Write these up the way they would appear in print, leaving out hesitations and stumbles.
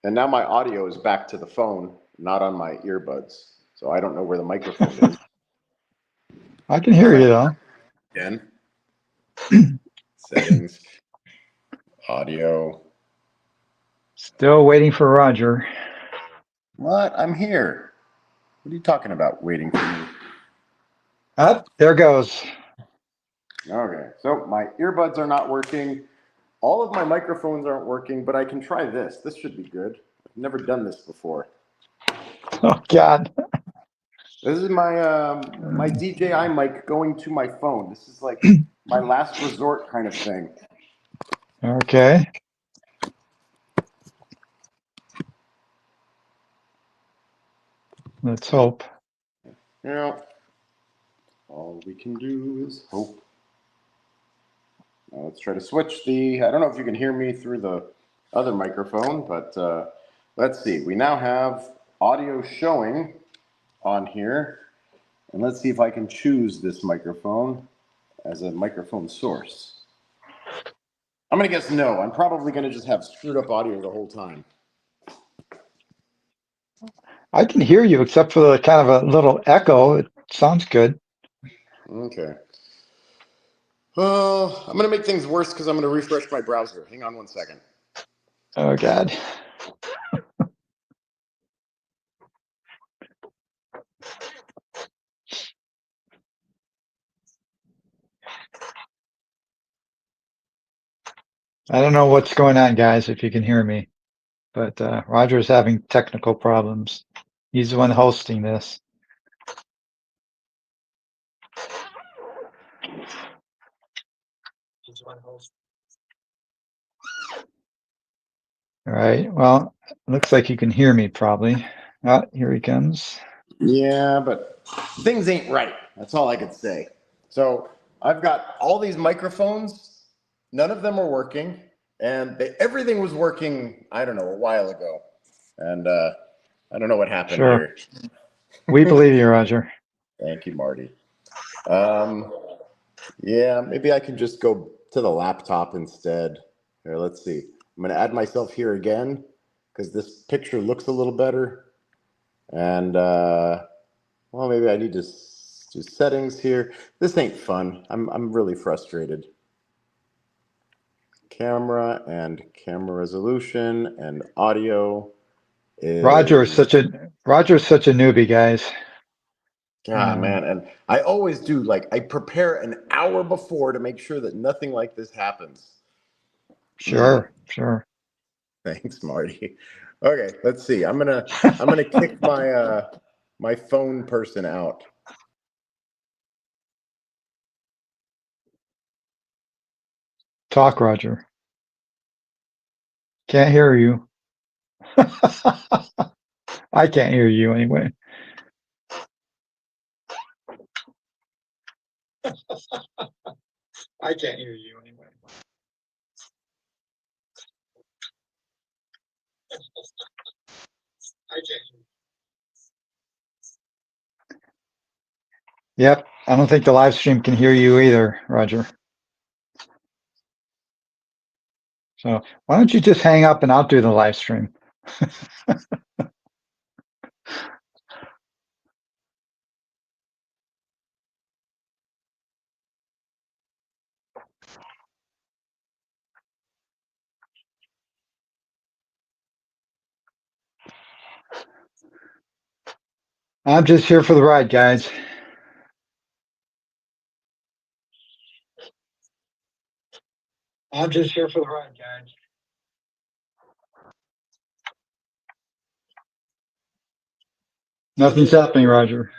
And now my audio is back to the phone, not on my earbuds. So I don't know where the microphone is. I can hear you though. Again. Settings. Audio. Still waiting for Roger. What? I'm here. What are you talking about, waiting for me? Up, there goes. Okay, so my earbuds are not working. All of my microphones aren't working, but I can try this. This should be good. I've never done this before. Oh, God. This is my DJI mic going to my phone. This is like my last resort kind of thing. Okay. Let's hope. Yeah. All we can do is hope. Now let's try to switch the, I don't know if you can hear me through the other microphone, but let's see. We now have audio showing on here. And let's see if I can choose this microphone as a microphone source. I'm going to guess no. I'm probably going to just have screwed up audio the whole time. I can hear you, except for the kind of a little echo. It sounds good. Okay. Well, I'm going to make things worse because I'm going to refresh my browser. Hang on one second. Oh, God. I don't know what's going on, guys, if you can hear me, but Roger's having technical problems. He's the one hosting this. All right. Well, looks like you can hear me probably. Ah, here he comes. Yeah, but things ain't right. That's all I could say. So I've got all these microphones. None of them are working. And everything was working, I don't know, a while ago. And I don't know what happened here. We believe you, Roger. Thank you, Marty. Yeah, maybe I can just go to the laptop instead. Here, let's see. I'm going to add myself here again because this picture looks a little better. And, well, maybe I need to do settings here. This ain't fun. I'm really frustrated. Camera and camera resolution and audio is... Roger's such a newbie, guys. Man, and I always do, like, I prepare an hour before to make sure that nothing like this happens. Sure. Thanks, Marty. Okay, let's see. I'm gonna kick my my phone person out. Talk, Roger. Can't hear you. I can't hear you anyway. I can't hear you anyway. I can't hear you. Yep, I don't think the live stream can hear you either, Roger. So why don't you just hang up and I'll do the live stream. I'm just here for the ride, guys. I'm just here for the ride, guys. Nothing's happening, Roger.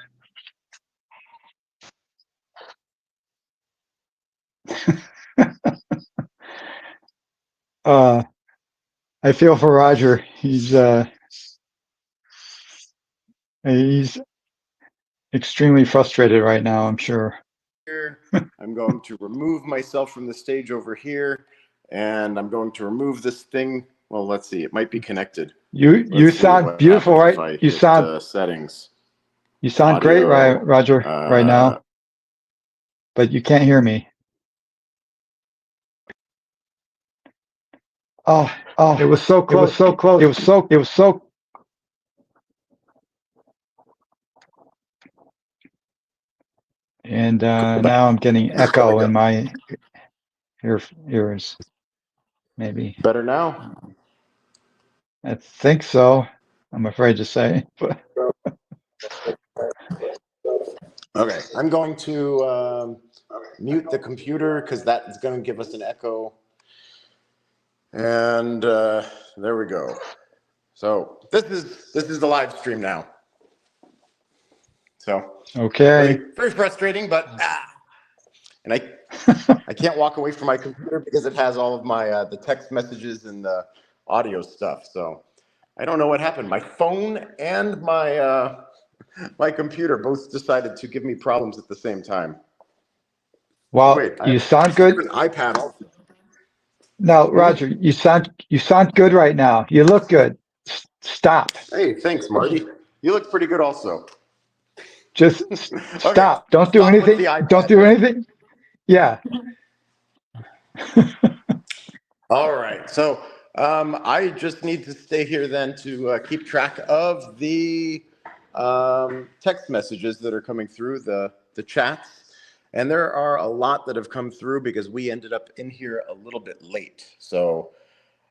I feel for Roger. He's extremely frustrated right now, I'm sure. I'm going to remove myself from the stage over here, and I'm going to remove this thing. Well, let's see. It might be connected. You sound beautiful, right? You sound settings. You sound Audio, great, Roger, right now, but you can't hear me. it was so close. It was so close. It was so. And now I'm getting echo in my ears. Maybe. Better now? I think so. I'm afraid to say. But Okay, I'm going to mute the computer because that is going to give us an echo. And there we go. So this is the live stream now. So okay. very frustrating, but and I can't walk away from my computer because it has all of my the text messages and the audio stuff. So I don't know what happened. My phone and my my computer both decided to give me problems at the same time. Well, Wait, you sound good. an iPad also. No, Roger, you sound good right now. You look good. Stop. Hey, thanks, Marty. You look pretty good also. Just Okay, stop. Don't do stop with anything. the iPad Don't do then. anything. Yeah. All right. So I just need to stay here then to keep track of the text messages that are coming through the chats. And there are a lot that have come through because we ended up in here a little bit late. So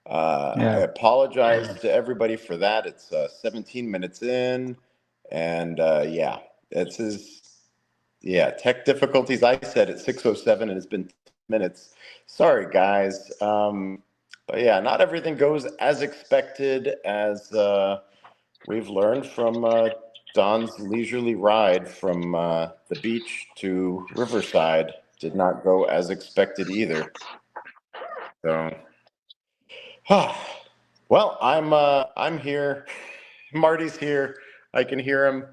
I apologize to everybody for that. It's 17 minutes in. And yeah, tech difficulties. I said at 6:07 and it's been 10 minutes. Sorry, guys. But yeah, not everything goes as expected as we've learned from Don's leisurely ride from the beach to Riverside. Did not go as expected either. So, well, I'm here. Marty's here. I can hear him.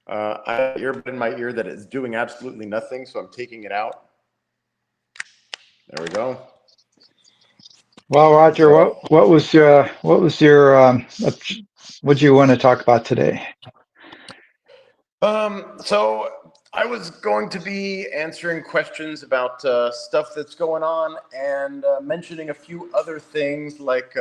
I have an earbud in my ear that is doing absolutely nothing, so I'm taking it out. There we go. Well, Roger, what was your what do you want to talk about today? So I was going to be answering questions about stuff that's going on and mentioning a few other things like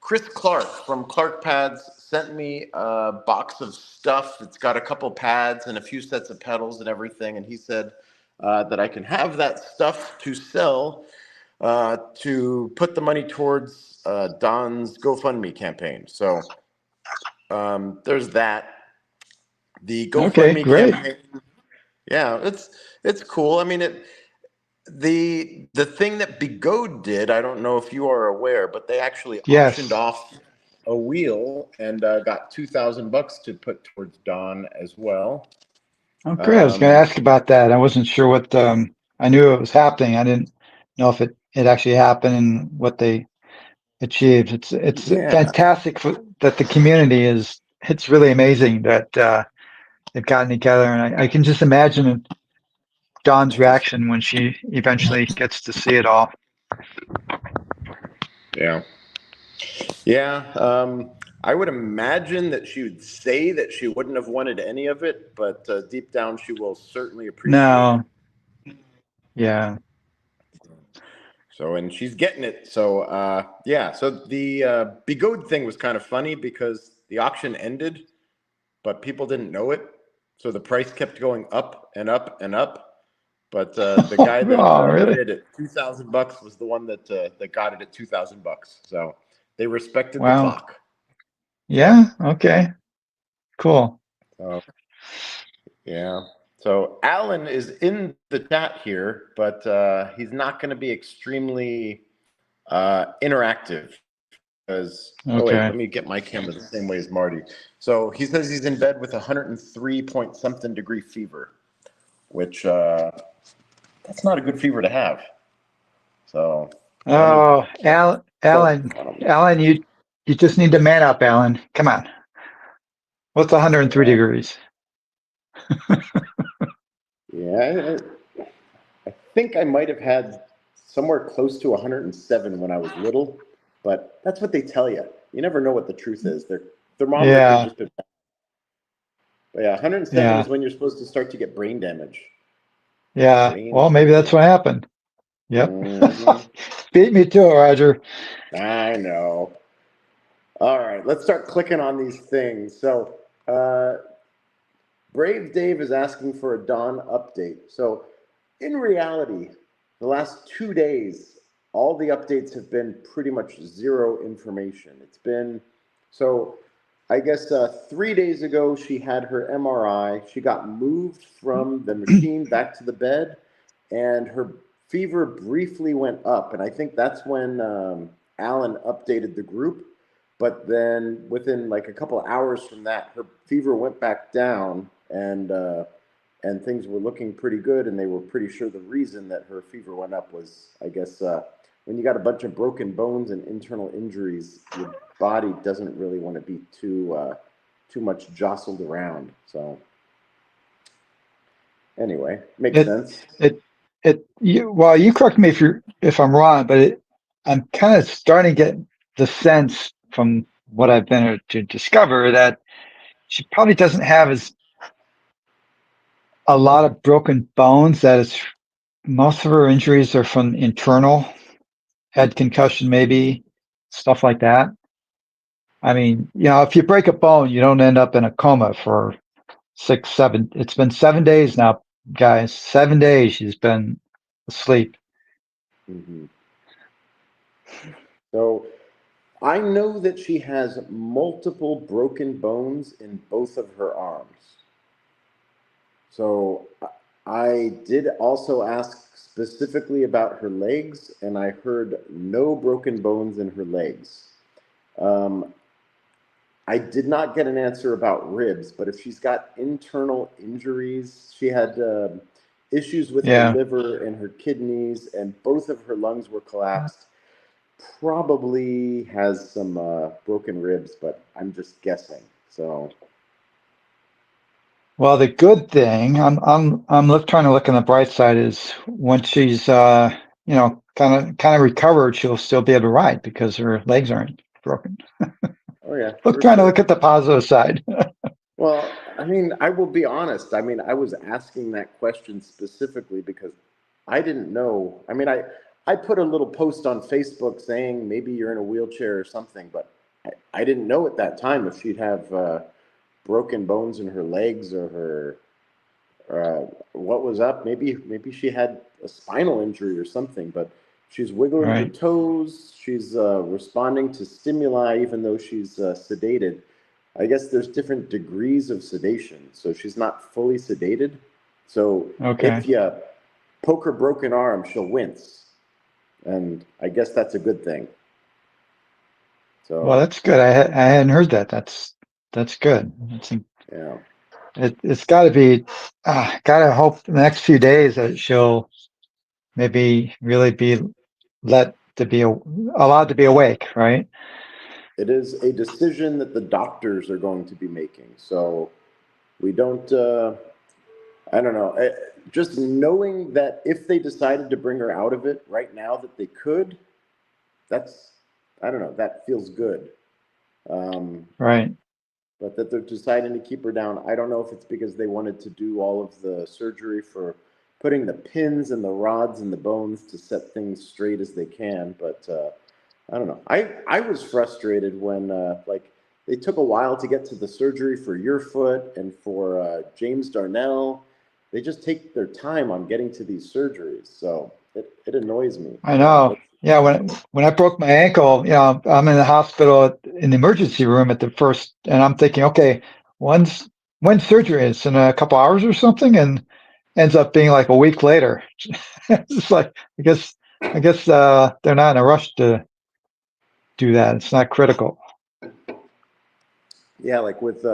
Chris Clark from Clark Pads sent me a box of stuff. It's got a couple pads and a few sets of pedals and everything. And he said that I can have that stuff to sell to put the money towards Don's GoFundMe campaign. So there's that. The GoFundMe campaign. Yeah, it's cool. I mean, the thing that Bigot did, I don't know if you are aware, but they actually auctioned off a wheel and got $2,000 to put towards Don as well. Oh, great. I was going to ask about that. I wasn't sure what I knew it was happening. I didn't know if it actually happened and what they achieved. It's fantastic that the community is. It's really amazing that they've gotten together, and I can just imagine Dawn's reaction when she eventually gets to see it all. Yeah. I would imagine that she would say that she wouldn't have wanted any of it, but deep down she will certainly appreciate it. Yeah. So, and she's getting it. So, yeah. So the Bigot thing was kind of funny because the auction ended, but people didn't know it. So the price kept going up and up and up. But the guy that bid at $2,000 was the one that got it at $2,000. So they respected the clock. Yeah. Okay. Cool. Yeah. So Alan is in the chat here, but he's not going to be extremely interactive because oh wait, let me get my camera the same way as Marty. So he says he's in bed with 103 point something degree fever, which that's not a good fever to have. So Alan, you just need to man up, Alan. Come on. What's 103 degrees? Yeah, I think I might have had somewhere close to 107 when I was little, but that's what they tell you. You never know what the truth is. Their thermometers have just been. But yeah, 107 is when you're supposed to start to get brain damage. Yeah. Well, maybe that's what happened. Yep. beat me to it, Roger. I know. All right, let's start clicking on these things. So, Brave Dave is asking for a Dawn update. So, in reality, the last 2 days, all the updates have been pretty much zero information. It's been, so I guess 3 days ago, she had her MRI. She got moved from the machine back to the bed, and her fever briefly went up. And I think that's when Alan updated the group. But then within like a couple of hours from that, her fever went back down, and things were looking pretty good. And they were pretty sure the reason that her fever went up was, I guess, when you got a bunch of broken bones and internal injuries, your body doesn't really want to be too much jostled around. So anyway, makes sense. Well, you correct me if I'm wrong, but I'm kind of starting to get the sense from what I've been able to discover that she probably doesn't have a lot of broken bones. Most of her injuries are from internal head concussion, maybe stuff like that. I mean, if you break a bone, you don't end up in a coma for 6, 7. It's been 7 days now, guys. 7 days she's been asleep. Mm-hmm. So I know that she has multiple broken bones in both of her arms. So I did also ask specifically about her legs, and I heard no broken bones in her legs. I did not get an answer about ribs, but if she's got internal injuries, she had issues with her liver and her kidneys, and both of her lungs were collapsed. Probably has some broken ribs, but I'm just guessing. So, well, the good thing I'm trying to look on the bright side is once she's kind of recovered, she'll still be able to ride because her legs aren't broken. oh yeah, Trying to look at the positive side. Well, I mean, I will be honest. I mean, I was asking that question specifically because I didn't know. I mean, I put a little post on Facebook saying maybe you're in a wheelchair or something, but I didn't know at that time if she'd have broken bones in her legs or her what was up. Maybe she had a spinal injury or something, but she's wiggling her toes. She's responding to stimuli even though she's sedated. I guess there's different degrees of sedation, so she's not fully sedated. So if you poke her broken arm, she'll wince, and I guess that's a good thing. So well, that's good. I hadn't heard that. That's good. yeah, It's got to be. Gotta hope the next few days that she'll maybe really be allowed to be awake, right? it is a decision that the doctors are going to be making. So we don't. I don't know. Just knowing that if they decided to bring her out of it right now, that they could. That's, I don't know. That feels good. Right. But that they're deciding to keep her down. I don't know if it's because they wanted to do all of the surgery for putting the pins and the rods and the bones to set things straight as they can. But I don't know. I was frustrated when like they took a while to get to the surgery for your foot and for James Darnell. They just take their time on getting to these surgeries. So it annoys me. I know. Yeah, when I broke my ankle, I'm in the hospital in the emergency room at the first, and I'm thinking, okay, when's surgery? It's in a couple hours or something, and ends up being like a week later. It's like I guess they're not in a rush to do that. It's not critical. Yeah, like with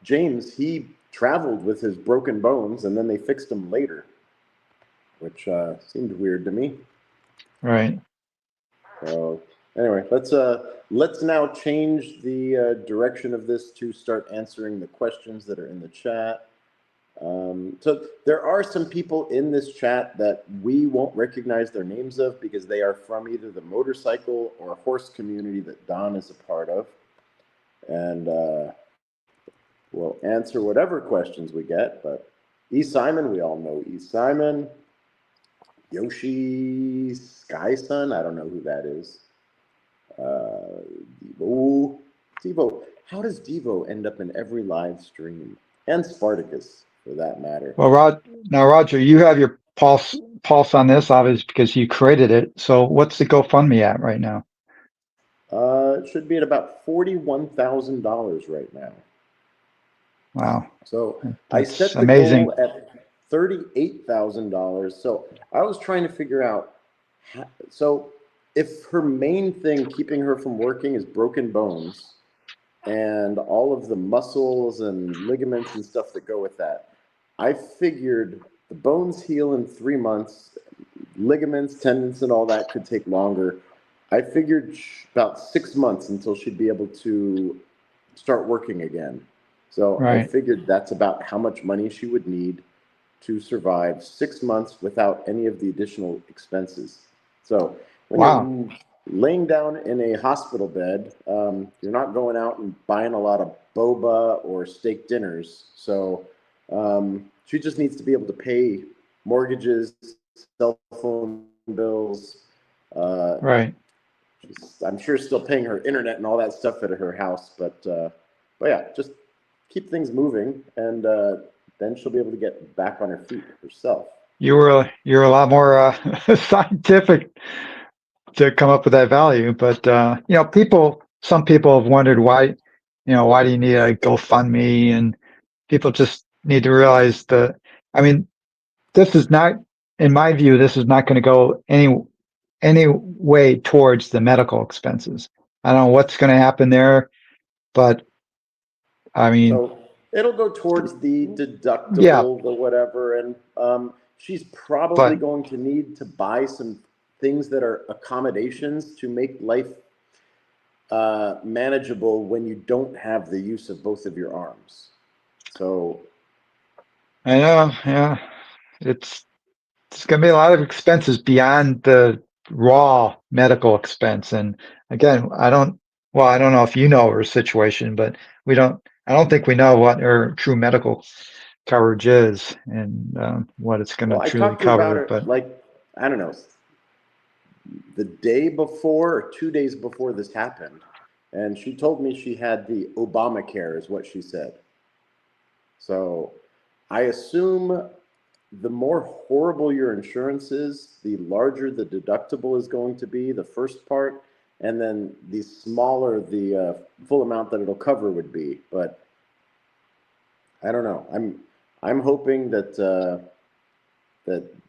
James, he traveled with his broken bones, and then they fixed him later, which seemed weird to me. Right. So anyway, let's now change the direction of this to start answering the questions that are in the chat. So there are some people in this chat that we won't recognize their names of because they are from either the motorcycle or horse community that Don is a part of. And we'll answer whatever questions we get. But E. Simon, we all know E. Simon. Yoshi Sky Sun. I don't know who that is. Devo. Devo. How does Devo end up in every live stream? And Spartacus, for that matter. Well, now Roger, you have your pulse on this, obviously, because you created it. So what's the GoFundMe at right now? It should be at about $41,000 right now. Wow. So I That's set the amazing. goal at $38,000. So I was trying to figure out, so if her main thing keeping her from working is broken bones and all of the muscles and ligaments and stuff that go with that, I figured the bones heal in 3 months, ligaments, tendons, and all that could take longer. I figured about 6 months until she'd be able to start working again. So I Right. figured that's about how much money she would need to survive 6 months without any of the additional expenses. So when Wow. you're laying down in a hospital bed, you're not going out and buying a lot of boba or steak dinners. So she just needs to be able to pay mortgages, cell phone bills. Right. I'm sure still paying her internet and all that stuff at her house, but yeah, just keep things moving, and then she'll be able to get back on her feet herself. You're a lot more scientific to come up with that value, but you know, some people have wondered why, why do you need a GoFundMe? And people just need to realize that. I mean, this is not, in my view, this is not going to go any way towards the medical expenses. I don't know what's going to happen there, but I mean, So it'll go towards the yeah, deductible, the whatever, and she's probably but going to need to buy some things that are accommodations to make life manageable when you don't have the use of both of your arms. So I know, yeah, it's going to be a lot of expenses beyond the raw medical expense. And again, I don't know if you know her situation, but I don't think we know what her true medical coverage is and what it's going to well, I truly talked to her about cover. it But like, I don't know, the day before or 2 days before this happened, and she told me she had the Obamacare, is what she said. So I assume the more horrible your insurance is, the larger the deductible is going to be, the first part, and then the smaller the full amount that it'll cover would be. But I don't know. I'm hoping that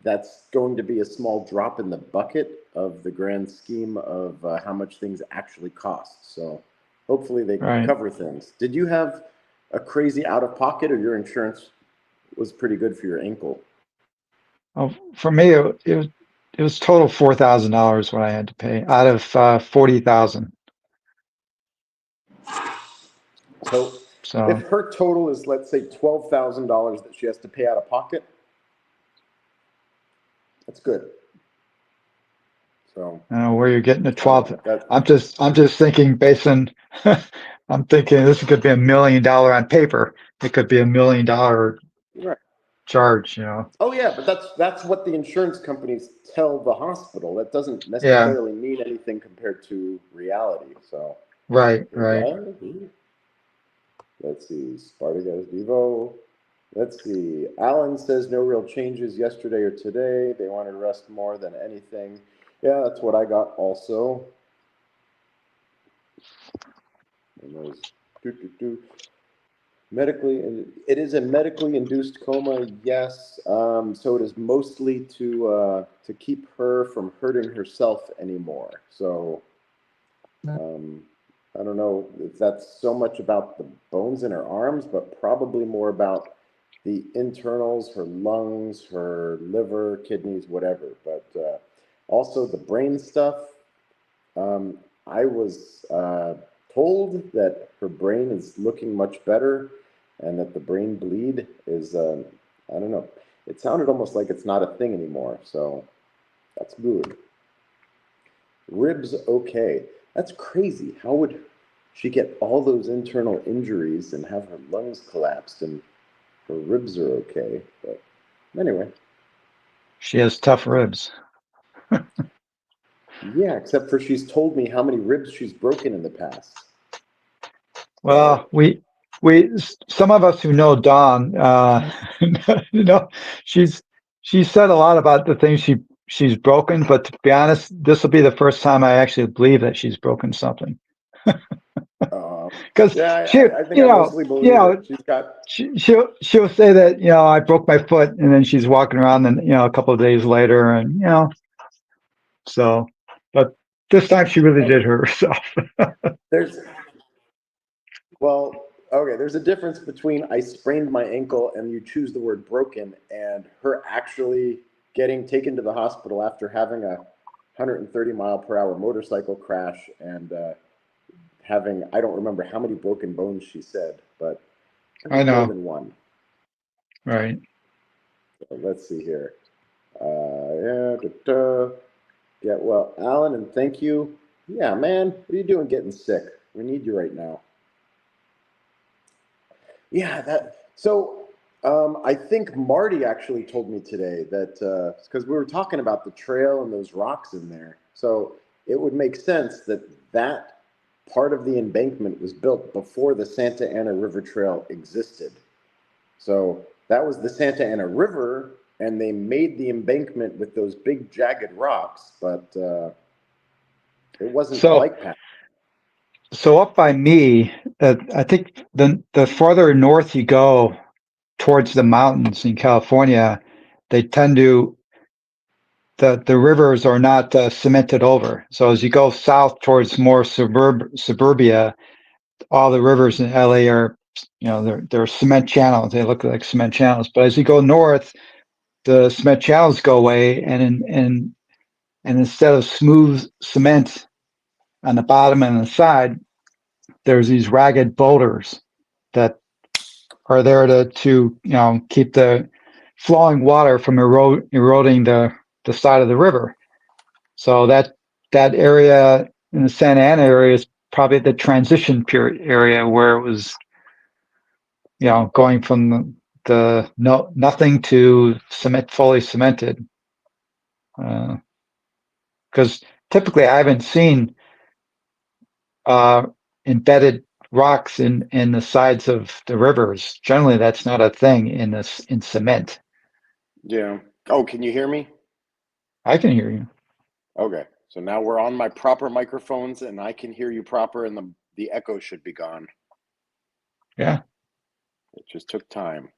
that's going to be a small drop in the bucket of the grand scheme of how much things actually cost. So hopefully they right. cover things. Did you have a crazy out of pocket, or your insurance was pretty good for your ankle? Well, for me, it was total $4,000 what I had to pay out of 40,000. So if So her total is, let's say, $12,000 that she has to pay out of pocket, that's good. So I don't know where you're getting the I don't know 12. that. I'm just thinking based on, I'm thinking this could be $1 million on paper. It could be $1 million Right. charge, Oh yeah, but that's what the insurance companies tell the hospital. That doesn't Yeah, necessarily mean anything compared to reality. So right, here we right. go. Let's see, Spartacus Devo. Let's see. Alan says no real changes yesterday or today. They want to rest more than anything. Yeah, that's what I got also. And those medically, it is a medically induced coma. Yes. So it is mostly to keep her from hurting herself anymore. So I don't know if that's so much about the bones in her arms, but probably more about the internals, her lungs, her liver, kidneys, whatever. But also the brain stuff. I was told that her brain is looking much better, and that the brain bleed is, I don't know. It sounded almost like it's not a thing anymore, so that's good. Ribs, okay. That's crazy. How would she get all those internal injuries and have her lungs collapsed and her ribs are okay? But anyway. She has tough ribs. Yeah, except for she's told me how many ribs she's broken in the past. Well, some of us who know Dawn, she's said a lot about the things she's broken, but to be honest, this will be the first time I actually believe that she's broken something. Because Yeah, I think I mostly believe it. She's got. She'll say that, I broke my foot, and then she's walking around, and a couple of days later, and so, but this time she really did hurt herself. There's a difference between I sprained my ankle and you choose the word broken and her actually getting taken to the hospital after having a 130-mile-per-hour motorcycle crash and having, I don't remember how many broken bones she said, but I know. More than one. Right. So let's see here. Yeah, well, Alan, and thank you. Yeah, man, what are you doing getting sick? We need you right now. Yeah, I think Marty actually told me today that, because we were talking about the trail and those rocks in there. So it would make sense that that part of the embankment was built before the Santa Ana River Trail existed. So that was the Santa Ana River, and they made the embankment with those big jagged rocks, but it wasn't bike path. So up by me, I think the farther north you go towards the mountains in California, they tend to the rivers are not cemented over. So as you go south towards more suburbia, all the rivers in LA are, they're cement channels. They look like cement channels. But as you go north, the cement channels go away, and instead of smooth cement on the bottom and the side, there's these ragged boulders that are there to keep the flowing water from eroding the side of the river. So that area in the Santa Ana area is probably the transition period area where it was, going from the nothing to fully cemented. Because typically I haven't seen embedded rocks in the sides of the rivers. Generally, that's not a thing in cement. Yeah. Oh, can you hear me? I can hear you. Okay. So now we're on my proper microphones and I can hear you proper and the echo should be gone. Yeah. It just took time.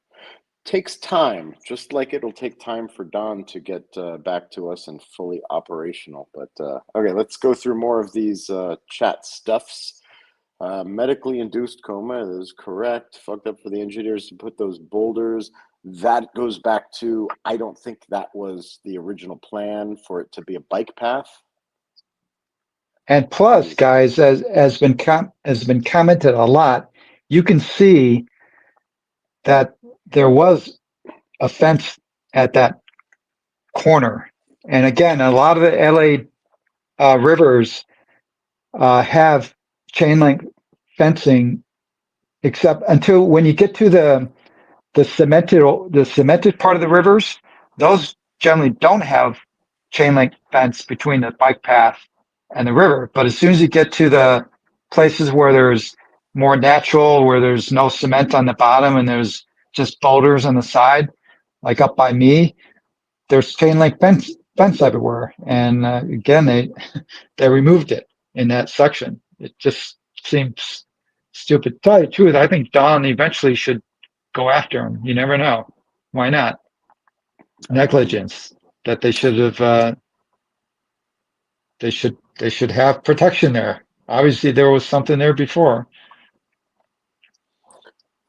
Takes time, just like it'll take time for Don to get back to us and fully operational. But okay, let's go through more of these chat stuffs. Medically induced coma is correct. Fucked up for the engineers to put those boulders. That goes back to, I don't think that was the original plan for it to be a bike path. And plus, guys, as has been commented a lot, you can see that there was a fence at that corner. And again, a lot of the LA rivers have chain link fencing, except until when you get to the cemented part of the rivers, those generally don't have chain link fence between the bike path and the river. But as soon as you get to the places where there's more natural, where there's no cement on the bottom and there's just boulders on the side, like up by me, there's chain link fence everywhere. And again, they removed it in that section. It just seems stupid. To tell you the truth, I think Don eventually should go after him. You never know. Why not? Negligence. That they should have. They should have protection there. Obviously, there was something there before.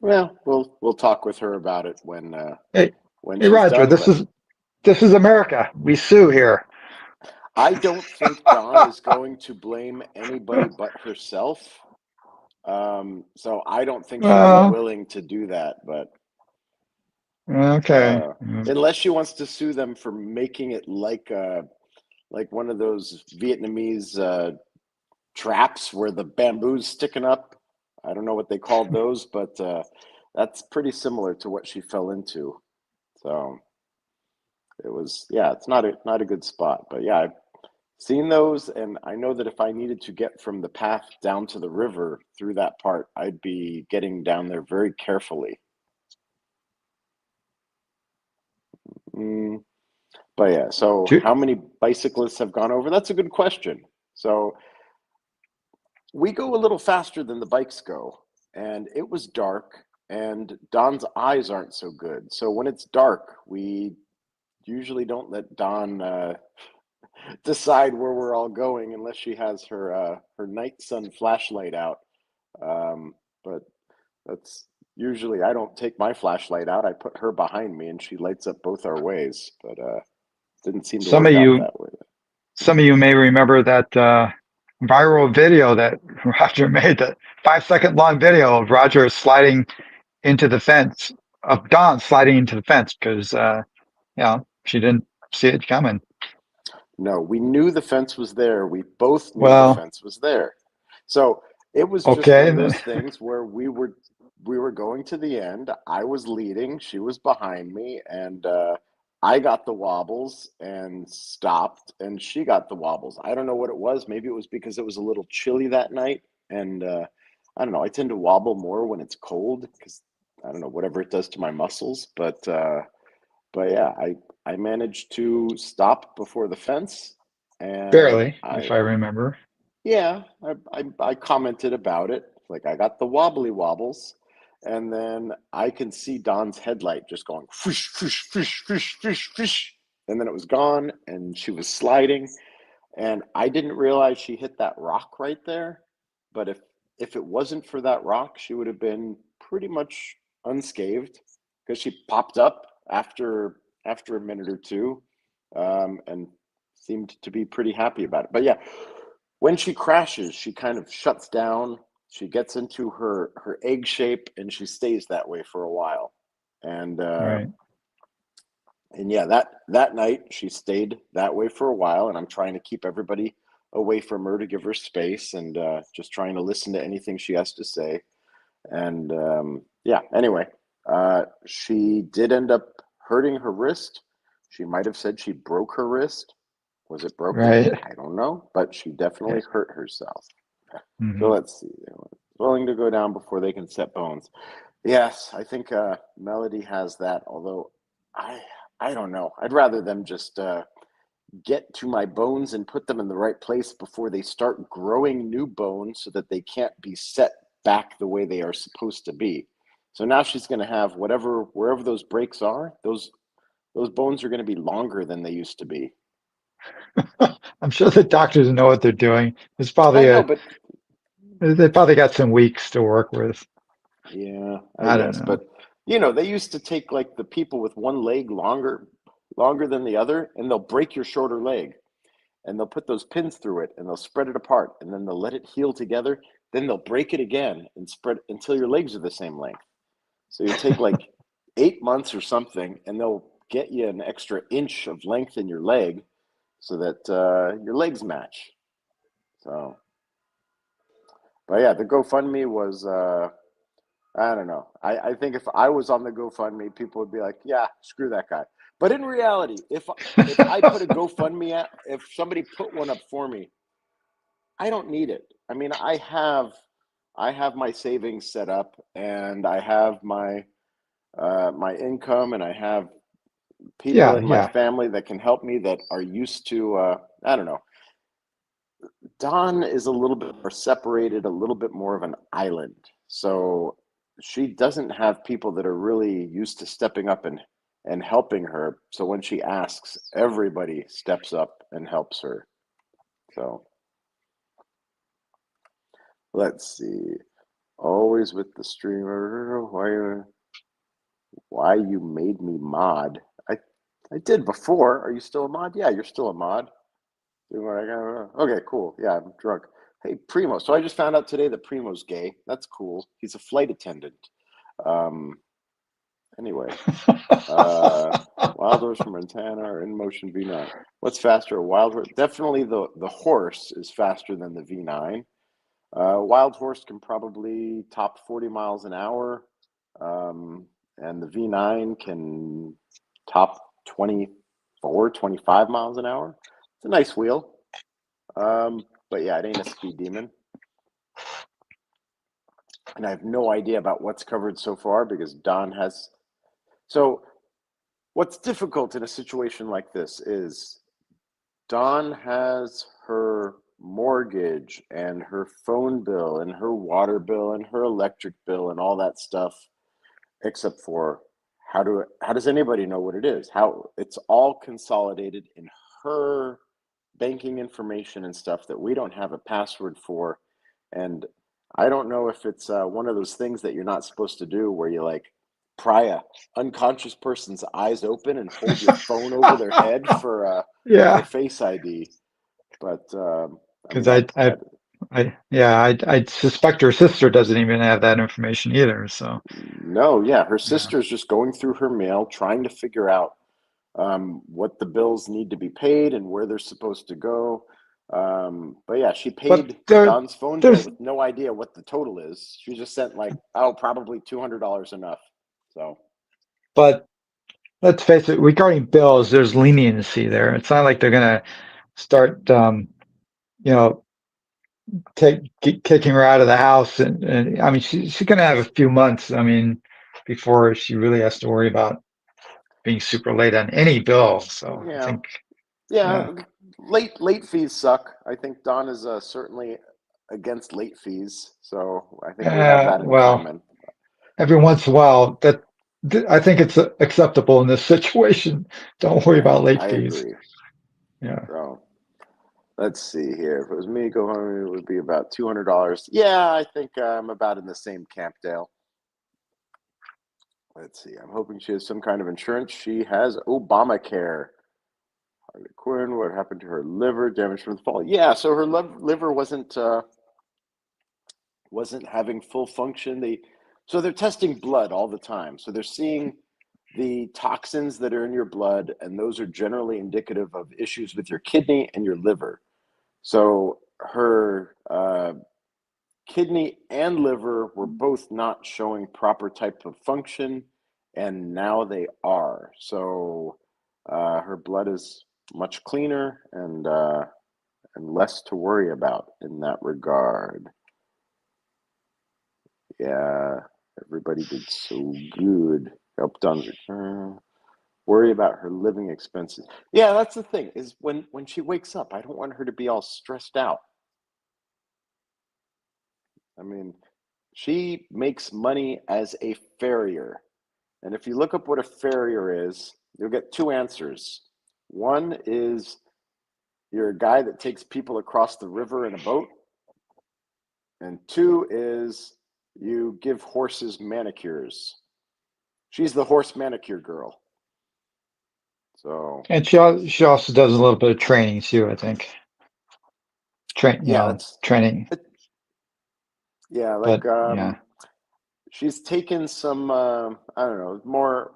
Well, we'll talk with her about it when Hey, she's Roger. done. This is America. We sue here. I don't think Dawn is going to blame anybody but herself. So I don't think she'll be willing to do that. But okay, unless she wants to sue them for making it like one of those Vietnamese traps where the bamboo's sticking up. I don't know what they called those, but that's pretty similar to what she fell into. So it was, yeah, it's not a good spot. But yeah, I've seen those, and I know that if I needed to get from the path down to the river through that part, I'd be getting down there very carefully. Mm, but yeah, so Two, how many bicyclists have gone over? That's a good question. So we go a little faster than the bikes go, and it was dark, and Don's eyes aren't so good. So when it's dark, we usually don't let Don decide where we're all going unless she has her night sun flashlight out. But that's usually, I don't take my flashlight out. I put her behind me, and she lights up both our ways. But didn't seem to some of work out you, that way. some of you may remember that viral video that Roger made, the 5 second long video of Roger sliding into the fence, of Dawn sliding into the fence because, she didn't see it coming. No, we knew the fence was there. We both knew the Well, fence was there. So it was just one okay. of those things where we were going to the end. I was leading, she was behind me, and I got the wobbles and stopped, and she got the wobbles. I don't know what it was. Maybe it was because it was a little chilly that night, and I don't know. I tend to wobble more when it's cold because I don't know whatever it does to my muscles, but yeah, I managed to stop before the fence, and Barely, if I remember. yeah, I commented about it. Like I got the wobbly wobbles, and then I can see Don's headlight just going fish, fish, fish, fish, fish, fish, and then it was gone, and she was sliding, and I didn't realize she hit that rock right there. But if it wasn't for that rock, she would have been pretty much unscathed because she popped up after a minute or two, and seemed to be pretty happy about it. But yeah, when she crashes, she kind of shuts down. She gets into her egg shape, and she stays that way for a while. And Right. yeah, that night she stayed that way for a while, and I'm trying to keep everybody away from her to give her space, and just trying to listen to anything she has to say. And yeah, anyway, she did end up hurting her wrist. She might have said she broke her wrist. Was it broken? Right. I don't know, but she definitely Yes. hurt herself. So Hmm. let's see. They were willing to go down before they can set bones. Yes, I think Melody has that. Although I I don't know. I'd rather them just get to my bones and put them in the right place before they start growing new bones, so that they can't be set back the way they are supposed to be. So now she's going to have wherever those breaks are. Those bones are going to be longer than they used to be. I'm sure the doctors know what they're doing. It's probably I know, but they probably got some weeks to work with. yeah, I I don't guess. know. But they used to take like the people with one leg longer than the other, and they'll break your shorter leg, and they'll put those pins through it, and they'll spread it apart, and then they'll let it heal together. Then they'll break it again and spread until your legs are the same length. So you take like 8 months or something, and they'll get you an extra inch of length in your leg so that your legs match. So, but yeah, the GoFundMe was I don't know. I think if I was on the GoFundMe, people would be like, "Yeah, screw that guy." But in reality, if I put a GoFundMe at, if somebody put one up for me, I don't need it. I mean, I have my savings set up, and I have my income, and I have people Yeah, in my yeah. family that can help me that are used to. I don't know. Dawn is a little bit more separated, a little bit more of an island. So she doesn't have people that are really used to stepping up and helping her. So when she asks, everybody steps up and helps her. So let's see. Always with the streamer. Why you made me mod? I did before. Are you still a mod? Yeah, you're still a mod. Okay, cool. Yeah, I'm drunk. Hey, Primo. So I just found out today that Primo's gay. That's cool. He's a flight attendant. Um, anyway, Wild Horse from Montana or InMotion V9. What's faster, a Wild Horse? Definitely the horse is faster than the V9. Wild Horse can probably top 40 miles an hour, and the V9 can top 20, 25 miles an hour. It's a nice wheel. But yeah, it ain't a speed demon. And I have no idea about what's covered so far because Don has. So what's difficult in a situation like this is Dawn has her mortgage and her phone bill and her water bill and her electric bill and all that stuff, except for how does anybody know what it is? How it's all consolidated in her banking information and stuff that we don't have a password for. And I don't know if it's one of those things that you're not supposed to do where you like pry a unconscious person's eyes open and hold your phone over their head for Yeah, Face ID. But I mean because I suspect her sister doesn't even have that information either. So no, yeah, her yeah, sister's just going through her mail trying to figure out what the bills need to be paid and where they're supposed to go. But yeah, she but paid Don's phone bill there's with no idea what the total is. She just sent like, oh, probably $200 enough. So but let's face it, regarding bills, there's leniency there. It's not like they're gonna start, you know, kicking her out of the house, and I mean, she's gonna have a few months. I mean, before she really has to worry about being super late on any bill. So I yeah, think, yeah, yeah, late fees suck. I think Don is certainly against late fees. So I think we have that in well, common. every once in a while, I think it's acceptable in this situation. Don't worry Yeah, about late I fees. agree. Yeah. So let's see here. If it was me, go home, it would be about $200. Yeah, I think I'm about in the same camp, Dale. Let's see. I'm hoping she has some kind of insurance. She has Obamacare. Harley Quinn, what happened to her liver? Damage from the fall. Yeah, so her liver wasn't having full function. So they're testing blood all the time. So they're seeing the toxins that are in your blood, and those are generally indicative of issues with your kidney and your liver. So her kidney and liver were both not showing proper type of function, and now they are. So her blood is much cleaner and less to worry about in that regard. Yeah, everybody did so good. Helped on worry about her living expenses. Yeah, that's the thing is when she wakes up, I don't want her to be all stressed out. I mean, she makes money as a farrier. And if you look up what a farrier is, you'll get two answers. One is you're a guy that takes people across the river in a boat. And two is you give horses manicures. She's the horse manicure girl. So, And she also does a little bit of training too, I think. yeah, that's Training, it, yeah, but like yeah, she's taken some I don't know, more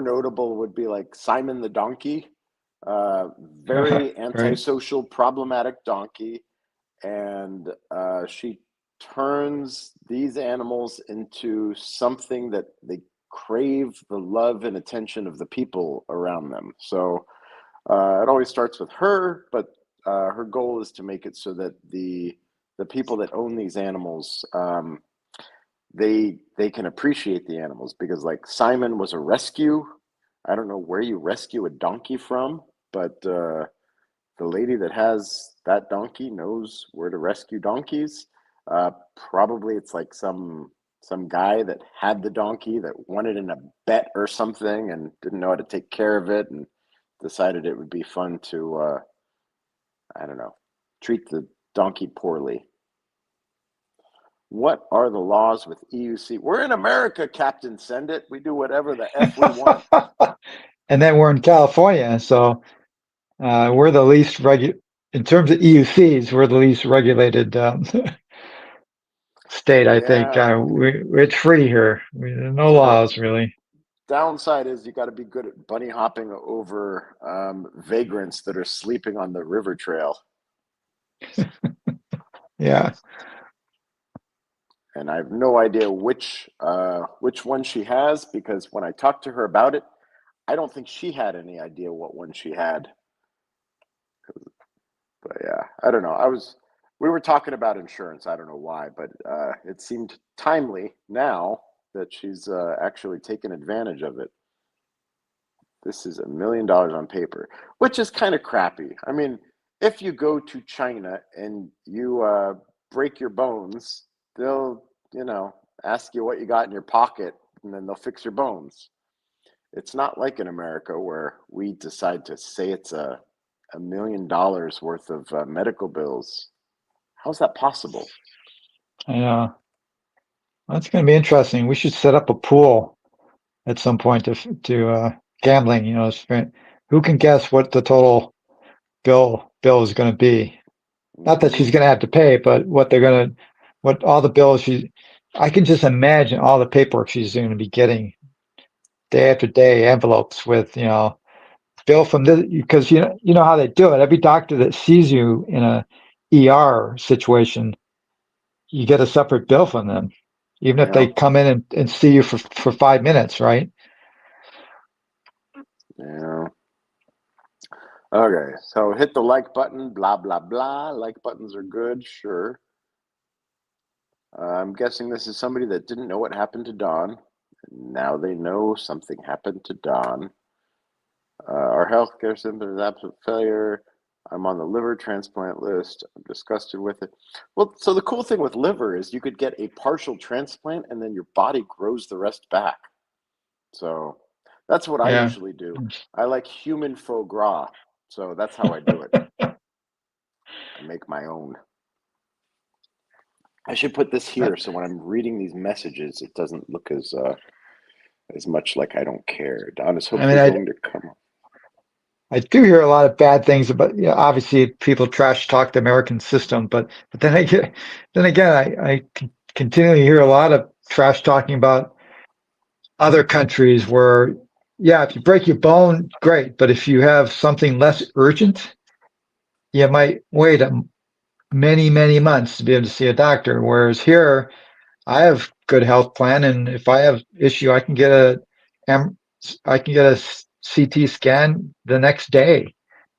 notable would be like Simon the donkey. Uh very right. antisocial, problematic donkey, and she turns these animals into something that they crave the love and attention of the people around them. So it always starts with her, but her goal is to make it so that the people that own these animals, they can appreciate the animals, because like Simon was a rescue. I don't know where you rescue a donkey from, but the lady that has that donkey knows where to rescue donkeys. Probably it's like some guy that had the donkey that won it in a bet or something and didn't know how to take care of it and decided it would be fun to I don't know, treat the donkey poorly. What are the laws with EUC? We're in America, Captain. Send it. We do whatever the f we want. And then we're in California, so we're the least in terms of EUCs, we're the least regulated state, I think. Yeah, It's free here. There's no the laws really. downside is you got to be good at bunny hopping over vagrants that are sleeping on the river trail. Yeah. And I have no idea which one she has, because when I talked to her about it, I don't think she had any idea what one she had. But yeah, I don't know. We were talking about insurance. I don't know why, but it seemed timely now that she's actually taken advantage of it. This is $1 million on paper, which is kind of crappy. I mean, if you go to China and you break your bones, they'll, ask you what you got in your pocket, and then they'll fix your bones. It's not like in America where we decide to say it's $1 million worth of medical bills. How's that possible? Yeah, that's going to be interesting. We should set up a pool at some point to gambling. Who can guess what the total bill is going to be? Not that she's going to have to pay, but what all the bills I can just imagine all the paperwork she's going to be getting day after day, envelopes with, bill from this, because you know how they do it. Every doctor that sees you in a ER situation, you get a separate bill from them, even if they come in and see you for 5 minutes, right? Yeah. Okay, so hit the like button, blah, blah, blah. Like buttons are good, sure. I'm guessing this is somebody that didn't know what happened to Dawn. Now they know something happened to Dawn. Our healthcare system is absolute failure. I'm on the liver transplant list. I'm disgusted with it. Well, so the cool thing with liver is you could get a partial transplant and then your body grows the rest back. So that's what I usually do. I like human foie gras. So that's how I do it. I make my own. I should put this here so when I'm reading these messages, it doesn't look as much like I don't care. Don is hopefully going to come. I do hear a lot of bad things about, obviously people trash talk the American system, but then again, I continually hear a lot of trash talking about other countries where, if you break your bone, great, but if you have something less urgent, you might wait many, many months to be able to see a doctor. Whereas here, I have good health plan, and if I have issue, I can get a CT scan the next day.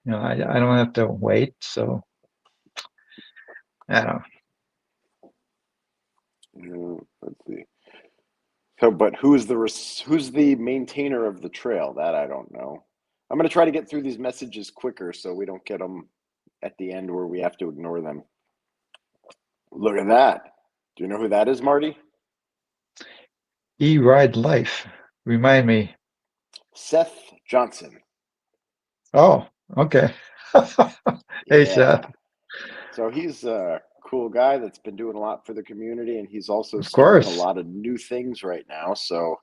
I don't have to wait. So I don't know. Let's see. So, but who's the maintainer of the trail? That I don't know. I'm going to try to get through these messages quicker so we don't get them at the end where we have to ignore them. Look at that. Do you know who that is, Marty? E-Ride Life. Remind me. Seth Johnson. Oh, okay. Hey, Seth. So he's a cool guy that's been doing a lot for the community, and he's also Of starting course. a lot of new things right now. So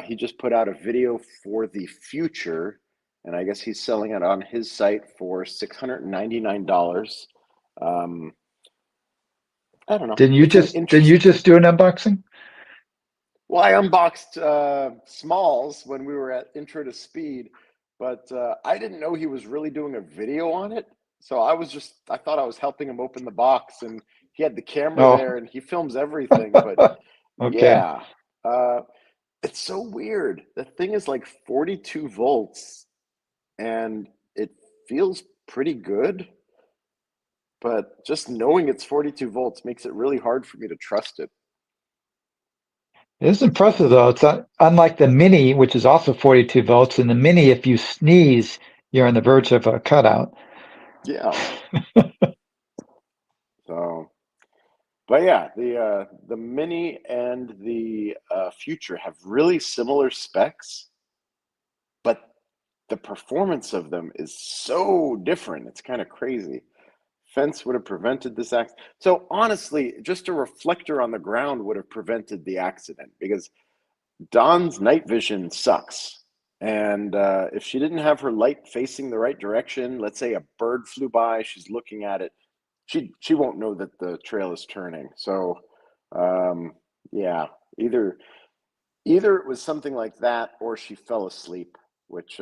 he just put out a video for the future, and I guess he's selling it on his site for $699. I don't know. Didn't you just do an unboxing? Well, I unboxed Smalls when we were at Intro to Speed, but I didn't know he was really doing a video on it. So I thought I was helping him open the box, and he had the camera there, and he films everything. But okay. It's so weird. The thing is like 42 volts, and it feels pretty good. But just knowing it's 42 volts makes it really hard for me to trust it. It is impressive, though. It's unlike the Mini, which is also 42 volts. In the Mini, if you sneeze, you're on the verge of a cutout. Yeah. So, but yeah, the Mini and the Future have really similar specs, but the performance of them is so different. It's kind of crazy. Fence would have prevented this accident. So honestly, just a reflector on the ground would have prevented the accident because Dawn's night vision sucks. And if she didn't have her light facing the right direction, let's say a bird flew by, she's looking at it, she won't know that the trail is turning. So yeah, either it was something like that or she fell asleep, which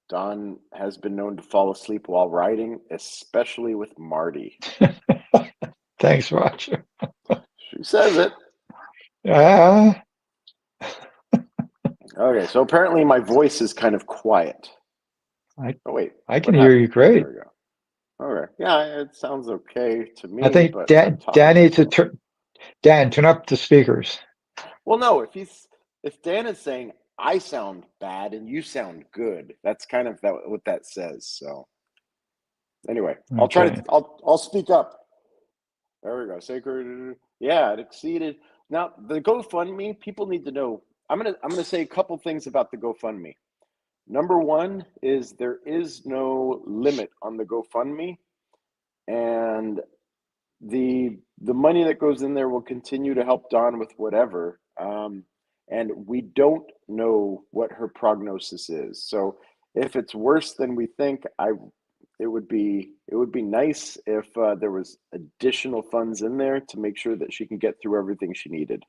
Dawn has been known to fall asleep while riding, especially with Marty. Thanks, Roger. She says it. Okay, so apparently my voice is kind of quiet. I Oh wait, I can what hear you happened? great. There we go. Okay, yeah, it sounds okay to I me, think but I'm Dan, talking Dan to needs to myself. turn, Dan, turn up the speakers. Well, no, if Dan is saying I sound bad and you sound good, that's kind of what that says. So anyway, Okay. I'll speak up. There we go. Sacred. Yeah, it exceeded. Now the GoFundMe, people need to know. I'm gonna say a couple things about the GoFundMe. Number one is there is no limit on the GoFundMe, and the money that goes in there will continue to help Dawn with whatever. And we don't know what her prognosis is. So if it's worse than we think, it would be nice if there was additional funds in there to make sure that she can get through everything she needed.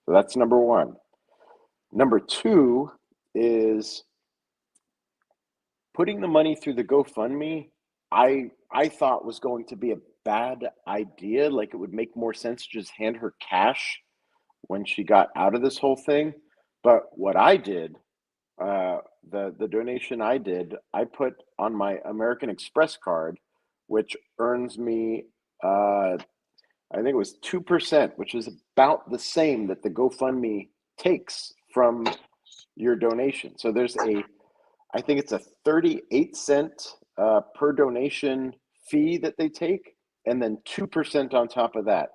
So that's number one. Number two is putting the money through the GoFundMe. I thought was going to be a bad idea. Like it would make more sense to just hand her cash when she got out of this whole thing. But what I did, the donation I did, I put on my American Express card, which earns me, I think it was 2%, which is about the same that the GoFundMe takes from your donation. So I think it's a 38-cent per donation fee that they take, and then 2% on top of that.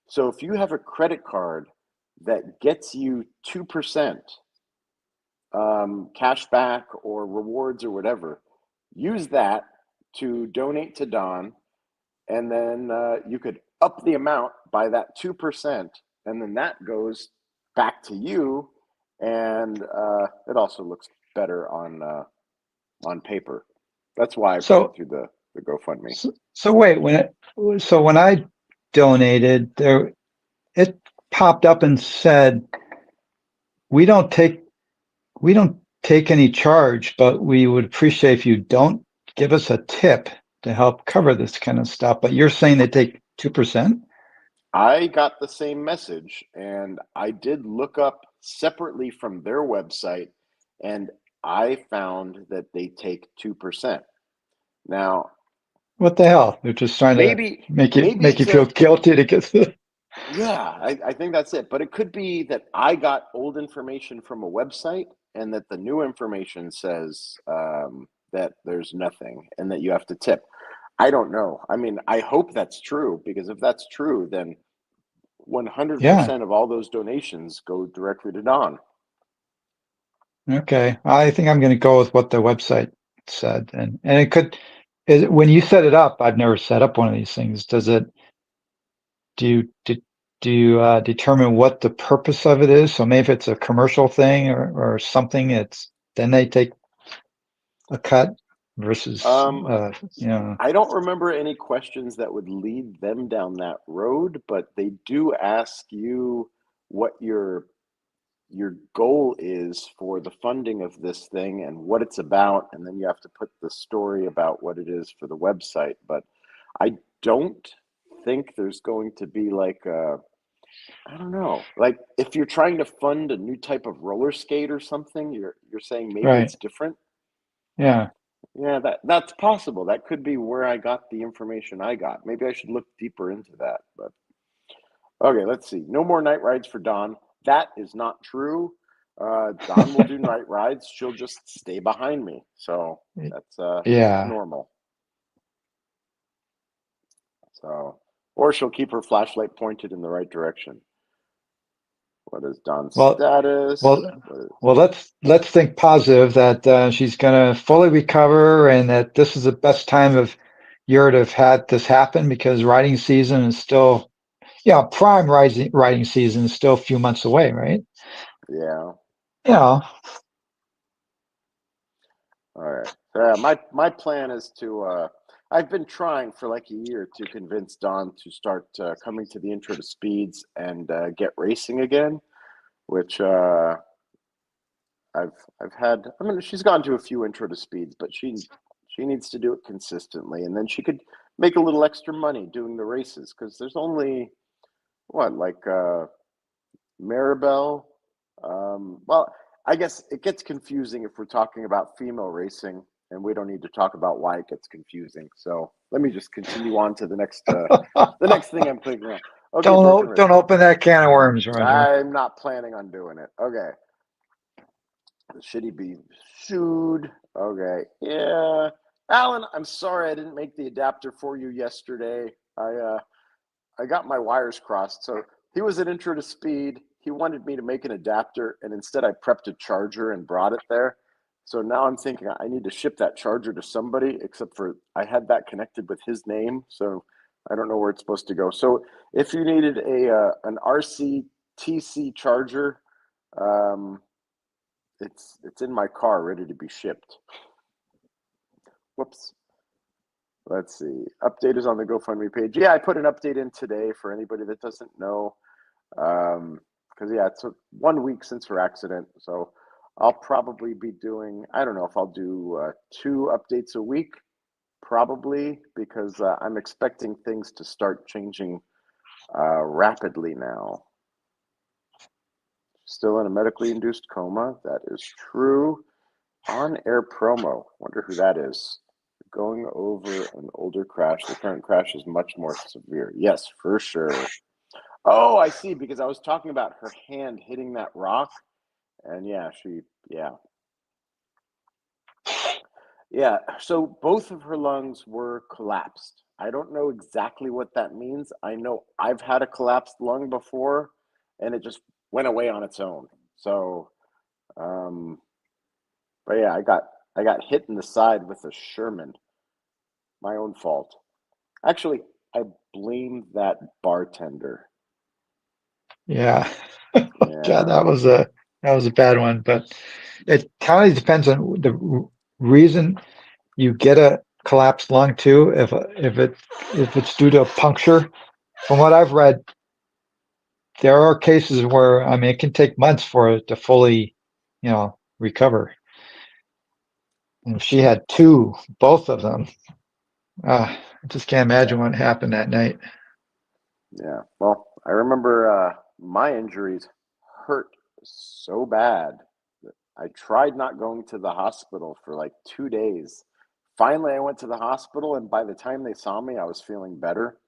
So if you have a credit card that gets you 2% cash back or rewards or whatever, use that to donate to Don, and then you could up the amount by that 2%, and then that goes back to you, and it also looks better on paper. That's why I put it So, through the GoFundMe. so wait, when I donated there, it popped up and said, we don't take, we don't take any charge, but we would appreciate if you don't give us a tip to help cover this kind of stuff. But you're saying they take 2%? I got the same message, and I did look up separately from their website, and I found that they take 2%. Now, What the hell? They're just trying to maybe make you it's feel a guilty to get yeah, I think that's it. But it could be that I got old information from a website, and that the new information says that there's nothing and that you have to tip. I don't know. I mean, I hope that's true, because if that's true, then Yeah. 100% of all those donations go directly to Don. Okay. I think I'm going to go with what the website said. And it could, when you set it up, I've never set up one of these things. Do you, do you determine what the purpose of it is? So maybe if it's a commercial thing or something, then they take a cut versus, Um, you know, I don't remember any questions that would lead them down that road, but they do ask you what your goal is for the funding of this thing and what it's about, and then you have to put the story about what it is for the website. But I don't think there's going to be like I don't know, like if you're trying to fund a new type of roller skate or something, you're saying maybe right. it's different. Yeah. Yeah, that's possible. That could be where I got the information I got. Maybe I should look deeper into that. But okay, let's see. No more night rides for Dawn. That is not true. Dawn will do night rides. She'll just stay behind me. So that's Yeah. normal. So, or she'll keep her flashlight pointed in the right direction. What is Dawn's Well, status? well, well, let's think positive that she's going to fully recover and that this is the best time of year to have had this happen because riding season is still, yeah, prime riding season is still a few months away, right? Yeah. Yeah. All right. So, yeah, my plan is to. I've been trying for like a year to convince Dawn to start coming to the intro to speeds and get racing again, which I've had. I mean, she's gone to a few intro to speeds, but she needs to do it consistently, and then she could make a little extra money doing the races because there's only what like Maribel. Well, I guess it gets confusing if we're talking about female racing, and we don't need to talk about why it gets confusing. So let me just continue on to the next thing I'm clicking on. Okay, Don't open that can of worms, Roger. I'm not planning on doing it. Okay. Should he be sued? Okay. Yeah. Alan, I'm sorry I didn't make the adapter for you yesterday. I got my wires crossed. So he was at Intro to Speed. He wanted me to make an adapter, and instead I prepped a charger and brought it there. So now I'm thinking I need to ship that charger to somebody, except for I had that connected with his name, so I don't know where it's supposed to go. So if you needed an RCTC charger, it's in my car, ready to be shipped. Whoops. Let's see. Update is on the GoFundMe page. Yeah, I put an update in today for anybody that doesn't know. Because yeah, it's 1 week since her accident, so I'll probably be doing, I don't know if I'll do 2 updates a week, probably, because I'm expecting things to start changing rapidly now. Still in a medically induced coma. That is true. On-air promo. Wonder who that is. Going over an older crash. The current crash is much more severe. Yes, for sure. Oh, I see, because I was talking about her hand hitting that rock. And yeah, Yeah, so both of her lungs were collapsed. I don't know exactly what that means. I know I've had a collapsed lung before, and it just went away on its own. So, but yeah, I got hit in the side with a Sherman. My own fault. Actually, I blame that bartender. Yeah. Yeah. God, that was a bad one, but it kind of depends on the reason you get a collapsed lung too. If it's due to a puncture, from what I've read, there are cases where, I mean, it can take months for it to fully, recover. And she had two, both of them. I just can't imagine what happened that night. Yeah. Well, I remember my injuries hurt so bad that I tried not going to the hospital for like 2 days. Finally, I went to the hospital, and by the time they saw me, I was feeling better.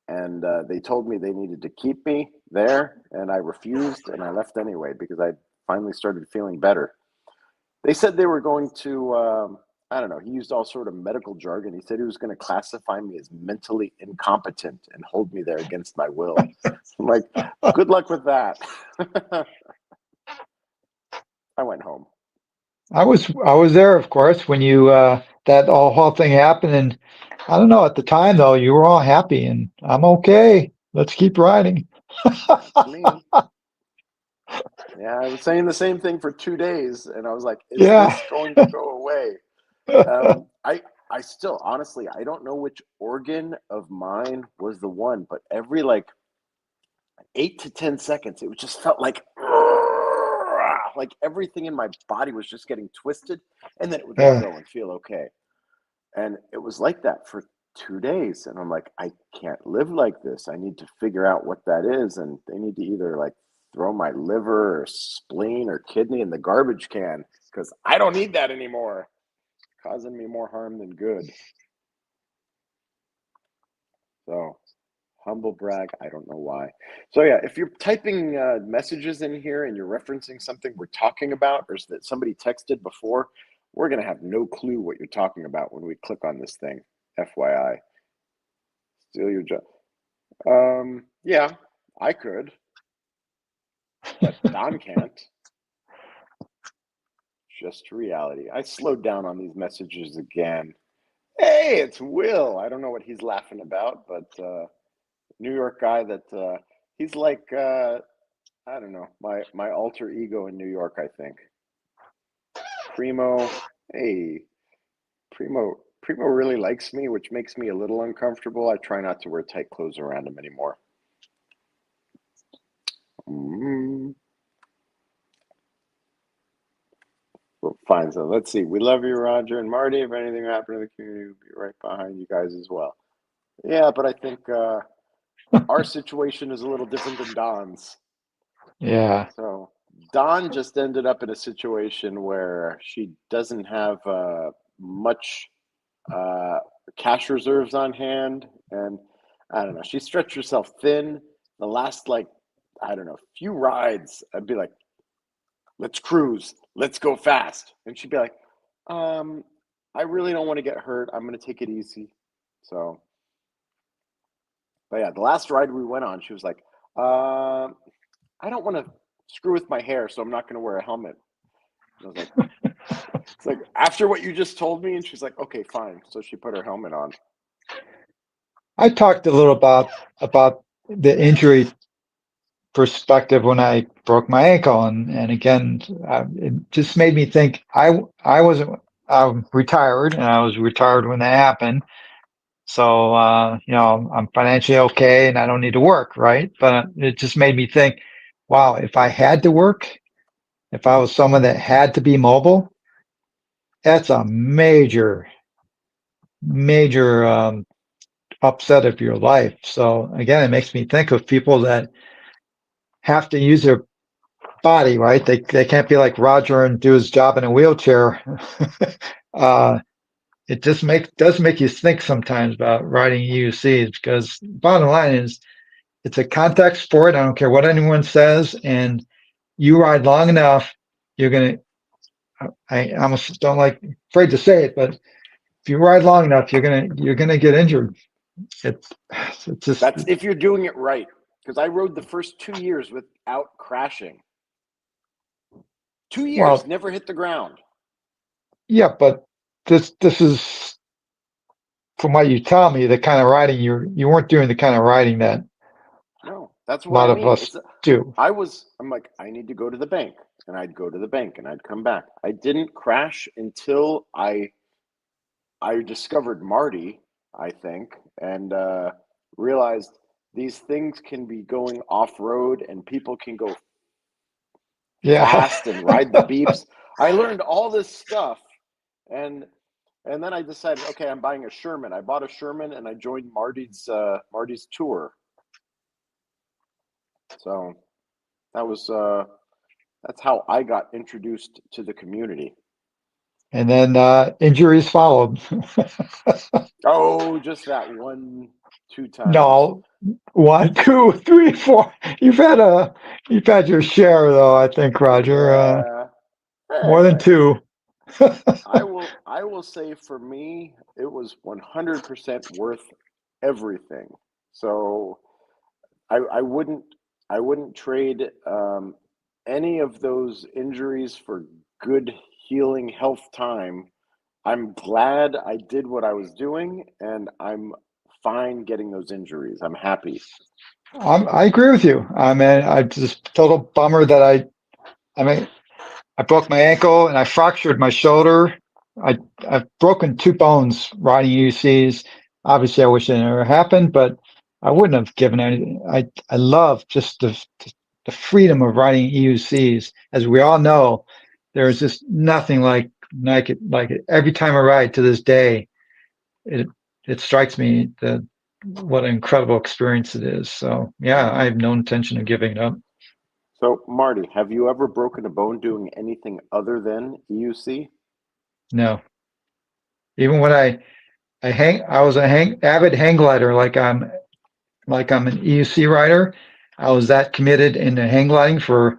And they told me they needed to keep me there, and I refused, and I left anyway because I finally started feeling better. They said they were going to, I don't know, he used all sort of medical jargon. He said he was going to classify me as mentally incompetent and hold me there against my will. I'm like, good luck with that. I went home. I was there, of course, when you that whole thing happened, and I don't know, at the time though, you were all happy, and I'm okay. Let's keep riding. Me. Yeah, I was saying the same thing for 2 days, and I was like, is Yeah. this going to go away? I still, honestly, I don't know which organ of mine was the one, but every like 8 to 10 seconds, it just felt like everything in my body was just getting twisted, and then it would let go and feel okay. And it was like that for 2 days, and I'm like, I can't live like this. I need to figure out what that is, and they need to either like throw my liver or spleen or kidney in the garbage can because I don't need that anymore. It's causing me more harm than good. So, humble brag, I don't know why. So yeah, if you're typing messages in here and you're referencing something we're talking about or that somebody texted before, we're going to have no clue what you're talking about when we click on this thing. FYI. Steal your job. Yeah, I could, but Don can't. Just reality. I slowed down on these messages again. Hey, it's Will. I don't know what he's laughing about, but New York guy that he's like I don't know, my alter ego in New York, I think. Primo, hey, Primo really likes me, which makes me a little uncomfortable. I try not to wear tight clothes around him anymore. Well, fine. So let's see. We love you, Roger and Marty. If anything happened to the community, we'll be right behind you guys as well. Yeah, but I think our situation is a little different than Don's. Yeah. So Dawn just ended up in a situation where she doesn't have much cash reserves on hand, and I don't know. She stretched herself thin. The last, like, I don't know, few rides, I'd be like, "Let's cruise. Let's go fast," and she'd be like, "I really don't want to get hurt. I'm gonna take it easy." So, but yeah, the last ride we went on, she was like, "I don't want to screw with my hair, so I'm not going to wear a helmet." And I was like, "It's like after what you just told me," and she's like, "Okay, fine." So she put her helmet on. I talked a little about the injury perspective when I broke my ankle, and again, it just made me think. I wasn't retired, and I was retired when that happened. So I'm financially okay, and I don't need to work, right? But it just made me think, wow, if I had to work, if I was someone that had to be mobile, that's a major upset of your life. So again, it makes me think of people that have to use their body, right? They can't be like Roger and do his job in a wheelchair. uh, it just does make you think sometimes about riding EUCs, because bottom line is it's a contact sport. I don't care what anyone says, and you ride long enough, you're gonna. I almost don't like afraid to say it, but if you ride long enough, you're gonna get injured. It's it's just That's if you're doing it right. Because I rode the first 2 years without crashing. 2 years, well, never hit the ground. yeah, but this is from what you tell me, the kind of riding you weren't doing the kind of riding that No, that's a what lot I of mean. us do. I'm like, I need to go to the bank, and I'd go to the bank, and I'd come back. I didn't crash until I discovered Marty, I think, and realized these things can be going off road, and people can go Yeah. fast and ride the beeps. I learned all this stuff, and and then I decided, okay, I'm buying a Sherman. I bought a Sherman, and I joined Marty's tour. So that was that's how I got introduced to the community. And then injuries followed. Oh, just that one, 2 times. No, one, two, three, four. You've had your share though, I think, Roger. Yeah. More than Anyway, two. I will say for me, it was 100% worth everything. So I wouldn't trade any of those injuries for good healing health time. I'm glad I did what I was doing, and I'm fine getting those injuries. I'm happy. I agree with you. I mean, I just total bummer that I mean, I broke my ankle and I fractured my shoulder. I've broken two bones riding UCs. Obviously, I wish it never happened, but I wouldn't have given anything. I love just the freedom of riding EUCs. As we all know, there is just nothing like it. Every time I ride to this day, it it strikes me that what an incredible experience it is. So yeah, I have no intention of giving it up. So, Marty, have you ever broken a bone doing anything other than EUC? No, even when I was a avid hang glider, like I'm an EUC rider. I was that committed into hang gliding for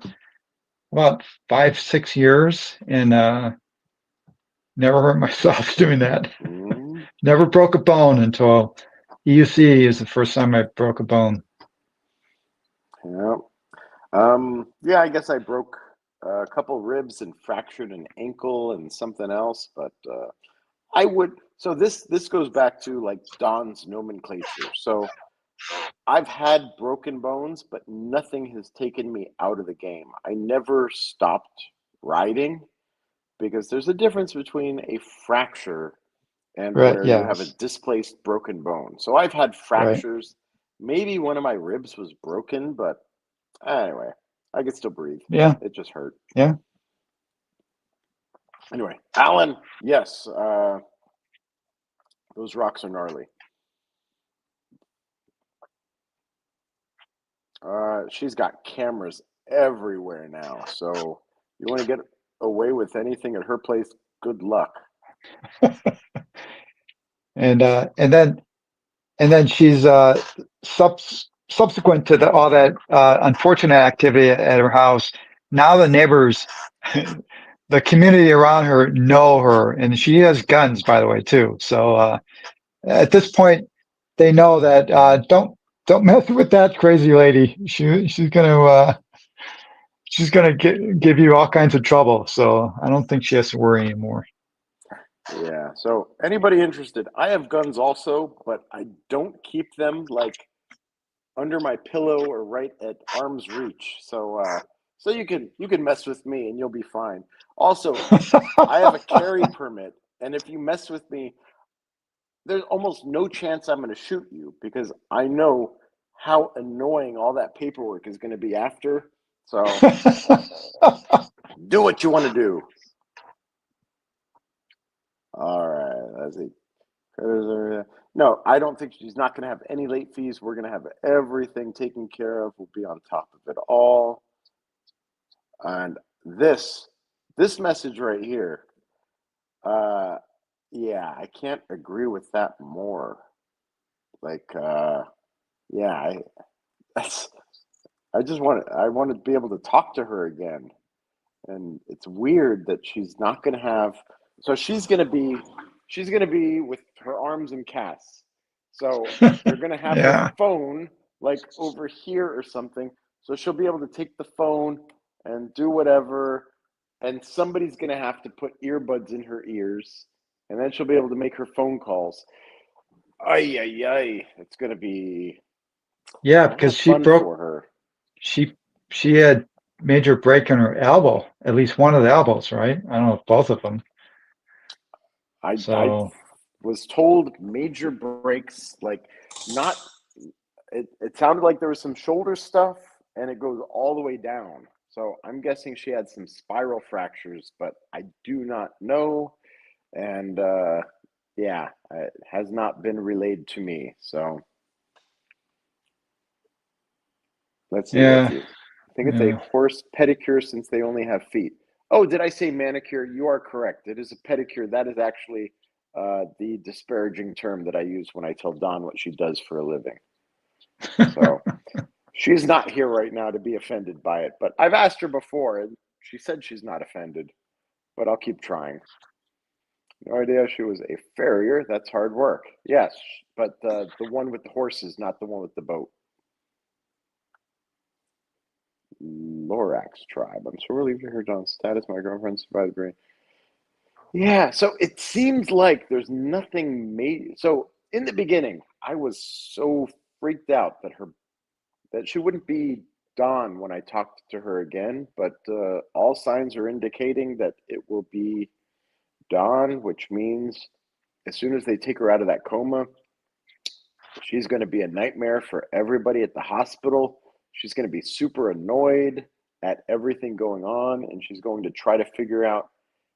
about 5, 6 years, and never hurt myself doing that. Mm, Never broke a bone until EUC is the first time I broke a bone. yeah. Yeah, I guess I broke a couple ribs and fractured an ankle and something else, but I would. So this goes back to like Don's nomenclature. So I've had broken bones, but nothing has taken me out of the game. I never stopped riding because there's a difference between a fracture and Right? where you have a Yes. displaced broken bone. So I've had Right. fractures. Maybe one of my ribs was broken, but anyway, I could still breathe. Yeah. It just hurt. Yeah. Anyway, Alan, yes, those rocks are gnarly. She's got cameras everywhere now. So you want to get away with anything at her place, good luck. And then she's subsequent to all that unfortunate activity at her house. Now the neighbors, the community around her know her, and she has guns, by the way, too. So at this point, they know that don't mess with that crazy lady. She's gonna give you all kinds of trouble. So I don't think she has to worry anymore. Yeah. So anybody interested? I have guns also, but I don't keep them like under my pillow or right at arm's reach. So you can mess with me and you'll be fine. Also, I have a carry permit, and if you mess with me, there's almost no chance I'm going to shoot you because I know how annoying all that paperwork is going to be after. So do what you want to do. All right, let's see. No, I don't think she's not going to have any late fees. We're going to have everything taken care of. We'll be on top of it all. And this message right here, yeah, I can't agree with that more. Like, yeah, I want to be able to talk to her again. And it's weird that she's not going to have, so she's going to be with her arms in casts. So they're going to have the Yeah. phone like over here or something. So she'll be able to take the phone and do whatever. And somebody's going to have to put earbuds in her ears. And then she'll be able to make her phone calls. Ay, ay, ay. It's going to be Yeah, a lot because of fun for her. she she had major break in her elbow, at least one of the elbows, right? I don't know if both of them. I So was told major breaks, like not it sounded like there was some shoulder stuff and it goes all the way down. So I'm guessing she had some spiral fractures, but I do not know. And yeah, it has not been relayed to me. So let's see. yeah, I think it's a yeah. horse pedicure since they only have feet. Oh, did I say manicure? You are correct. It is a pedicure. That is actually the disparaging term that I use when I tell Dawn what she does for a living. So she's not here right now to be offended by it, but I've asked her before and she said she's not offended, but I'll keep trying. No idea she was a farrier. That's hard work. Yes, but the one with the horses, not the one with the boat. Lorax tribe. I'm so relieved to hear John's status. My girlfriend survived the brain. Yeah, so it seems like there's nothing made. So in the beginning, I was so freaked out that she wouldn't be Dawn when I talked to her again, but all signs are indicating that it will be Dawn, which means as soon as they take her out of that coma, she's going to be a nightmare for everybody at the hospital. She's going to be super annoyed at everything going on, and she's going to try to figure out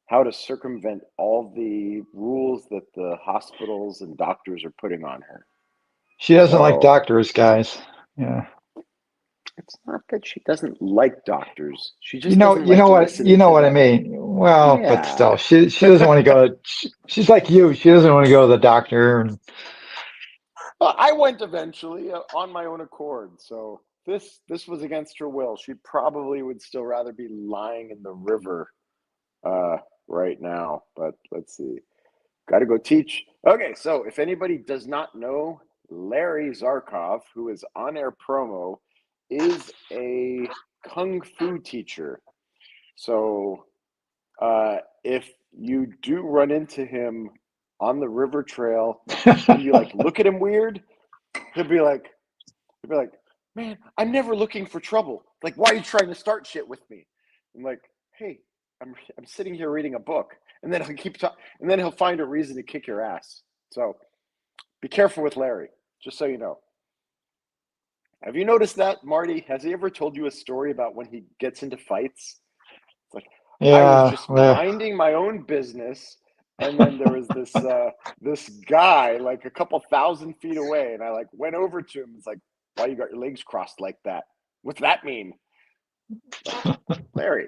how to circumvent all the rules that the hospitals and doctors are putting on her. She doesn't like So doctors, guys. Yeah. it's not that she doesn't like doctors. She just doesn't like You listening know to what I them. mean. Well, but Yeah. still, she doesn't want to go. She's like you. She doesn't want to go to the doctor. And I went eventually on my own accord. So this was against her will. She probably would still rather be lying in the river uh, right now. But let's see. Got to go teach. Okay, so if anybody does not know, Larry Zarkov, who is on air promo, is a kung fu teacher. So if you do run into him on the river trail and you like look at him weird, he'll be like, man, I'm never looking for trouble. Like, why are you trying to start shit with me? I'm like, hey, I'm sitting here reading a book, and then he'll keep talking, and then he'll find a reason to kick your ass. So be careful with Larry, just so you know. Have you noticed that, Marty? Has he ever told you a story about when he gets into fights? It's like, I was yeah, just minding my own business, and then there was this guy like a couple thousand feet away, and I like went over to him. It's like, why you got your legs crossed like that? What's that mean? Larry,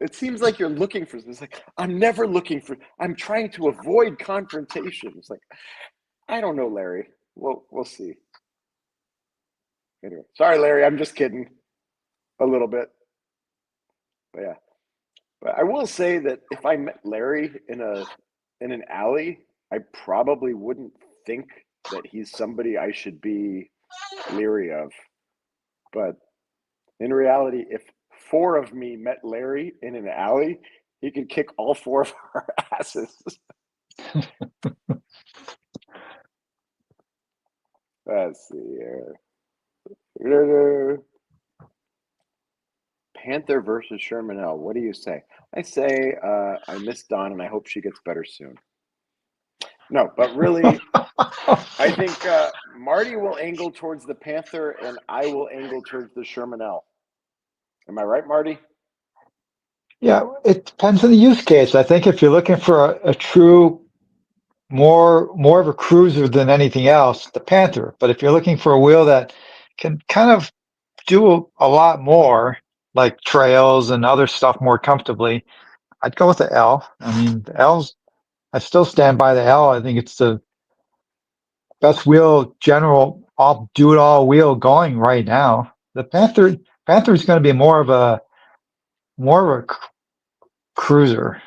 it seems like you're looking for. It's like I'm never looking for. I'm trying to avoid confrontation. It's like I don't know, Larry. We'll see. Anyway, sorry, Larry. I'm just kidding a little bit. But yeah, but I will say that if I met Larry in an alley, I probably wouldn't think that he's somebody I should be leery of. But in reality, if four of me met Larry in an alley, he could kick all four of our asses. Let's see here. Panther versus Sherman L. What do you say? I say I miss Dawn and I hope she gets better soon. No, but really, I think Marty will angle towards the Panther and I will angle towards the Sherman L. Am I right, Marty? Yeah, it depends on the use case. I think if you're looking for a true more of a cruiser than anything else, the Panther. But if you're looking for a wheel that can kind of do a lot more, like trails and other stuff more comfortably, I'd go with the L. I mean, the L's, I still stand by the L. I think it's the best wheel general, all do it all wheel going right now. The Panther is going to be more of a cruiser.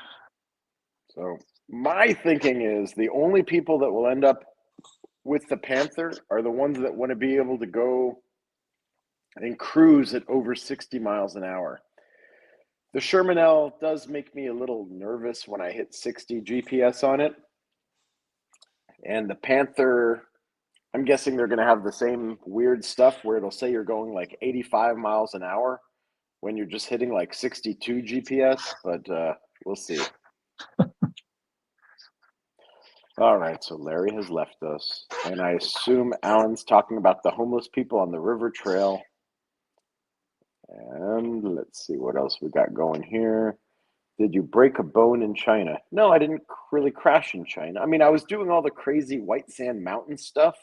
So my thinking is the only people that will end up with the Panther are the ones that want to be able to go and cruise at over 60 miles an hour. The Sherman L does make me a little nervous when I hit 60 GPS on it. And the Panther, I'm guessing they're going to have the same weird stuff where it'll say you're going like 85 miles an hour when you're just hitting like 62 GPS, but we'll see. All right, so Larry has left us, and I assume Alan's talking about the homeless people on the river trail. And let's see what else we got going here. Did you break a bone in China? No, I didn't really crash in China. I mean, I was doing all the crazy white sand mountain stuff.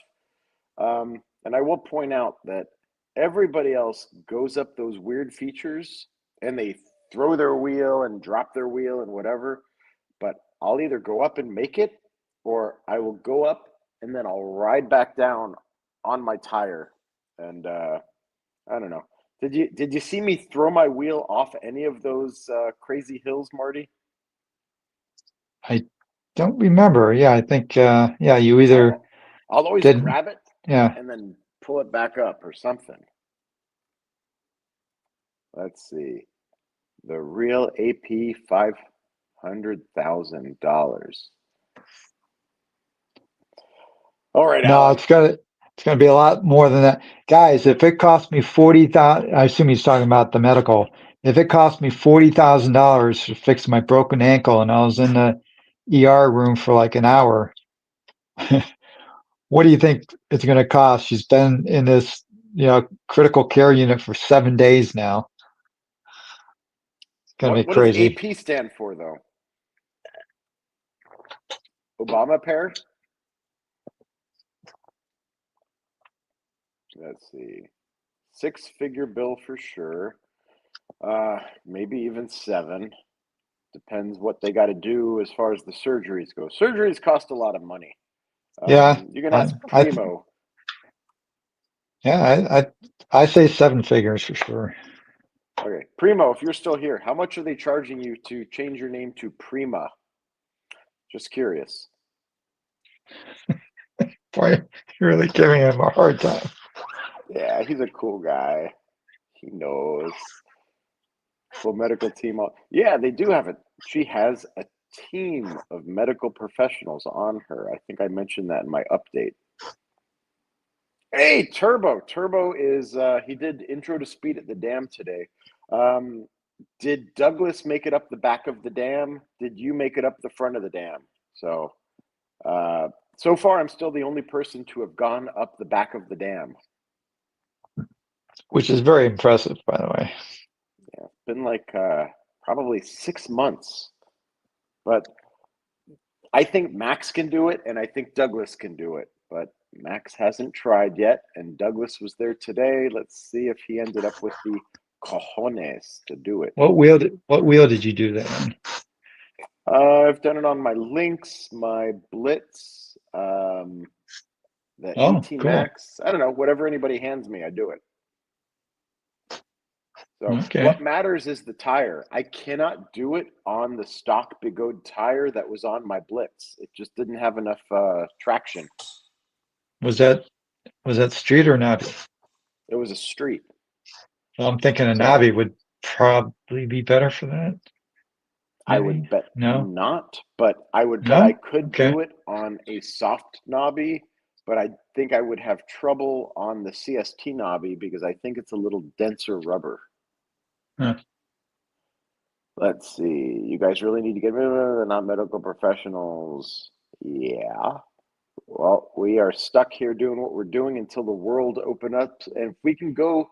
And I will point out that everybody else goes up those weird features and they throw their wheel and drop their wheel and whatever. But I'll either go up and make it or I will go up and then I'll ride back down on my tire. And I don't know. Did you see me throw my wheel off any of those crazy hills, Marty? I don't remember. Yeah, I think yeah, you either I'll always didn't. grab it Yeah. and then pull it back up or something. Let's see. The real AP $500,000. All right, No, Alan. it's gonna be a lot more than that. Guys, if it cost me 40,000, I assume he's talking about the medical. If it cost me $40,000 to fix my broken ankle and I was in the ER room for like an hour, what do you think it's gonna cost? She's been in this, critical care unit for 7 days now. It's gonna be What does crazy. AP stand for, though? Obamacare? Let's see. Six-figure bill for sure. Maybe even seven. Depends what they got to do as far as the surgeries go. Surgeries cost a lot of money. Yeah, You can I, ask I, Primo. yeah, I say seven figures for sure. Okay, Primo, if you're still here, how much are they charging you to change your name to Prima? Just curious. Boy, you're really giving him a hard time. Yeah, he's a cool guy. He knows. Full medical team. Yeah, they do have it. She has a team of medical professionals on her. I think I mentioned that in my update. Hey, Turbo. Turbo is, he did Intro to Speed at the dam today. Did Douglas make it up the back of the dam? Did you make it up the front of the dam? So, so far, I'm still the only person to have gone up the back of the dam. Which is very impressive, by the way. Yeah, it's been like probably 6 months. But I think Max can do it, and I think Douglas can do it. But Max hasn't tried yet, and Douglas was there today. Let's see if he ended up with the cojones to do it. What wheel did you do that on? I've done it on my Lynx, my Blitz, the Oh, AT cool. Max. I don't know, whatever anybody hands me, I do it. So Okay. what matters is the tire. I cannot do it on the stock Bigode tire that was on my Blitz. It just didn't have enough traction. Was that street or Navi? It was a street. Well, I'm thinking a So Navi would probably be better for that. I Maybe? would bet No? not, but I would bet I No? could Okay. do it on a soft knobby, but I think I would have trouble on the CST knobby because I think it's a little denser rubber. Huh. Let's see. You guys really need to get rid of it. They're not medical professionals. Yeah. Well, we are stuck here doing what we're doing until the world open up. And if we can go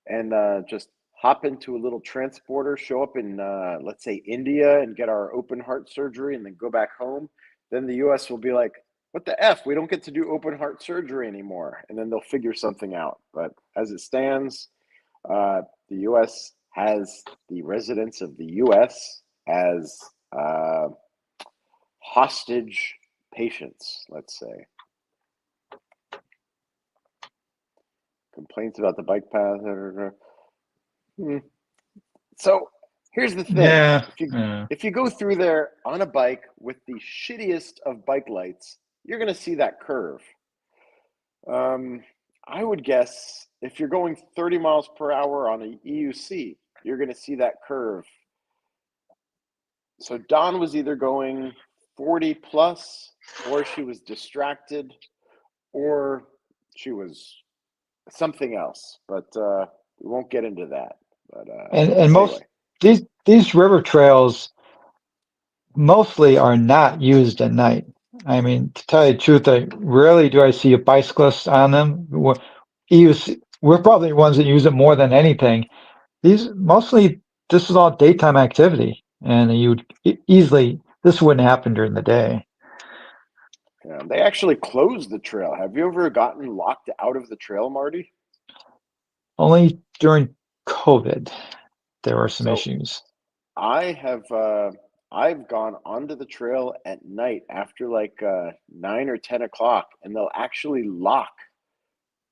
and just hop into a little transporter, show up in, let's say, India and get our open heart surgery and then go back home, then the US will be like, what the F? We don't get to do open heart surgery anymore. And then they'll figure something out. But as it stands, the US has the residents of the US as hostage patients, let's say. Complaints about the bike path. So here's the thing. Yeah. If you go through there on a bike with the shittiest of bike lights, you're going to see that curve. I would guess if you're going 30 miles per hour on an EUC, you're going to see that curve. So Dawn was either going 40 plus, or she was distracted, or she was something else. But we won't get into that. But And most anyway. these river trails mostly are not used at night. I mean, to tell you the truth, rarely do I see a bicyclist on them. We're probably the ones that use it more than anything. This is all daytime activity, and this wouldn't happen during the day. Yeah, they actually closed the trail. Have you ever gotten locked out of the trail, Marty? Only during COVID, there were some issues. I've gone onto the trail at night after like 9 or 10 o'clock, and they'll actually lock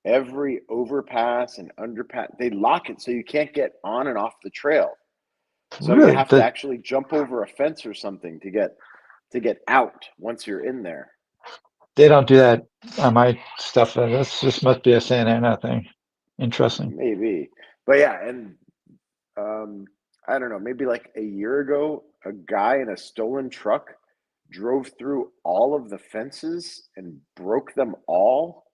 every overpass and underpass. They lock it so you can't get on and off the trail. So you Really, have to actually jump over a fence or something to get out once you're in there. They don't do that on my stuff. This must be a Santa Ana thing. Interesting. Maybe, but yeah, and I don't know, maybe like a year ago, a guy in a stolen truck drove through all of the fences and broke them all.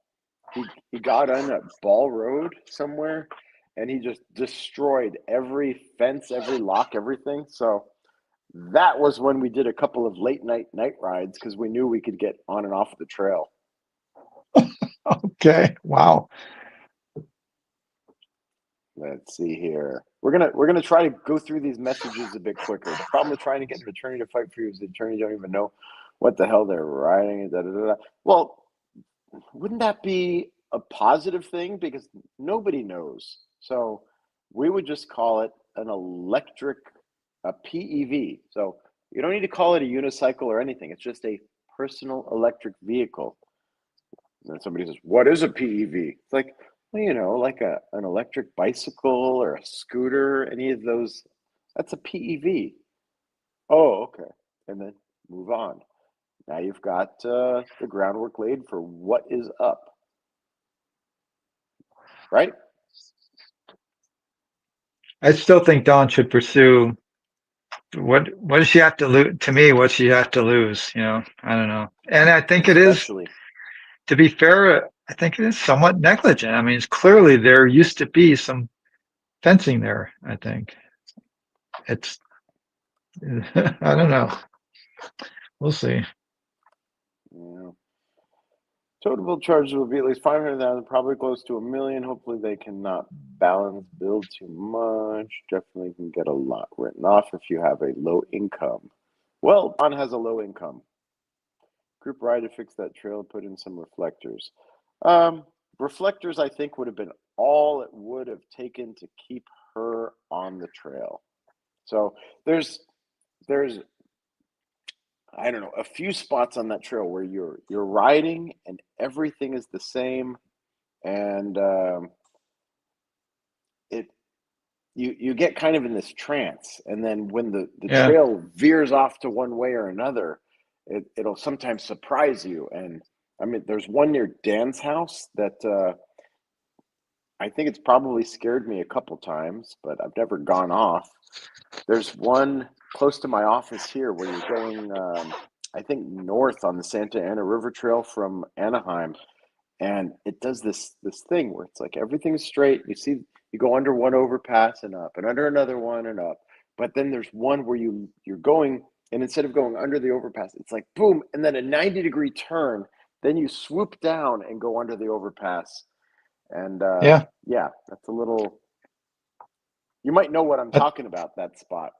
He got on a Ball Road somewhere, and he just destroyed every fence, every lock, everything. So that was when we did a couple of late night rides because we knew we could get on and off the trail. Okay. Wow. Let's see here. We're gonna try to go through these messages a bit quicker. The problem with trying to get an attorney to fight for you is the attorney don't even know what the hell they're writing. Da, da, da, da. Well, wouldn't that be a positive thing? Because nobody knows. So we would just call it an electric, a PEV. So you don't need to call it a unicycle or anything. It's just a personal electric vehicle. And then somebody says, what is a PEV? It's like, well, like an electric bicycle or a scooter, any of those, that's a PEV. Oh, okay. And then move on. Now you've got the groundwork laid for what is up. Right? I still think Dawn should pursue what does she have to lose? To me, what she have to lose, I don't know. And I think Especially. to be fair, I think it is somewhat negligent. I mean, it's clearly there used to be some fencing there, I think. It's, I don't know. We'll see. Yeah. Total charges will be at least 500,000, probably close to $1 million. Hopefully they cannot balance bill too much. Definitely can get a lot written off if you have a low income. Well, Don has a low income. Group ride to fix that trail, put in some reflectors. Reflectors, I think, would have been all it would have taken to keep her on the trail. So there's I don't know, a few spots on that trail where you're riding and everything is the same, and it you get kind of in this trance, and then when the Yeah. trail veers off to one way or another, it'll sometimes surprise you. And I mean, there's one near Dan's house that I think it's probably scared me a couple times, but I've never gone off. There's one close to my office here where you're going, I think, north on the Santa Ana River Trail from Anaheim, and it does this thing where it's like everything's straight. You go under one overpass and up, and under another one and up. But then there's one where you're going, and instead of going under the overpass, it's like boom, and then a 90-degree turn. Then you swoop down and go under the overpass. And Yeah. yeah, that's a little. You might know what I'm talking about, that spot.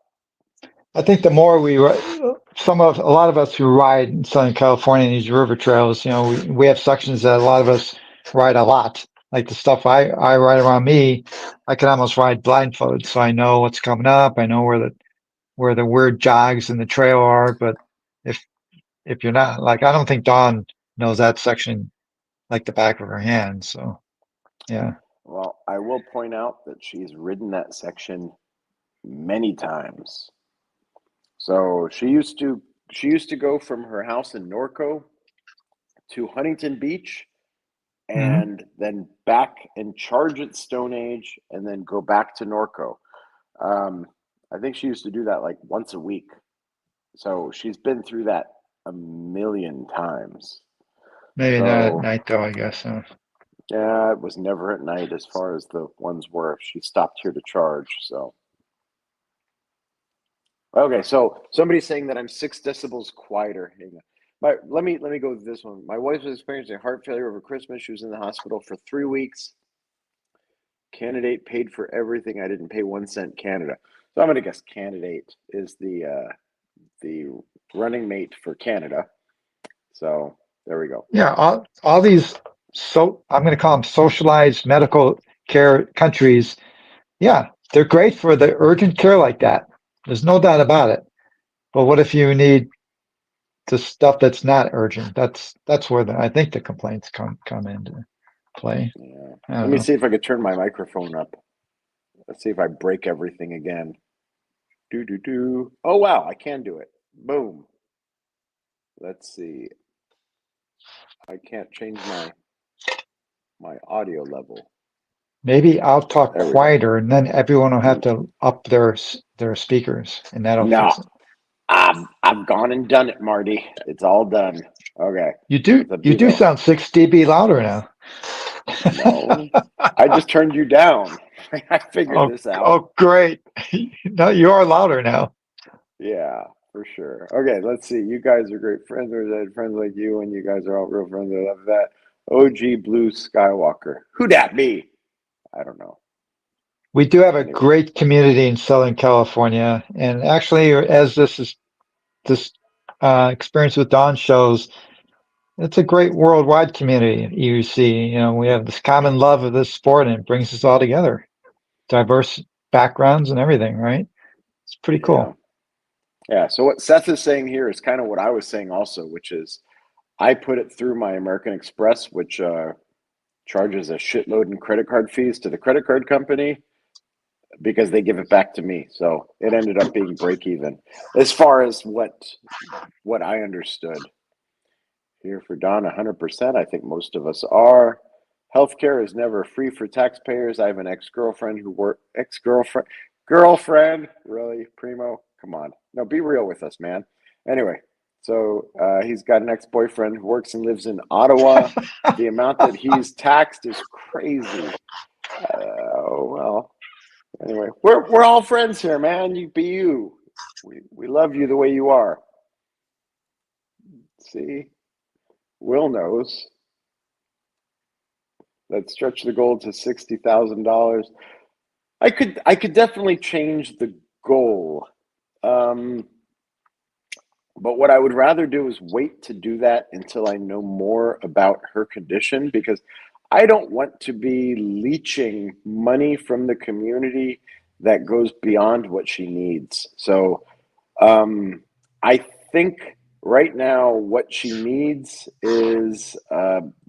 I think the more a lot of us who ride in Southern California in these river trails, we have sections that a lot of us ride a lot. Like the stuff I ride around me, I can almost ride blindfolded, so I know what's coming up. I know where the weird jogs in the trail are. But if if you're not, like, I don't think Dawn knows that section like the back of her hand. So yeah. Well, I will point out that she's ridden that section many times. So she used to go from her house in Norco to Huntington Beach Hmm. and then back and charge at Stone Age and then go back to Norco. Um, I think she used to do that like once a week. So she's been through that a million times. Maybe not at So night though, I guess. yeah, it was never at night as far as the ones where she stopped here to charge. So okay, so somebody's saying that I'm 6 decibels quieter. Hang on. Let me go with this one. My wife was experiencing heart failure over Christmas. She was in the hospital for 3 weeks. Candidate paid for everything. I didn't pay 1 cent. Canada. So I'm gonna guess Candidate is the running mate for Canada. So there we go. Yeah, all these, so I'm going to call them socialized medical care countries. Yeah, they're great for the urgent care like that. There's no doubt about it. But what if you need the stuff that's not urgent? That's where I think the complaints come into play. Yeah. I Let don't me know. see if I could turn my microphone up. Let's see if I break everything again. Do do do. Oh wow, I can do it. Boom. Let's see. I can't change my audio level. Maybe I'll talk There we go. quieter, and then everyone will have to up their speakers, and that'll No, fix it. I've gone and done it, Marty. It's all done. Okay. You do What's up, you do Dino? sound 6 dB louder now. No, I just turned you down. I figured Oh, this out. oh, great. No, you are louder now. Yeah, for sure. Okay, let's see. You guys are great friends. Or I had friends like you, and you guys are all real friends. I love that. OG Blue Skywalker. Who that be? I don't know. We do have a Anyway, great community in Southern California, and actually, as this experience with Dawn shows, it's a great worldwide community. You see, we have this common love of this sport, and it brings us all together. Diverse backgrounds and everything, right? It's pretty yeah. cool. Yeah. So what Seth is saying here is kind of what I was saying also, which is I put it through my American Express, which charges a shitload in credit card fees to the credit card company because they give it back to me. So it ended up being break even as far as what I understood. Here for Don, 100%. I think most of us are. Healthcare is never free for taxpayers. I have an ex-girlfriend girlfriend, really, Primo? Come on. No, be real with us, man. Anyway, so he's got an ex-boyfriend who works and lives in Ottawa. The amount that he's taxed is crazy. Well, anyway, we're all friends here, man. You be you. We love you the way you are. See, Will knows. Let's stretch the goal to $60,000. I could definitely change the goal. But what I would rather do is wait to do that until I know more about her condition, because I don't want to be leeching money from the community that goes beyond what she needs. So I think right now what she needs is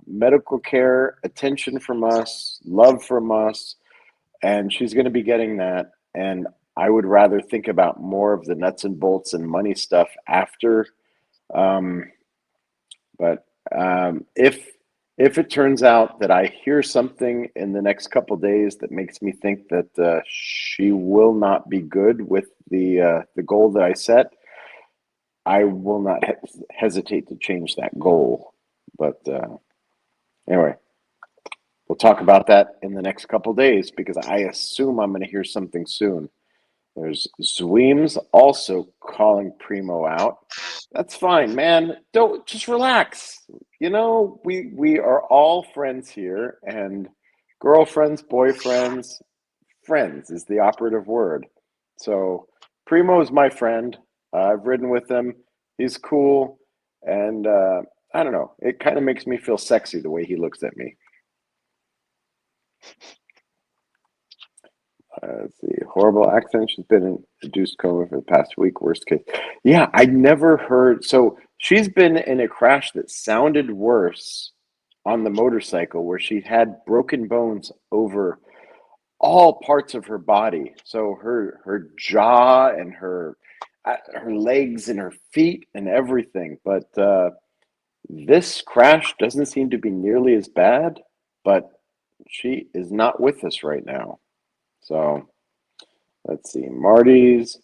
medical care, attention from us, love from us, and she's going to be getting that. And I would rather think about more of the nuts and bolts and money stuff after. Um, but if it turns out that I hear something in the next couple days that makes me think that she will not be good with the goal that I set, I will not hesitate to change that goal. But anyway, we'll talk about that in the next couple days because I assume I'm going to hear something soon. There's Zweems also calling Primo out. That's fine, man. Don't just relax. You know, we are all friends here, and girlfriends, boyfriends, friends is the operative word. So Primo is my friend. I've ridden with him. He's cool, and I don't know. It kind of makes me feel sexy the way he looks at me. Let's see. Horrible accident. She's been in induced coma for the past week. Worst case. Yeah, I never heard. So she's been in a crash that sounded worse on the motorcycle where she had broken bones over all parts of her body. So her jaw and her legs and her feet and everything. But this crash doesn't seem to be nearly as bad. But she is not with us right now. So let's see. Marty's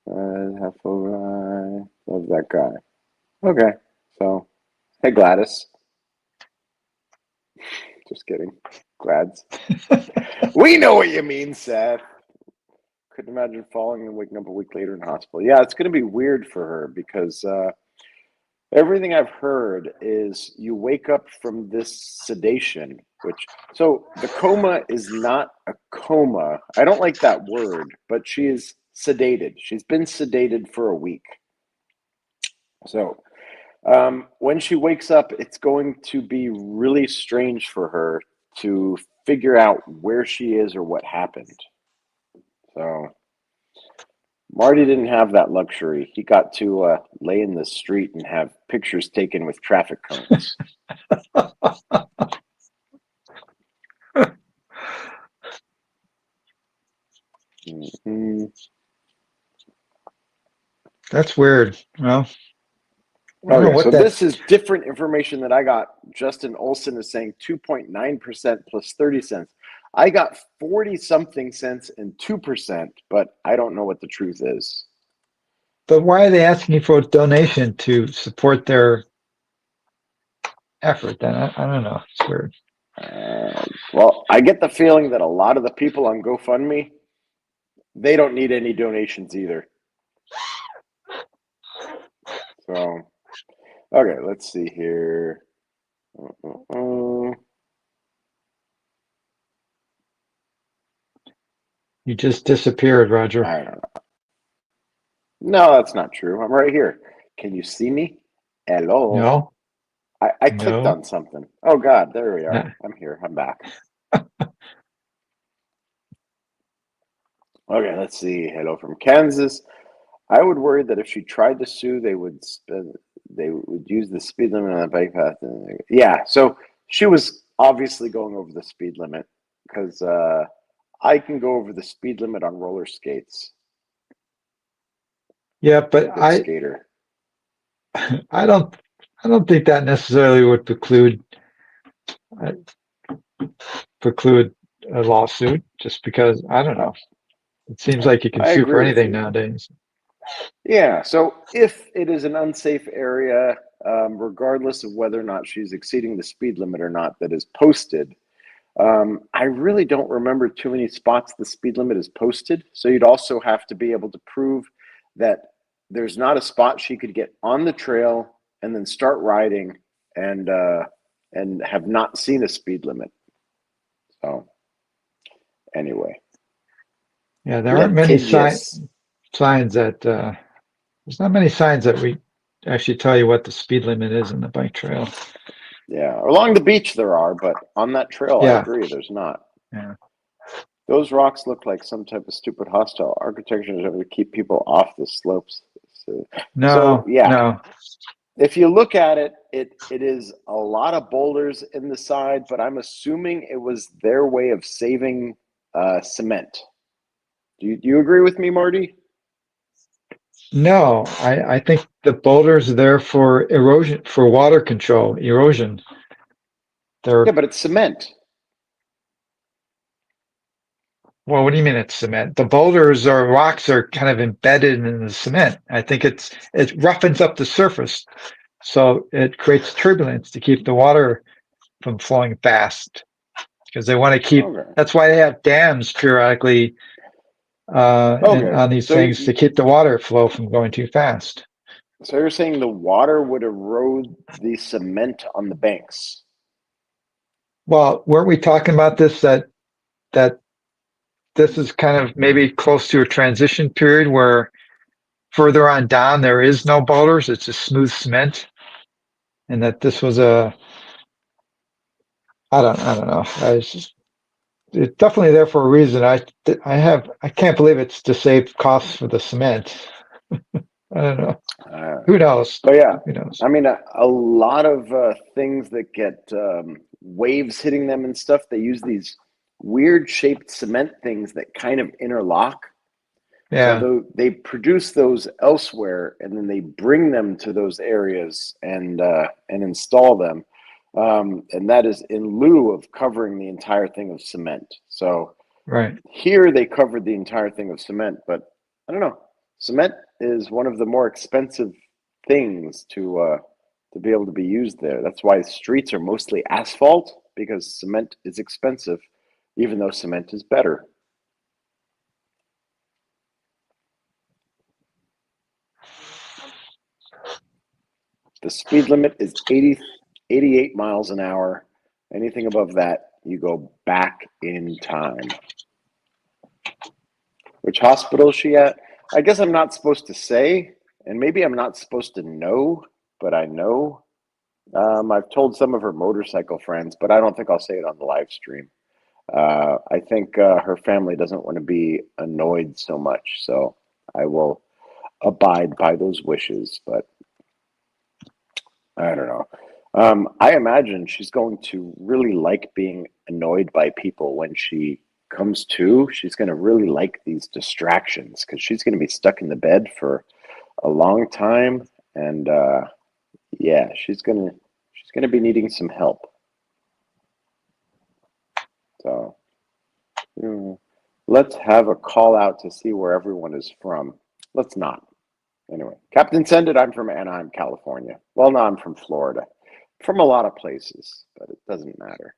half over. Love that guy. Okay. So hey Gladys. Just kidding. Glads. We know what you mean, Seth. Couldn't imagine falling and waking up a week later in hospital. Yeah, it's going to be weird for her because everything I've heard is you wake up from this sedation, so the coma is not a coma. I don't like that word, but she is sedated. She's been sedated for a week. So when she wakes up, it's going to be really strange for her to figure out where she is or what happened. So Marty didn't have that luxury. He got to lay in the street and have pictures taken with traffic cones. Mm-hmm. That's weird. Well, I don't know Okay, what so that. this is different information that I got. Justin Olson is saying 2.9% plus 30 cents. I got 40 something cents and 2%, but I don't know what the truth is. But why are they asking you for a donation to support their effort? Then I don't know. It's weird. Well, I get the feeling that a lot of the people on GoFundMe, they don't need any donations either. So, okay, let's see here. You just disappeared, Roger. I don't know. No, that's not true. I'm right here. Can you see me? Hello. No. I clicked No. on something. Oh God, there we are. Nah. I'm here. I'm back. Okay, let's see. Hello from Kansas. I would worry that if she tried to sue, they would use the speed limit on the bike path. Yeah, so she was obviously going over the speed limit because I can go over the speed limit on roller skates. Yeah, but Skater. I don't think that necessarily would preclude a lawsuit just because I don't know. It seems like you can sue for anything nowadays. Yeah, so if it is an unsafe area, regardless of whether or not she's exceeding the speed limit or not that is posted, I really don't remember too many spots the speed limit is posted. So you'd also have to be able to prove that there's not a spot she could get on the trail and then start riding and have not seen a speed limit. So anyway. Yeah, there aren't many signs that there's not many signs that we actually tell you what the speed limit is in the bike trail. Yeah, along the beach there are, but on that trail, yeah. I agree, there's not. Yeah. Those rocks look like some type of stupid hostile architecture to keep people off the slopes. So No, yeah, no. if you look at it, it is a lot of boulders in the side, but I'm assuming it was their way of saving cement. Do you agree with me, Marty? No, I think the boulders are there for erosion, for water control, erosion. Yeah, They're, but it's cement. well, what do you mean it's cement? The boulders or rocks are kind of embedded in the cement. I think it roughens up the surface, so it creates turbulence to keep the water from flowing fast. Because they want to keep, Okay. that's why they have dams periodically and Okay. on these things to keep the water flow from going too fast. So you're saying the water would erode the cement on the banks? Well, weren't we talking about this that this is kind of maybe close to a transition period where further on down there is no boulders, it's a smooth cement, and that this was a I don't know. It's definitely there for a reason. I can't believe it's to save costs for the cement. I don't know. Uh, Who knows? but yeah, Who knows? I mean, a lot of things that get waves hitting them and stuff, they use these weird shaped cement things that kind of interlock. Yeah, So they produce those elsewhere, and then they bring them to those areas and install them, and that is in lieu of covering the entire thing of cement. So right. here they covered the entire thing of cement, but I don't know. Cement is one of the more expensive things to be able to be used there. That's why streets are mostly asphalt because cement is expensive, even though cement is better. The speed limit is 88 miles an hour. Anything above that, you go back in time. Which hospital is she at? I guess I'm not supposed to say, and maybe I'm not supposed to know, but I know. I've told some of her motorcycle friends, but I don't think I'll say it on the live stream. I think her family doesn't want to be annoyed so much, so I will abide by those wishes, but I don't know. I imagine she's going to really like being annoyed by people when she comes to. She's going to really like these distractions because she's going to be stuck in the bed for a long time, and yeah, she's gonna be needing some help. So let's have a call out to see where everyone is from. Let's not. Anyway, Captain Send It, I'm from Anaheim, California. Well, no, I'm from Florida. From a lot of places, but it doesn't matter.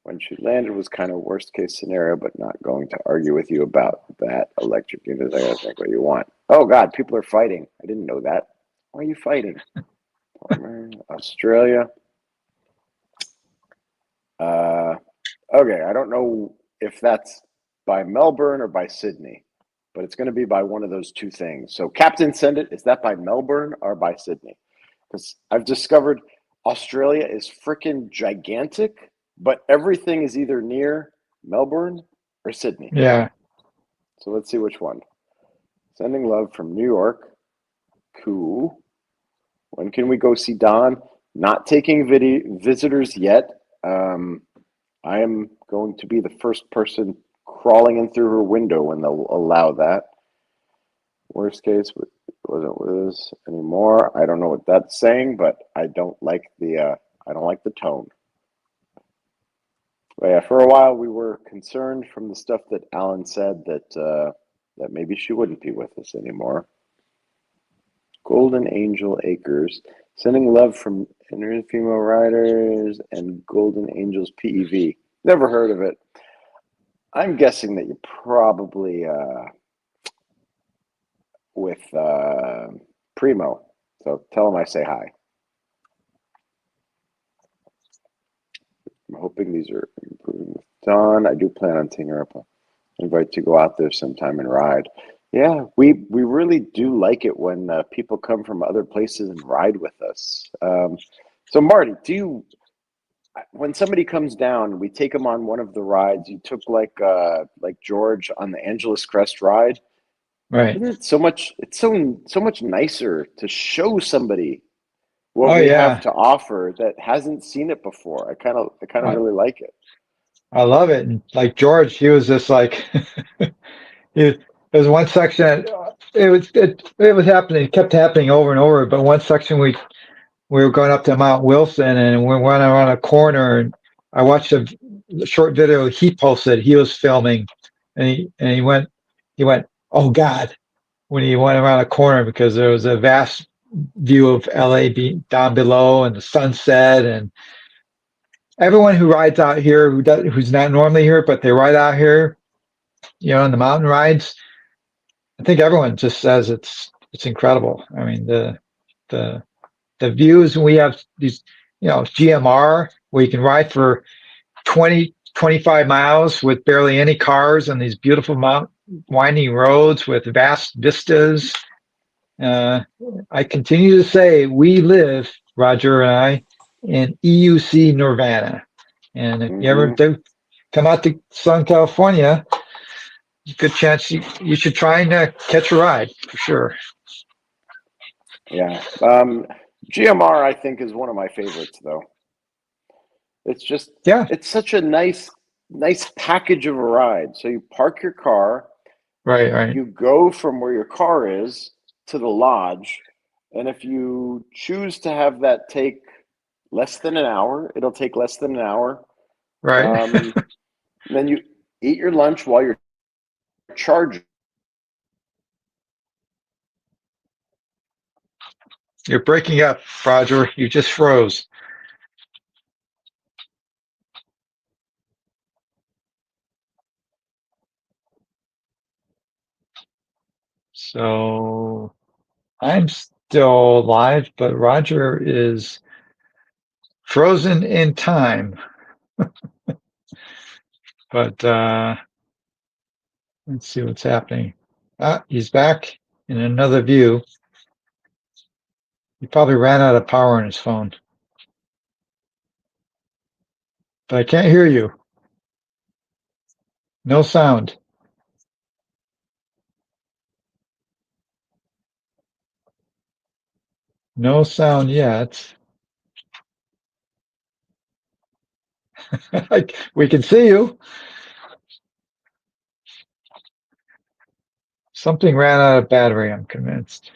When she landed was kind of worst case scenario, but not going to argue with you about that. Electric units, I gotta think what you want. Oh God, people are fighting. I didn't know that. Why are you fighting? Australia. Okay, I don't know if that's by Melbourne or by Sydney, but it's going to be by one of those two things. So, Captain Send It, is that by Melbourne or by Sydney? Because I've discovered Australia is freaking gigantic, but everything is either near Melbourne or Sydney. Yeah. So, let's see which one. Sending love from New York. Cool. When can we go see Don? Not taking visitors yet. I am going to be the first person crawling in through her window when they'll allow that. Worst case, wasn't with us anymore. I don't know what that's saying, but I don't like the tone. But yeah, for a while we were concerned from the stuff that Alan said that maybe she wouldn't be with us anymore. Golden Angel Acres, sending love from inner female riders and Golden Angels PEV. Never heard of it. I'm guessing that you're probably with Primo. So tell him I say hi. I'm hoping these are improving with Dawn. I do plan on taking her up. Invite to go out there sometime and ride. Yeah, we really do like it when people come from other places and ride with us. So Marty, when somebody comes down, we take them on one of the rides. You took like George on the Angeles Crest ride. Right. Isn't it so much? It's so much nicer to show somebody what Oh we have yeah. to offer that hasn't seen it before. I kind of I, really like it. I love it. And like George, he was just like, there's one section it was happening. It kept happening over and over. But one section we were going up to Mount Wilson and we went around a corner and I watched a short video he posted. He was filming and he went, oh God, when he went around a corner because there was a vast view of LA down below and the sunset and everyone who rides out here who's not normally here, but they ride out here, in the mountain rides, I think everyone just says it's incredible. I mean, the the views, and we have these, GMR where you can ride for 20-25 miles with barely any cars on these beautiful winding roads with vast vistas. Uh, I continue to say we live, Roger and I, in EUC Nirvana. And if you ever Hmm. do come out to Southern California, good chance you should try and catch a ride for sure. Yeah. GMR, I think, is one of my favorites, though. It's just, Yeah, it's such a nice package of a ride. So you park your car, right, right, you go from where your car is to the lodge, and if you choose to have that take less than an hour, it'll take less than an hour. right. Um, then you eat your lunch while you're charging. You're breaking up, Roger. You just froze. So I'm still live, but Roger is frozen in time. But let's see what's happening. Ah, he's back in another view. He probably ran out of power on his phone. But I can't hear you. No sound. No sound yet. We can see you. Something ran out of battery, I'm convinced.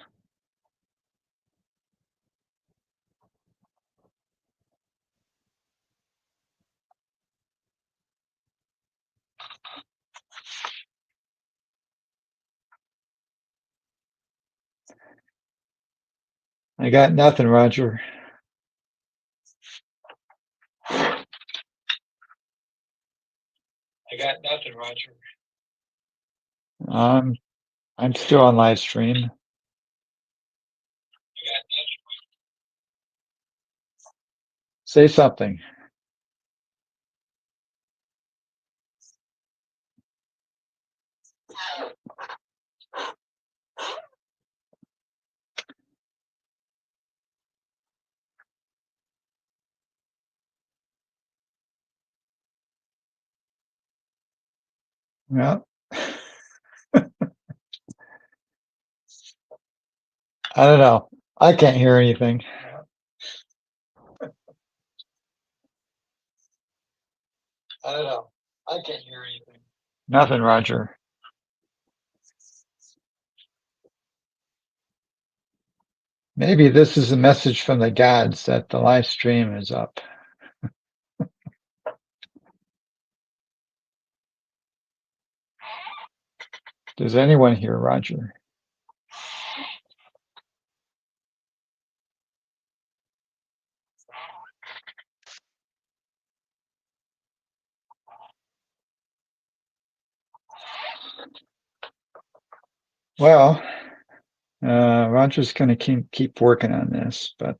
I got nothing, Roger. I got nothing, Roger. I'm still on live stream. Say something. Well, I don't know. I can't hear anything. I don't know. I can't hear anything. Nothing, Roger. Maybe this is a message from the gods that the live stream is up. Does anyone hear Roger? Well, Roger's going to keep working on this, but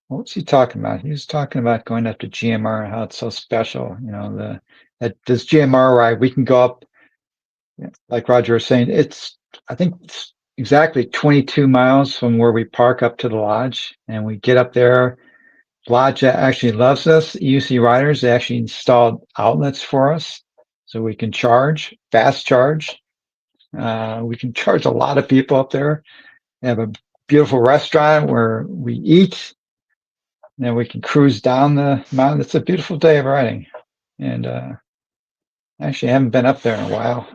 what's he talking about? He was talking about going up to GMR and how it's so special. That this GMR ride, we can go up, like Roger was saying, I think it's exactly 22 miles from where we park up to the lodge, and we get up there Lodge actually loves us. EUC riders, they actually installed outlets for us so we can charge, fast charge. We can charge a lot of people up there. They have a beautiful restaurant where we eat, and then we can cruise down the mountain. It's a beautiful day of riding. And actually, I haven't been up there in a while.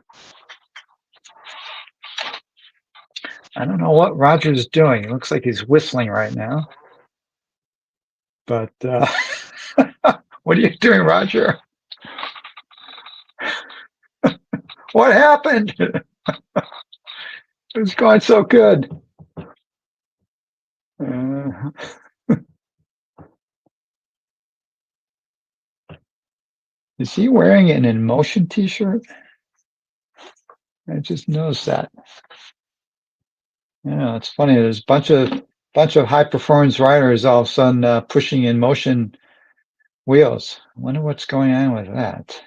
I don't know what Roger's doing. It looks like he's whistling right now. But what are you doing, Roger? What happened? It was going so good. Is he wearing an InMotion t-shirt? I just noticed that. Yeah, it's funny. There's a bunch of high performance riders all of a sudden pushing InMotion wheels. I wonder what's going on with that.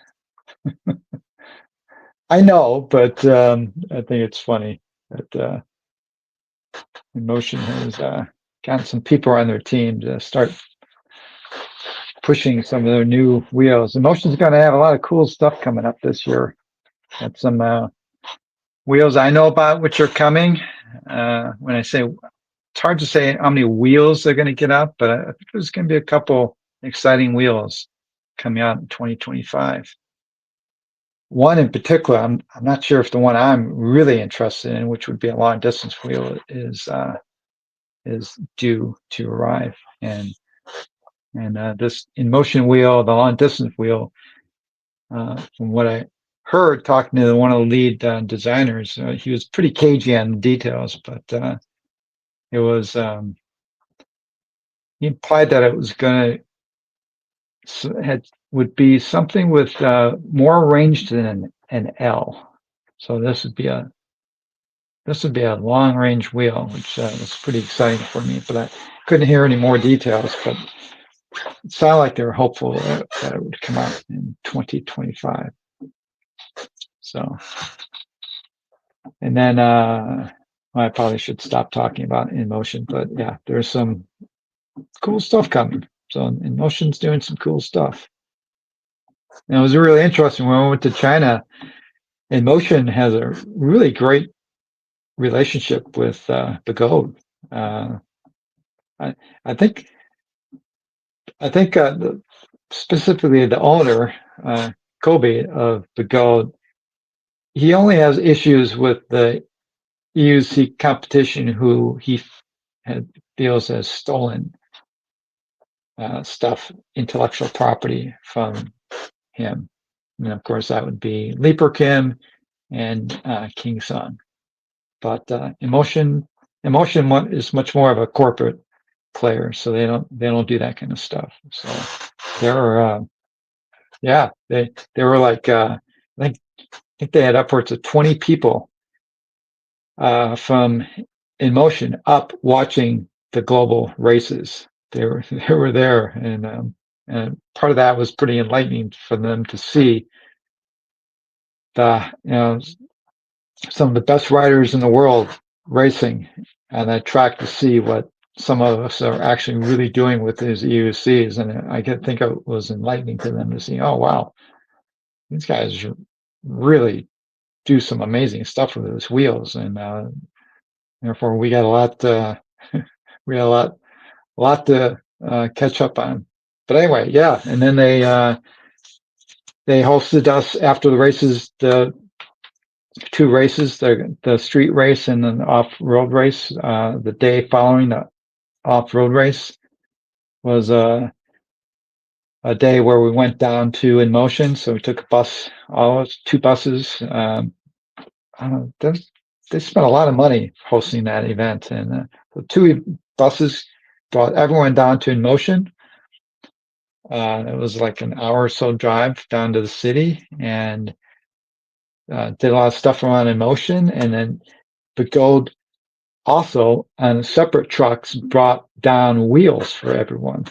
I know, but I think it's funny that InMotion has gotten some people on their team to start pushing some of their new wheels. InMotion's going to have a lot of cool stuff coming up this year. Got some wheels I know about which are coming. When I say, it's hard to say how many wheels they're going to get up, but I think there's going to be a couple exciting wheels coming out in 2025. One in particular, I'm not sure if the one I'm really interested in, which would be a long distance wheel, is due to arrive. And this InMotion wheel, the long distance wheel, from what I heard talking to one of the lead designers, he was pretty cagey on the details, but it was he implied that it was going to would be something with more range than an L. So this would be a long range wheel, which was pretty exciting for me. But I couldn't hear any more details. But it sounded like they were hopeful that it would come out in 2025. So, and then I probably should stop talking about InMotion. But yeah, there's some cool stuff coming. So InMotion's doing some cool stuff. And it was really interesting when we went to China. InMotion has a really great relationship with Begode. I think specifically the owner, Kobe of Begode, he only has issues with the EUC competition who he feels has stolen stuff, intellectual property from him. And of course, that would be Leaper Kim and King Sung. But InMotion is much more of a corporate player, so they don't do that kind of stuff. So they're they were like I think they had upwards of 20 people from InMotion up watching the global races. They were there, and part of that was pretty enlightening for them to see some of the best riders in the world racing on that track to see what some of us are actually really doing with these EUCs. And I could think it was enlightening to them to see, oh, wow, these guys really do some amazing stuff with those wheels. And therefore we got a lot, to catch up on. But anyway, yeah. And then they hosted us after the races, the two races, the street race and then the off-road race. The day following the off-road race was a day where we went down to InMotion. So we took a bus, two buses. They spent a lot of money hosting that event, and the two buses brought everyone down to InMotion. It was like an hour or so drive down to the city, and did a lot of stuff around InMotion, and then Begode also on separate trucks brought down wheels for everyone.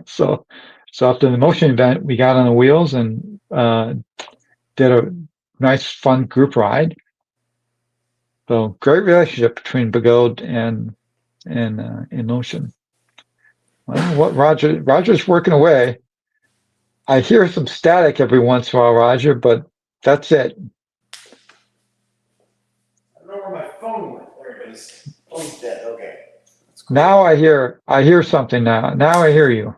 so after the InMotion event, we got on the wheels and did a nice fun group ride. So great relationship between Begode and InMotion. Well, what Roger's working away. I hear some static every once in a while, Roger, but that's it. I don't know where my phone went. There it is. Phone's dead. Okay. That's cool. Now I hear something now. Now I hear you.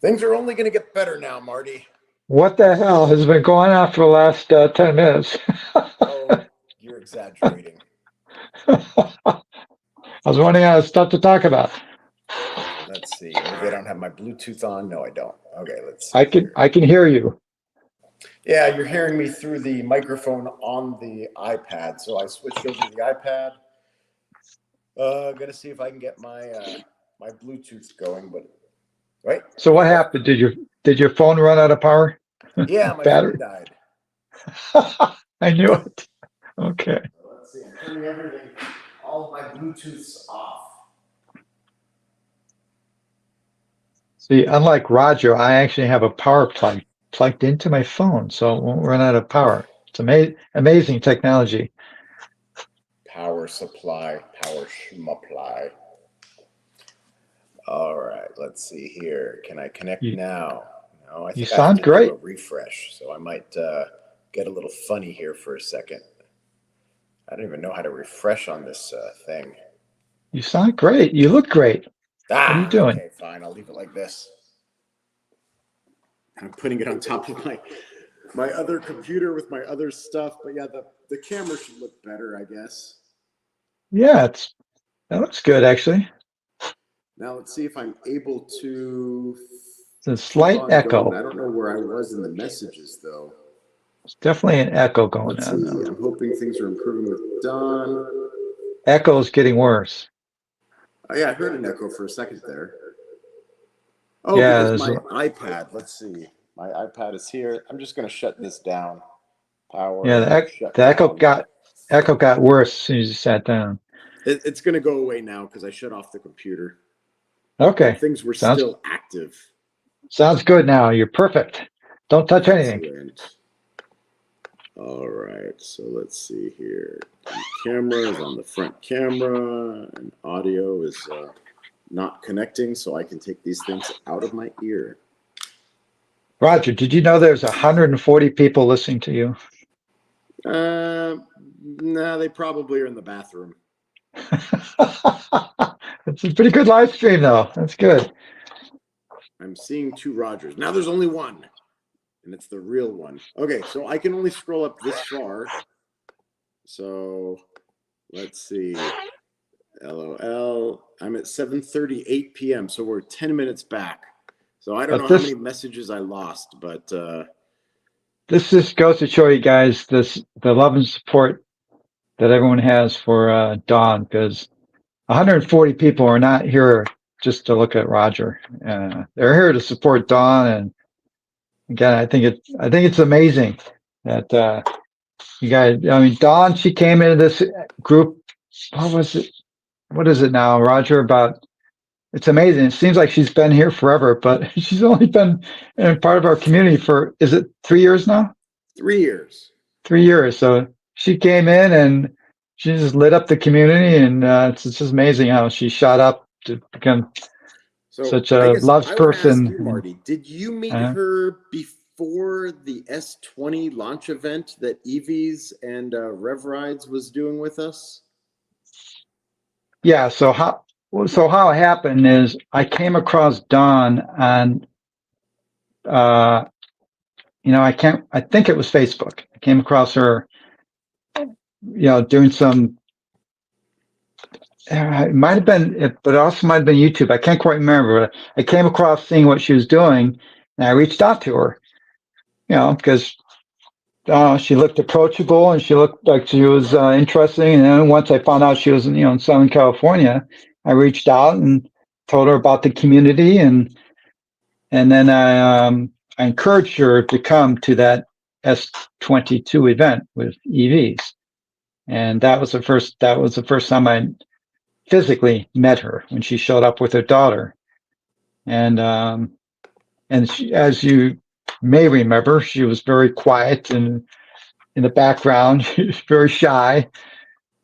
Things are only going to get better now, Marty. What the hell has been going on for the last 10 minutes? Oh, you're exaggerating. I was wondering how stuff to talk about. Let's see. Maybe I don't have my Bluetooth on. No, I don't. Okay, let's see. I can hear you. Yeah, you're hearing me through the microphone on the iPad. So I switched over to the iPad. Gonna see if I can get my my Bluetooth going, but right. So what happened? Did your phone run out of power? Yeah, my Battery phone died. I knew it. Okay. So let's see. I'm turning everything, all of my Bluetooths off. See, unlike Roger, I actually have a power plug plugged into my phone, so it won't run out of power. It's amazing technology. Power supply, power schmupply. All right, let's see here. Can I connect now? No, I think I have to do a refresh, so I might get a little funny here for a second. I don't even know how to refresh on this thing. You sound great. You look great. What are you doing? Okay, fine. I'll leave it like this. I'm putting it on top of my other computer with my other stuff. But yeah, the camera should look better, I guess. Yeah, that looks good, actually. Now let's see if I'm able to. It's a slight echo. I don't know where I was in the messages, though. It's definitely an echo going Let's on. see. I'm hoping things are improving with Don. Echo is getting worse. Oh, yeah, I heard an echo for a second there. Oh, yeah, because my iPad. Let's see. My iPad is here. I'm just going to shut this down. Power. Yeah, the echo got worse as soon as you sat down. It's going to go away now because I shut off the computer. Okay. Things were still active. Sounds good now. You're perfect. Don't touch anything. All right. So let's see here. The camera is on the front camera, and audio is not connecting, so I can take these things out of my ear. Roger, did you know there's 140 people listening to you? Nah, they probably are in the bathroom. It's a pretty good live stream, though. That's good. I'm seeing 2 Rogers. Now there's only one, and it's the real one. Okay, so I can only scroll up this far. So let's see. LOL. I'm at 7:38 p.m., so we're 10 minutes back. So I don't know how many messages I lost, but this just goes to show you guys the love and support that everyone has for Don, because 140 people are not here just to look at Roger. They're here to support Don, and again, I think it's amazing that you guys. I mean, Dawn, she came into this group. What was it? What is it now, Roger? It's amazing. It seems like she's been here forever, but she's only been part of our community for, is it 3 years now? 3 years. 3 years. So she came in and she just lit up the community, and it's just amazing how she shot up to become such a loves person. Ask you, Marty, did you meet her before the S20 launch event that EVs and Rev Rides was doing with us? Yeah. So how it happened is I came across Dawn on, I think it was Facebook. I came across her, doing some, it might have been, but it also might have been YouTube. I can't quite remember, but I came across seeing what she was doing, and I reached out to her, because she looked approachable and she looked like she was interesting. And then once I found out she was in Southern California, I reached out and told her about the community, and then I encouraged her to come to that S22 event with EVs, and that was the first time I physically met her, when she showed up with her daughter, and she, as you may remember, she was very quiet and in the background. She was very shy.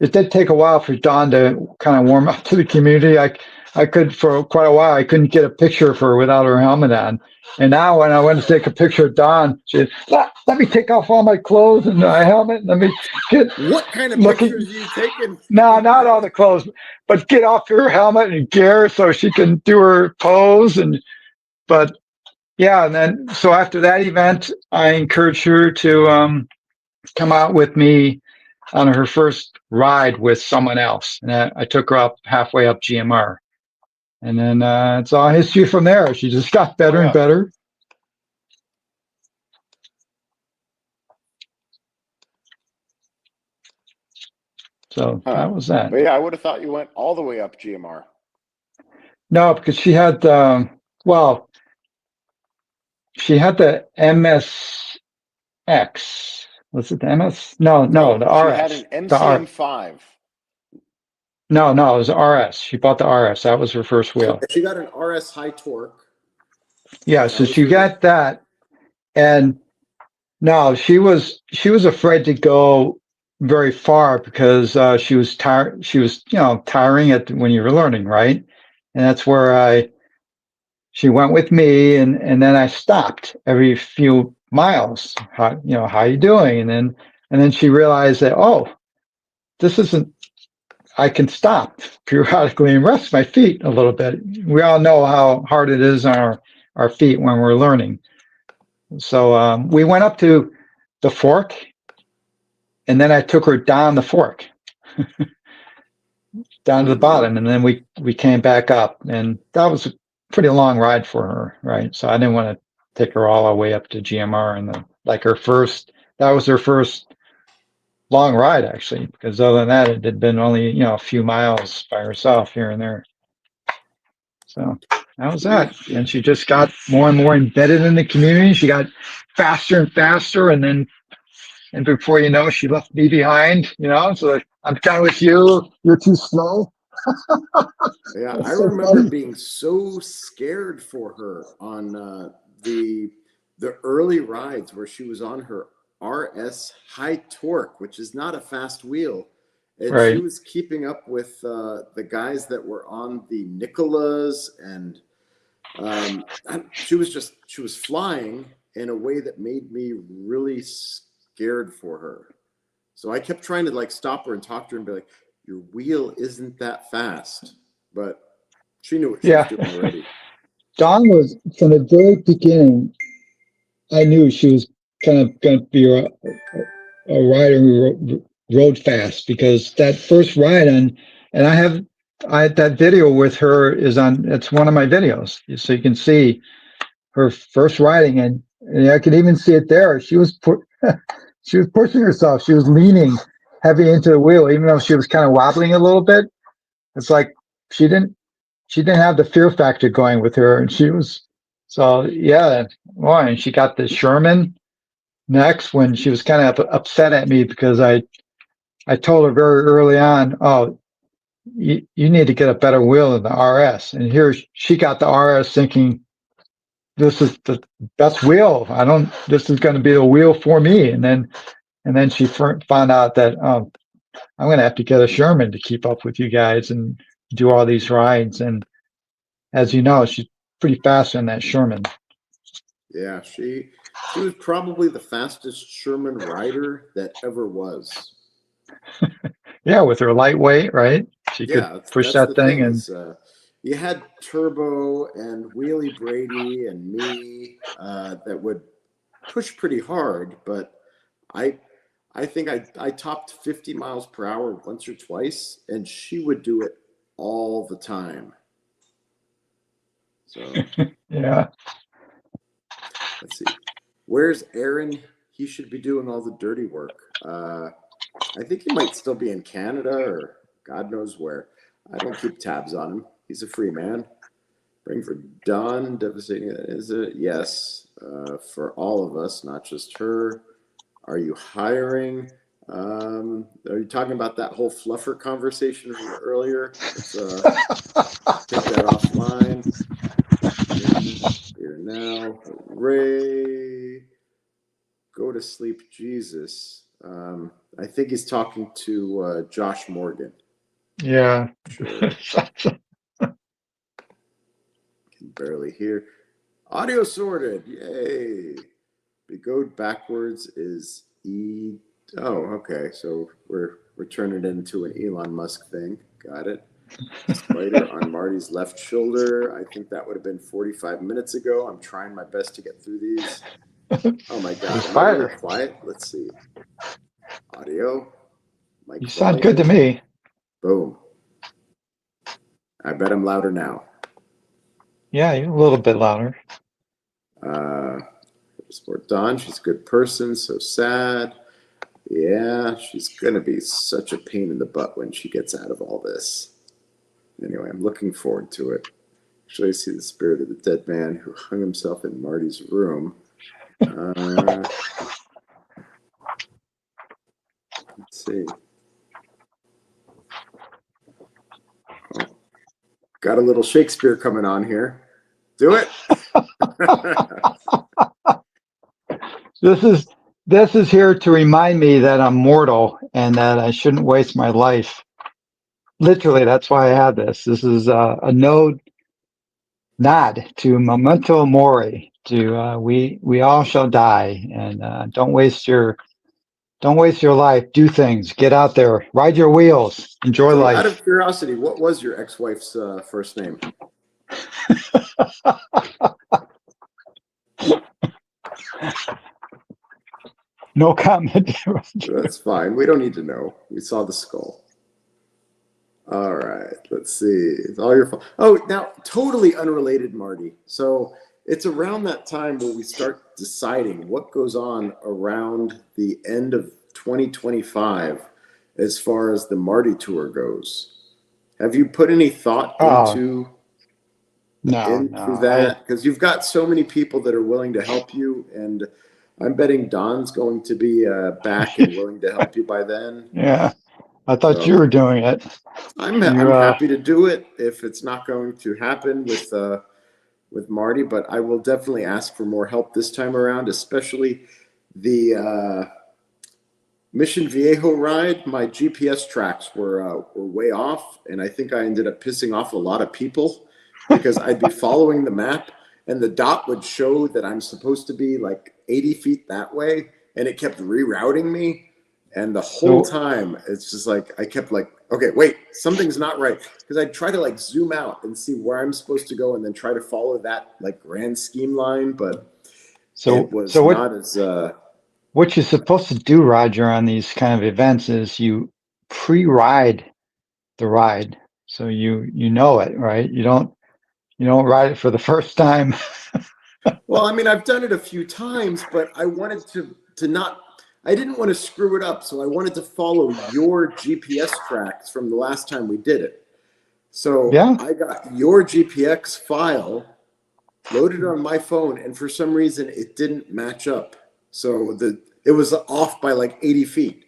It did take a while for Dawn to kind of warm up to the community. I could for quite a while. I couldn't get a picture of her without her helmet on. And now when I went to take a picture of Dawn, she said, let me take off all my clothes and my helmet. Let me get What kind of looking. pictures are you taking? No, not all the clothes, but get off her helmet and gear so she can do her pose. But yeah, and then so after that event, I encouraged her to come out with me on her first ride with someone else, and I took her up halfway up GMR, and then it's all history from there. She just got better and better. So that was that. But yeah, I would have thought you went all the way up GMR. No, because she had well, she had the MSX. Was it the MS? No, the RS. She had an MCM5. No, it was RS. She bought the RS. That was her first wheel. She got an RS high torque. Yeah, so she got that, and no, she was afraid to go very far because she was tired. She was tiring at when you were learning, right? And that's where she went with me, and then I stopped every few miles. How you doing? And then she realized that, oh, this isn't. I can stop periodically and rest my feet a little bit. We all know how hard it is on our feet when we're learning. So we went up to the fork, and then I took her down the fork, down to the bottom, and then we came back up, and that was a pretty long ride for her, right? So I didn't want to take her all the way up to GMR, and that was her first long ride actually, because other than that, it had been only a few miles by herself here and there. So that was that, and she just got more and more embedded in the community. She got faster and faster, and before you know, she left me behind. So I'm kind of with you. You're too slow. Yeah, I remember being so scared for her on the early rides where she was on her RS high torque, which is not a fast wheel, and Right. she was keeping up with the guys that were on the Nicolas, and she was flying in a way that made me really scared for her. So I kept trying to like stop her and talk to her and be like, your wheel isn't that fast. But she knew what she was doing already. Dawn was, from the very beginning, I knew she was kind of going to be a rider who rode fast, because that first ride and that video with her it's one of my videos. So you can see her first riding, and I could even see it there. She was pushing herself. She was leaning heavy into the wheel, even though she was kind of wobbling a little bit. It's like she didn't have the fear factor going with her, and she was and she got the Sherman next when she was kind of upset at me because I told her very early on, oh, you need to get a better wheel than the RS. And here she got the RS thinking, this is the best wheel. This is going to be the wheel for me. And then she found out that, I'm going to have to get a Sherman to keep up with you guys and do all these rides. And as you know, she's pretty fast on that Sherman. Yeah, she was probably the fastest Sherman rider that ever was. Yeah, with her lightweight, right? She could push that thing. And you had Turbo and Wheelie Brady and me that would push pretty hard, but I think I topped 50 miles per hour once or twice, and she would do it all the time. So yeah. Let's see. Where's Aaron? He should be doing all the dirty work. I think he might still be in Canada or God knows where. I don't keep tabs on him. He's a free man. Praying for Dawn. Devastating. Is it? Yes. For all of us, not just her. Are you hiring? Are you talking about that whole fluffer conversation from earlier? Let's take that offline. Here now. Ray. Go to sleep, Jesus. I think he's talking to Josh Morgan. Yeah. Sure. barely hear. Audio sorted. Yay. Begode backwards is E. Oh, okay. So we're turning it into an Elon Musk thing. Got it. Spider on Marty's left shoulder. I think that would have been 45 minutes ago. I'm trying my best to get through these. Oh my God. Am I really quiet? Let's see. Audio. Mic You sound good to me. Boom. I bet I'm louder now. Yeah, you're a little bit louder. Sport Dawn, she's a good person, so sad. Yeah, she's gonna be such a pain in the butt when she gets out of all this. Anyway, I'm looking forward to it. Actually, I see the spirit of the dead man who hung himself in Marty's room. Let's see. Oh, got a little Shakespeare coming on here. Do it. This is here to remind me that I'm mortal and that I shouldn't waste my life. Literally, that's why I have this. This is a nod to memento mori. To we all shall die, and don't waste your life. Do things. Get out there. Ride your wheels. Enjoy life. Out of curiosity, what was your ex-wife's first name? No comment. That's fine. We don't need to know. We saw the skull. All right. Let's see. It's all your fault. Oh, now, totally unrelated, Marty. So it's around that time where we start deciding what goes on around the end of 2025 as far as the Marty tour goes. Have you put any thought into that? Because you've got so many people that are willing to help you, and I'm betting Don's going to be back and willing to help you by then. Yeah, I thought you were doing it. I'm happy to do it if it's not going to happen with Marty, but I will definitely ask for more help this time around, especially the Mission Viejo ride. My GPS tracks were way off, and I think I ended up pissing off a lot of people because I'd be following the map, and the dot would show that I'm supposed to be like 80 feet that way, and it kept rerouting me. And the whole time, it's just like, I kept like, okay, wait, something's not right. Because I'd try to like zoom out and see where I'm supposed to go and then try to follow that like grand scheme line. But it was not as... What you're supposed to do, Roger, on these kind of events is you pre-ride the ride. So you know it, right? You don't ride it for the first time. Well, I mean, I've done it a few times, but I wanted to not... I didn't want to screw it up, so I wanted to follow your GPS tracks from the last time we did it. So yeah. I got your GPX file, loaded on my phone, and for some reason it didn't match up. So it was off by like 80 feet.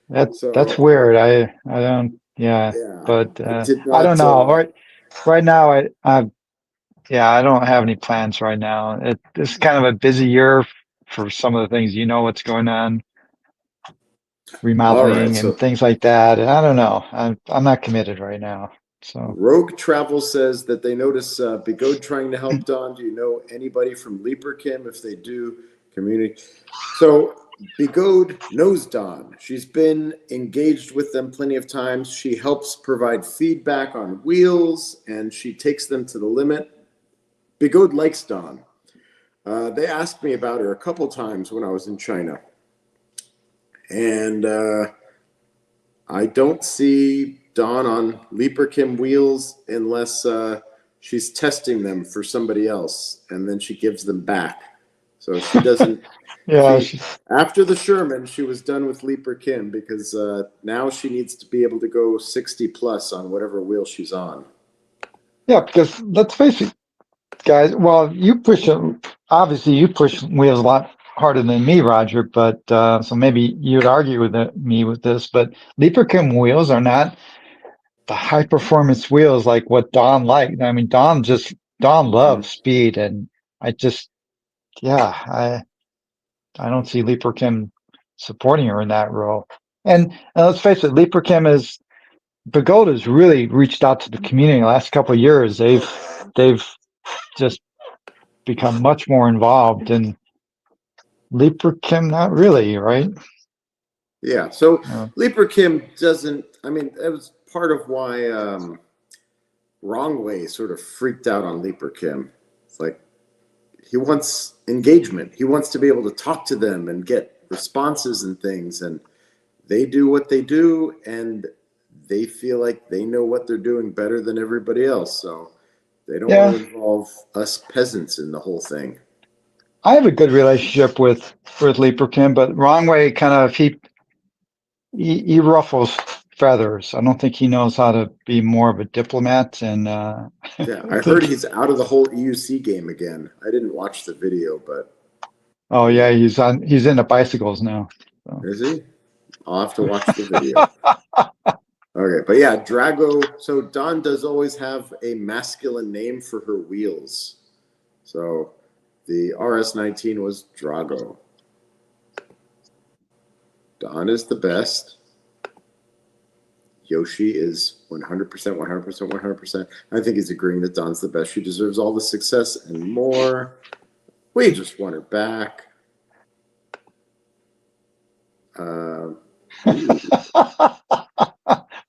That's weird. I don't, but I don't know. Right now, I don't have any plans right now. It's kind of a busy year for some of the things. You know what's going on. Remodeling and things like that. And I don't know. I'm not committed right now. So Rogue Travel says that they notice Begode trying to help Don. Do you know anybody from Leaperkim? If they do, community. So Begode knows Don. She's been engaged with them plenty of times. She helps provide feedback on wheels, and she takes them to the limit. Begode likes Don. They asked me about her a couple times when I was in China. And I don't see Dawn on Leaperkim wheels unless she's testing them for somebody else, and then she gives them back. So she doesn't... after the Sherman, she was done with Leaperkim because now she needs to be able to go 60 plus on whatever wheel she's on. Yeah, because let's face it, guys. Well, obviously you push wheels a lot harder than me, Roger, but so maybe you'd argue with me with this, but Leaperkim wheels are not the high performance wheels like what Don liked. I mean, Don loves speed, and I don't see Leaperkim supporting her in that role. And let's face it, Begode has really reached out to the community in the last couple of years. They've just become much more involved, and Leaper Kim, not really, right? Yeah. So Leaper Kim doesn't. I mean, that was part of why Wrong Way sort of freaked out on Leaper Kim. It's like he wants engagement. He wants to be able to talk to them and get responses and things, and they do what they do, and they feel like they know what they're doing better than everybody else. So they don't want to involve us peasants in the whole thing. I have a good relationship with Leaper Kim, but Wrong Way kind of he ruffles feathers. I don't think he knows how to be more of a diplomat. And yeah, I heard he's out of the whole EUC game again. I didn't watch the video, but oh yeah, he's into bicycles now. So. Is he? I'll have to watch the video. Okay, but yeah, Drago. So Dawn does always have a masculine name for her wheels. So the RS19 was Drago. Dawn is the best. Yoshi is 100%, 100%, 100%. I think he's agreeing that Dawn's the best. She deserves all the success and more. We just want her back.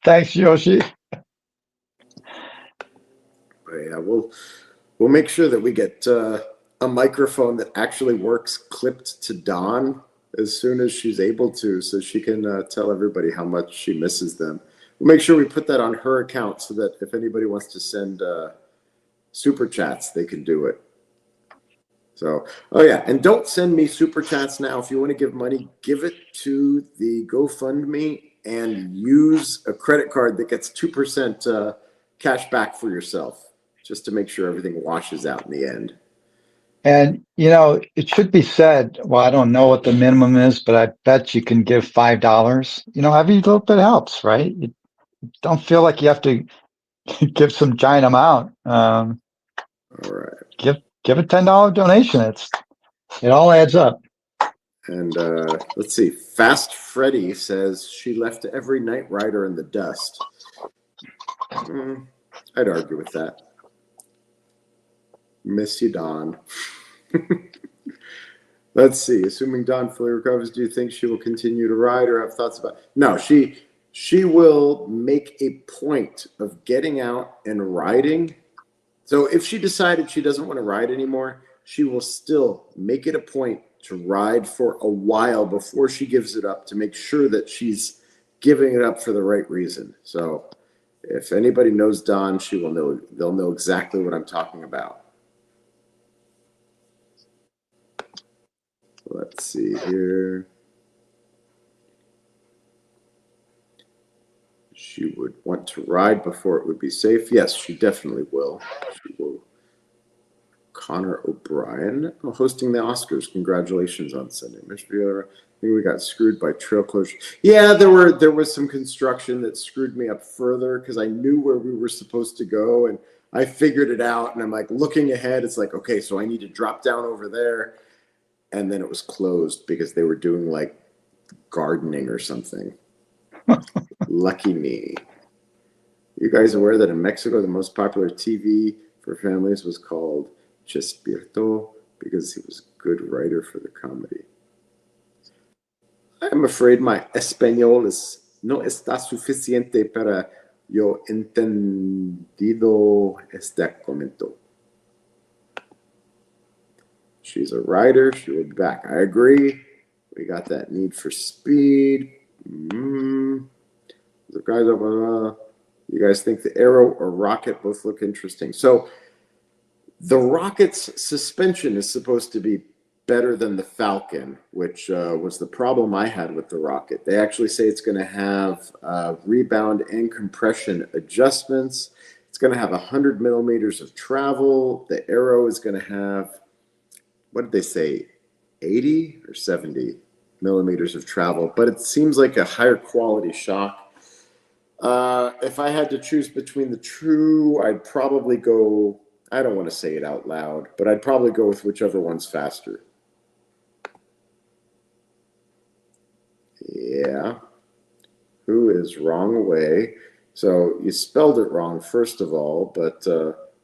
Thanks, Yoshi. But yeah, we'll make sure that we get a microphone that actually works clipped to Dawn as soon as she's able to, so she can tell everybody how much she misses them. We'll make sure we put that on her account so that if anybody wants to send super chats, they can do it. So, oh yeah, and don't send me super chats now. If you want to give money, give it to the GoFundMe and use a credit card that gets 2% cash back for yourself, just to make sure everything washes out in the end. And, you know, it should be said, well, I don't know what the minimum is, but I bet you can give $5. You know, every little bit helps, right? You don't feel like you have to give some giant amount. All right. Give a $10 donation. It all adds up. And let's see. Fast Freddy says she left every Knight Rider in the dust. I'd argue with that. Miss you, Dawn. Let's see. Assuming Dawn fully recovers, do you think she will continue to ride or have thoughts about? No, she will make a point of getting out and riding. So if she decided she doesn't want to ride anymore, she will still make it a point to ride for a while before she gives it up, to make sure that she's giving it up for the right reason. So if anybody knows Dawn, she will know. They'll know exactly what I'm talking about. Let's see here. She would want to ride before it would be safe. Yes, she definitely will. She will. Connor O'Brien hosting the Oscars. Congratulations on Sunday. I think we got screwed by trail closure. Yeah, there was some construction that screwed me up further because I knew where we were supposed to go and I figured it out. And I'm like looking ahead. It's like, okay, so I need to drop down over there. And then it was closed because they were doing like gardening or something. Lucky me. You guys aware that in Mexico, the most popular TV for families was called Chespirito because he was a good writer for the comedy? I'm afraid my español no está suficiente para yo entendido este comento. She's a writer. She will be back. I agree. We got that need for speed. The guys, you guys think the Arrow or Rocket both look interesting? So the Rocket's suspension is supposed to be better than the Falcon, which was the problem I had with the Rocket. They actually say it's going to have rebound and compression adjustments. It's going to have 100 millimeters of travel. The Arrow is going to have, what did they say, 80 or 70 millimeters of travel, but it seems like a higher quality shock. If I had to choose between the two, I'd probably go, I don't want to say it out loud, but I'd probably go with whichever one's faster. Yeah. Who is wrong way? So you spelled it wrong, first of all, but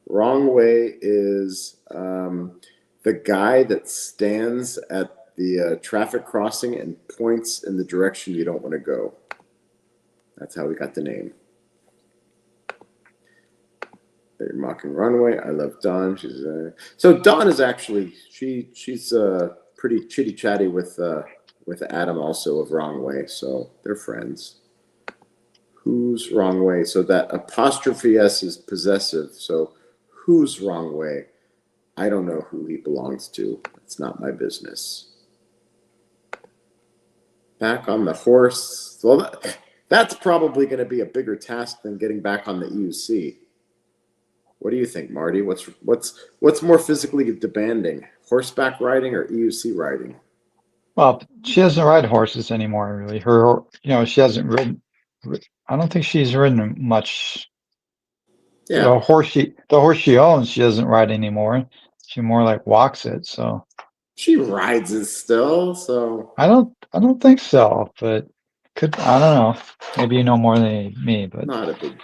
Wrong way is the guy that stands at the traffic crossing and points in the direction you don't want to go. That's how we got the name. They're mocking runway. I love Dawn. She's so Dawn is actually she's pretty chitty chatty with Adam also of Wrong Way. So they're friends. Who's Wrong Way? So that apostrophe S is possessive. So who's Wrong Way? I don't know who he belongs to. It's not my business. Back on the horse. Well, that's probably going to be a bigger task than getting back on the EUC. What do you think, Marty? What's more physically demanding, horseback riding or EUC riding? Well, she doesn't ride horses anymore, really. She hasn't ridden. I don't think she's ridden much. Yeah, The horse she owns, she doesn't ride anymore. She more like walks it. So she rides it still. So I don't think so, but I don't know. Maybe you know more than me, but not a big.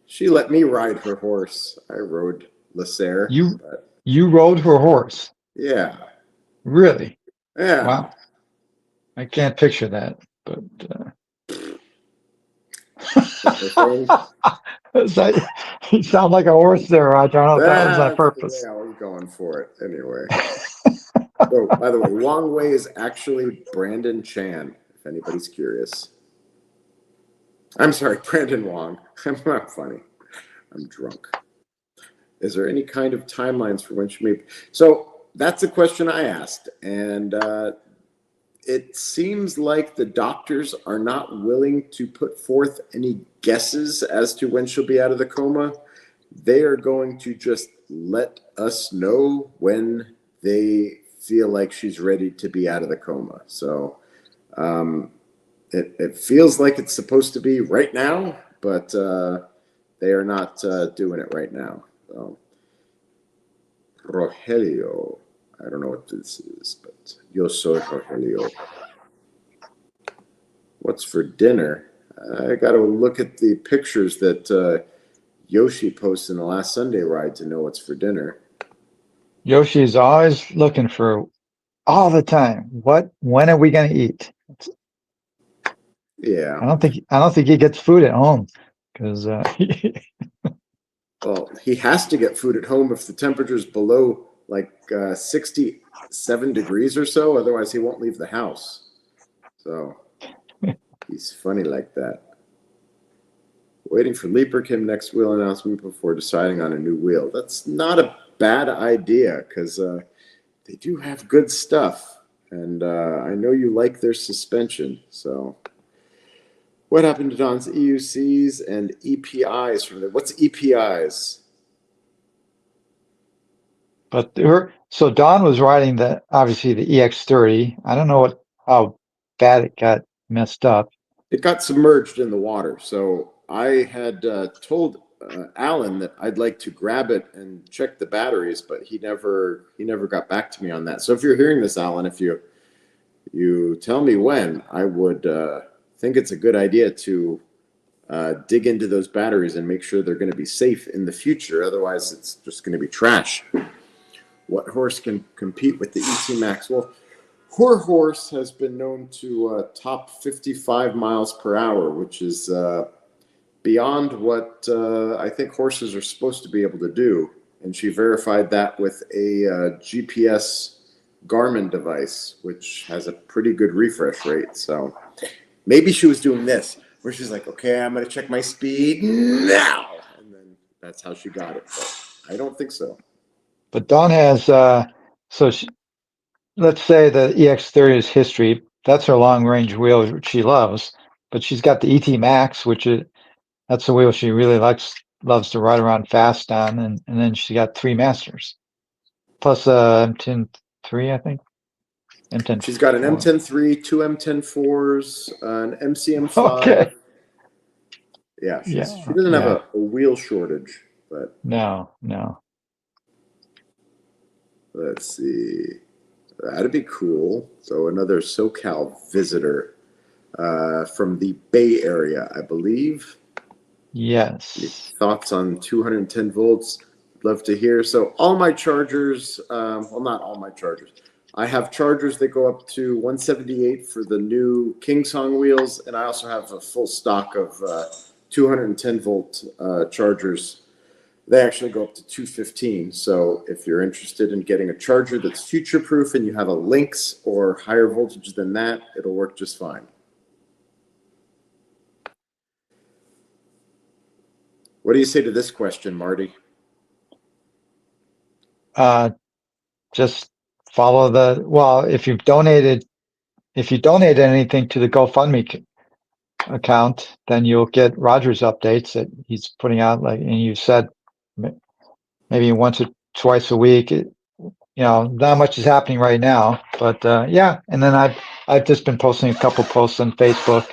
She let me ride her horse. I rode Lacer. You rode her horse. Yeah. Really? Yeah. Wow. I can't picture that, but you sound like a horse there, Roger. I don't know if that was on purpose. I was going for it anyway. So, by the way, Wong Wei is actually Brandon Chan, if anybody's curious. I'm sorry, Brandon Wong. I'm not funny. I'm drunk. Is there any kind of timelines for when she may? So that's a question I asked, and it seems like the doctors are not willing to put forth any guesses as to when she'll be out of the coma. They are going to just let us know when they feel like she's ready to be out of the coma. So it feels like it's supposed to be right now, but they are not doing it right now. So, Rogelio. I don't know what this is, but yo soy Rogelio. What's for dinner? I got to look at the pictures that Yoshi posted in the last Sunday ride to know what's for dinner. Yoshi's always looking for all the time. When are we going to eat? Yeah. I don't think he gets food at home because well, he has to get food at home if the temperature is below like 67 degrees or so. Otherwise, he won't leave the house. So he's funny like that. Waiting for Leaper Kim next wheel announcement before deciding on a new wheel. That's not a bad idea because they do have good stuff. And I know you like their suspension. So what happened to Don's EUCs and EPIs from there? What's EPIs? But so Don was riding obviously the EX30. I don't know how bad it got messed up. It got submerged in the water. So I had told Alan that I'd like to grab it and check the batteries, but he never got back to me on that. So if you're hearing this, Alan, if you tell me when, I would think it's a good idea to dig into those batteries and make sure they're going to be safe in the future. Otherwise, it's just going to be trash. What horse can compete with the ET Max? Well, her horse has been known to top 55 miles per hour, which is beyond what I think horses are supposed to be able to do. And she verified that with a GPS Garmin device, which has a pretty good refresh rate. So maybe she was doing this, where she's like, okay, I'm going to check my speed now. And then that's how she got it. But I don't think so. But Dawn has, let's say the EX30 is history. That's her long range wheel, which she loves. But she's got the ET Max, that's the wheel she really loves to ride around fast on. And then she got 3 Masters. Plus M10-3, I think. M10. She's got an M10-3, 2 M10-4s, an MCM5. Okay. Yeah, she doesn't have a wheel shortage, but no. Let's see. That'd be cool. So another SoCal visitor from the Bay Area, I believe. Yes. Thoughts on 210 volts? love to hear. So all my chargers, well, not all my chargers. I have chargers that go up to 178 for the new Kingsong wheels, and I also have a full stock of 210 volt chargers. They actually go up to 215. So if you're interested in getting a charger that's future proof and you have a Lynx or higher voltage than that, it'll work just fine. What do you say to this question, Marty? Just follow the, well, if you donated anything to the GoFundMe account, then you'll get Roger's updates that he's putting out. Like, and you said maybe once or twice a week. Not much is happening right now, but yeah. And then I've just been posting a couple posts on Facebook.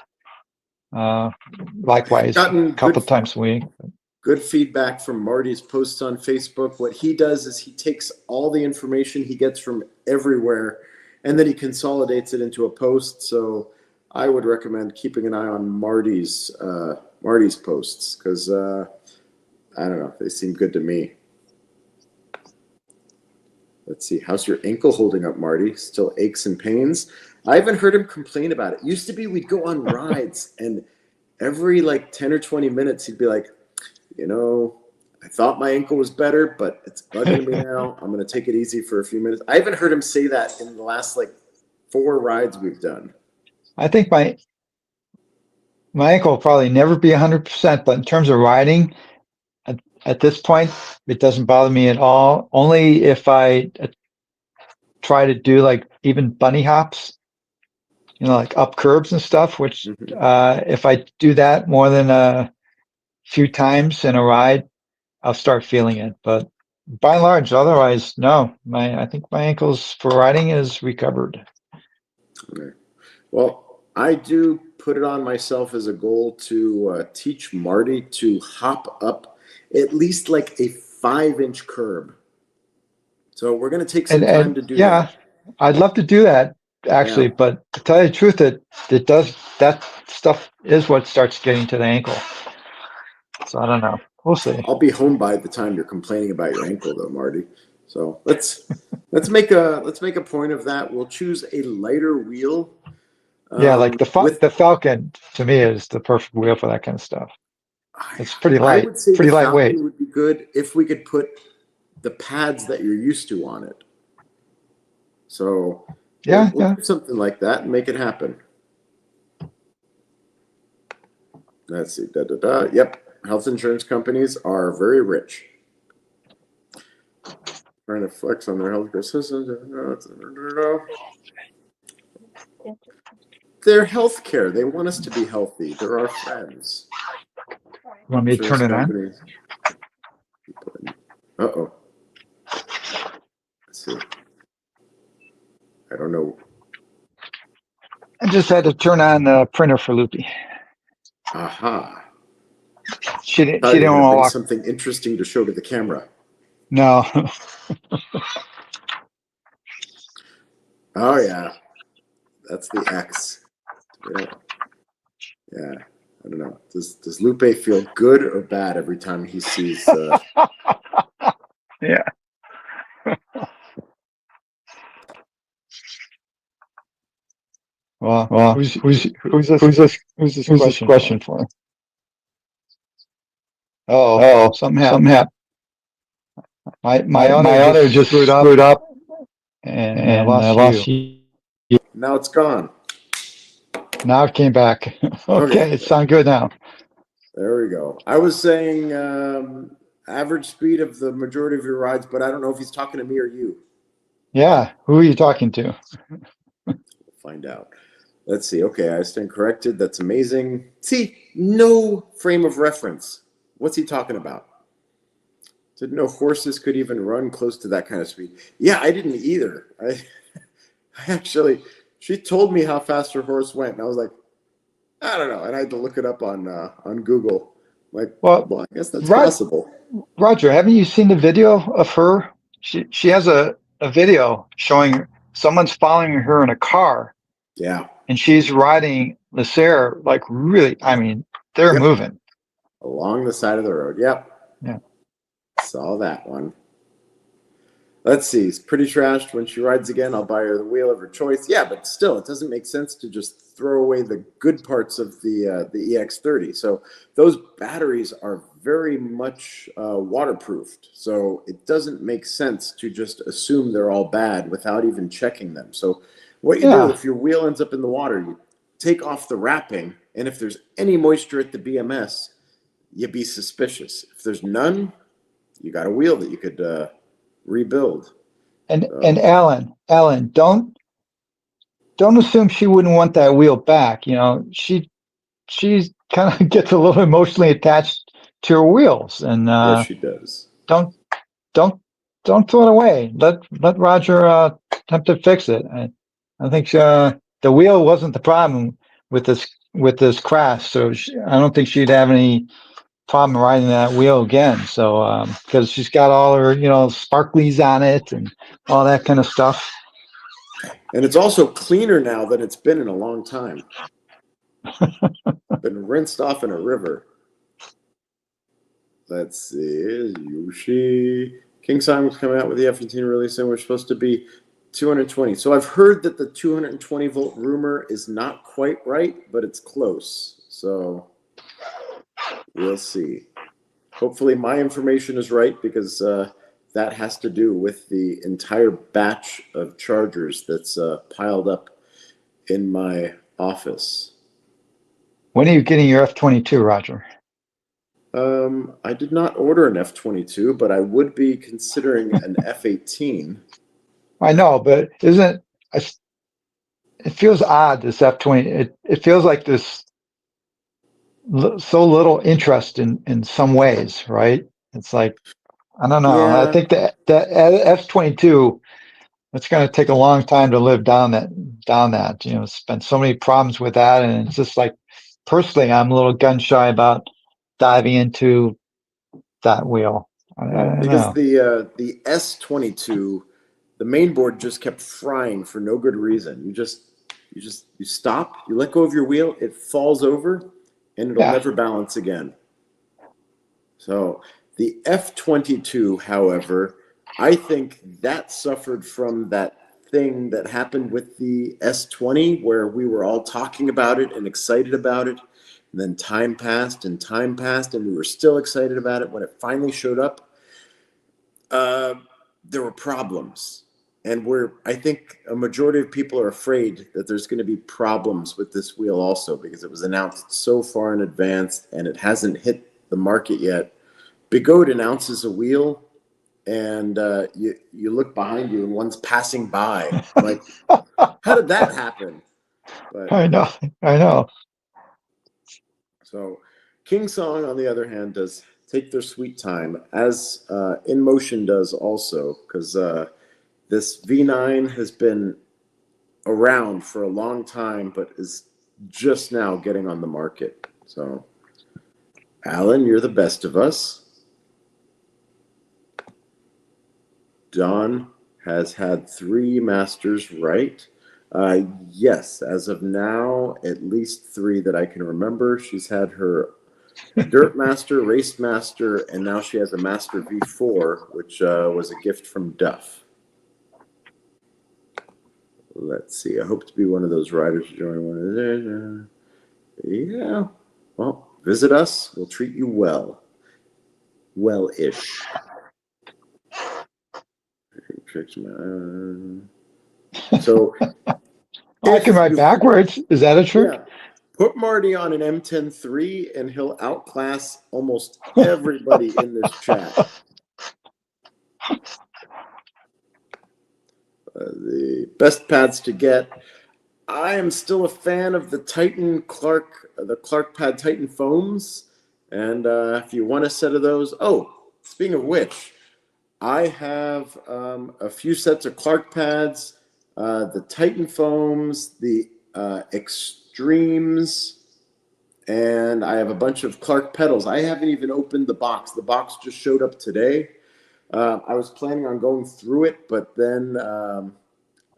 Likewise, a couple times a week. Good feedback from Marty's posts on Facebook. What he does is he takes all the information he gets from everywhere and then he consolidates it into a post. So I would recommend keeping an eye on Marty's posts because I don't know, they seem good to me. Let's see, how's your ankle holding up, Marty? Still aches and pains? I haven't heard him complain about it. Used to be we'd go on rides and every like 10 or 20 minutes he'd be like, I thought my ankle was better, but it's bugging me now. I'm going to take it easy for a few minutes. I haven't heard him say that in the last like 4 rides we've done. I think my ankle will probably never be 100%, but in terms of riding, at this point, it doesn't bother me at all. Only if I try to do like even bunny hops, like up curbs and stuff, which if I do that more than a few times in a ride, I'll start feeling it. But by and large, otherwise, no. I think my ankles for riding is recovered. Okay. Well, I do put it on myself as a goal to teach Marty to hop up at least like a 5-inch curb. So we're going to take some time to do that. Yeah, I'd love to do that actually, but to tell you the truth, that stuff is what starts getting to the ankle. So I don't know. We'll see. I'll be home by the time you're complaining about your ankle, though, Marty. So let's make a point of that. We'll choose a lighter wheel. Yeah, like the Falcon to me is the perfect wheel for that kind of stuff. It's pretty light. I would say pretty the lightweight. Falcon would be good if we could put the pads that you're used to on it. So we'll do something like that and make it happen. Let's see. Yep. Health insurance companies are very rich. Trying to flex on their healthcare systems. They're healthcare. They want us to be healthy. They're our friends. You want me to turn it on? Uh-oh. Let's see. I don't know. I just had to turn on the printer for Loopy. Aha. She didn't want to walk. Something interesting to show to the camera. No. Oh yeah, that's the X. Yeah. I don't know. Does Lupe feel good or bad every time he sees? Yeah. Well, who's this question for? Oh, something happened. My other just screwed up, and I lost you. Now it's gone. Now it came back. Okay, it sounds good now. There we go. I was saying average speed of the majority of your rides, but I don't know if he's talking to me or you. Yeah, who are you talking to? We'll find out. Let's see. Okay, I stand corrected. That's amazing. See, no frame of reference. What's he talking about? Didn't know horses could even run close to that kind of speed. Yeah, I didn't either. I actually, she told me how fast her horse went, and I was like, I don't know. And I had to look it up on Google. Like, well, I guess that's possible. Roger, haven't you seen the video of her? She has a video showing someone's following her in a car. Yeah. And she's riding Lysair, like really, I mean, they're moving. Along the side of the road. Yep. Yeah. Saw that one. Let's see. It's pretty trashed. When she rides again, I'll buy her the wheel of her choice. Yeah, but still, it doesn't make sense to just throw away the good parts of the EX30. So those batteries are very much waterproofed. So it doesn't make sense to just assume they're all bad without even checking them. So what you do, Yeah. if your wheel ends up in the water, you take off the wrapping, and if there's any moisture at the BMS, you be suspicious. If there's none, you got a wheel that you could rebuild. And Alan, don't assume she wouldn't want that wheel back. You know, she kind of gets a little emotionally attached to her wheels, and Yes, she does. don't don't don't throw it away. Let Roger attempt to fix it. I think the wheel wasn't the problem with this crash, so I don't think she'd have any problem riding that wheel again. So because she's got all her sparklies on it and all that kind of stuff. And it's also cleaner now than it's been in a long time. Been rinsed off in a river. Let's see. Yoshi. King Simon was coming out with the F-15 release, and we're supposed to be 220. So I've heard that the 220 volt rumor is not quite right, but it's close. So we'll see. Hopefully my information is right, because that has to do with the entire batch of chargers that's piled up in my office. When are you getting your F-22, Roger? I did not order an F-22, but I would be considering an F-18. I know, but it feels odd, this F-20. It feels like this so little interest in some ways, right? It's like, I don't know. I Yeah, think that F-22, it's going to take a long time to live down that. It's been so many problems with that, and it's just like, personally, I'm a little gun shy about diving into that wheel. I well, don't because know. the S-22, the main board just kept frying for no good reason. You stop, you let go of your wheel, it falls over, and it'll Yeah, never balance again. So the F-22, however, I think that suffered from that thing that happened with the S-20, where we were all talking about it and excited about it. And then time passed, and we were still excited about it. When it finally showed up, there were problems. And I think a majority of people are afraid that there's going to be problems with this wheel also, because it was announced so far in advance and it hasn't hit the market yet. Bigot announces a wheel, and you look behind you and one's passing by. I'm like, how did that happen? But I know. so King Song, on the other hand, does take their sweet time, as InMotion does also, because this V9 has been around for a long time, but is just now getting on the market. So, Alan, you're the best of us. Dawn has had 3 masters right. Yes, as of now, at least 3 that I can remember. She's had her Dirt Master, Race Master, and now she has a Master V4, which was a gift from Duff. Let's see. I hope to be one of those riders to join one of those. Yeah. Well, visit us. We'll treat you well. Well-ish. So I can ride backwards. Is that a trick? Yeah. Put Marty on an M10-3 and he'll outclass almost everybody in this chat. The best pads to get. I am still a fan of the Clark Pad Titan foams. And if you want a set of those, speaking of which, I have a few sets of Clark pads, the Titan foams, the Extremes, and I have a bunch of Clark pedals. I haven't even opened the box. The box just showed up today. I was planning on going through it, but then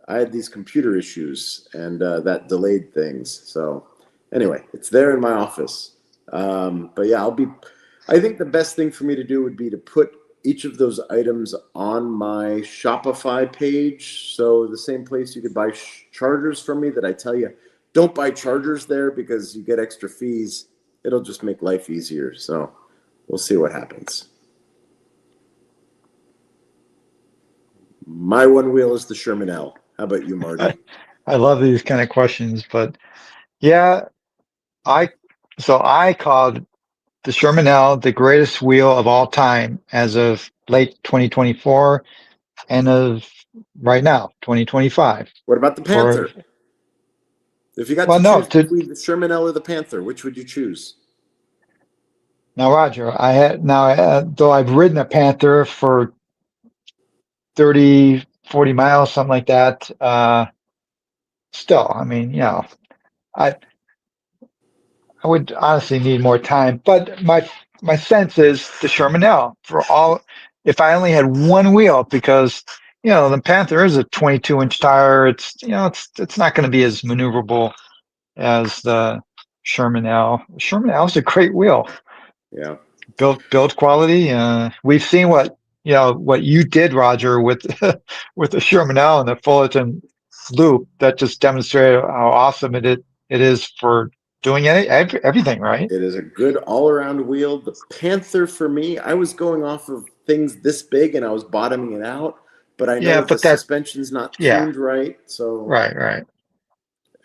I had these computer issues, and that delayed things. So anyway, it's there in my office. But yeah, I think the best thing for me to do would be to put each of those items on my Shopify page. So the same place you could buy chargers from me that I tell you, don't buy chargers there because you get extra fees. It'll just make life easier. So we'll see what happens. My one wheel is the Sherman L. How about you, Marty? I love these kind of questions, but yeah, I called the Sherman L the greatest wheel of all time as of late 2024 and of right now, 2025. What about the For Panther? If you got well, to no, choose between the Sherman L or the Panther, which would you choose? now Roger, though I've ridden a Panther for 30, 40 miles, something like that. Still, I mean, I I would honestly need more time, but my sense is the Sherman L for all. If I only had one wheel, because the Panther is a 22-inch tire, it's not going to be as maneuverable as the Sherman L. Sherman L is a great wheel. Yeah. Build quality. We've seen what you did, Roger, with with the Sherman L and the Fullerton loop. That just demonstrated how awesome it is for doing everything right. It is a good all-around wheel. The Panther, for me, I was going off of things this big and I was bottoming it out, but I Yeah, know the but that suspension's not yeah, tuned right. So right.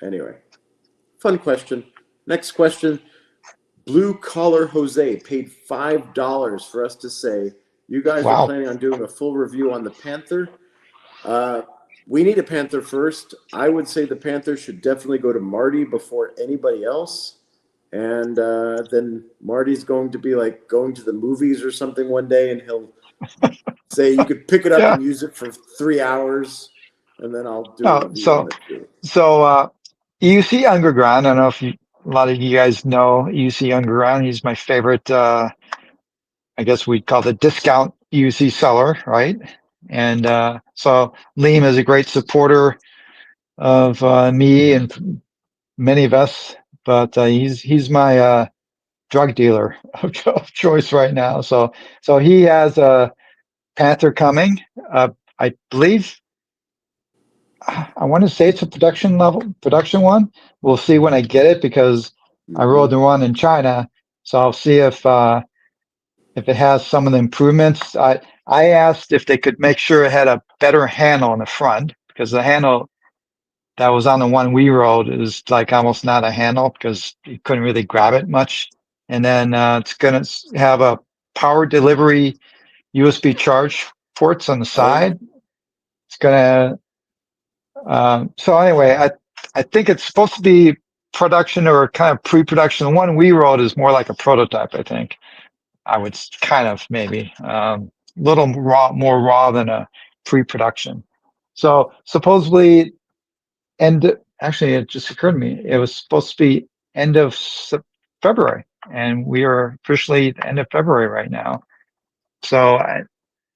anyway, fun question. Next question. Blue Collar Jose paid $5 for us to say, you guys are Wow. planning on doing a full review on the Panther. We need a Panther first. I would say the Panther should definitely go to Marty before anybody else. And then Marty's going to be like going to the movies or something one day, and he'll say you could pick it up Yeah. and use it for 3 hours, and then I'll do a No, review on so it too. so EUC Underground. I don't know if a lot of you guys know EUC Underground. He's my favorite. I guess we'd call the discount EUC seller, right? And so Liam is a great supporter of me and many of us, but he's my drug dealer of choice right now. So he has a Panther coming. I believe I want to say it's a production one. We'll see when I get it because I rode the one in China, so I'll see if it has some of the improvements. I asked if they could make sure it had a better handle in the front, because the handle that was on the one we rode is like almost not a handle because you couldn't really grab it much. And then it's going to have a power delivery USB charge ports on the Oh yeah. side. It's going to so anyway, I think it's supposed to be production or kind of pre-production. The one we rode is more like a prototype, I think. I would kind of maybe little more raw than a pre-production. So supposedly, and actually, it just occurred to me, it was supposed to be end of February, and we are officially the end of February right now. So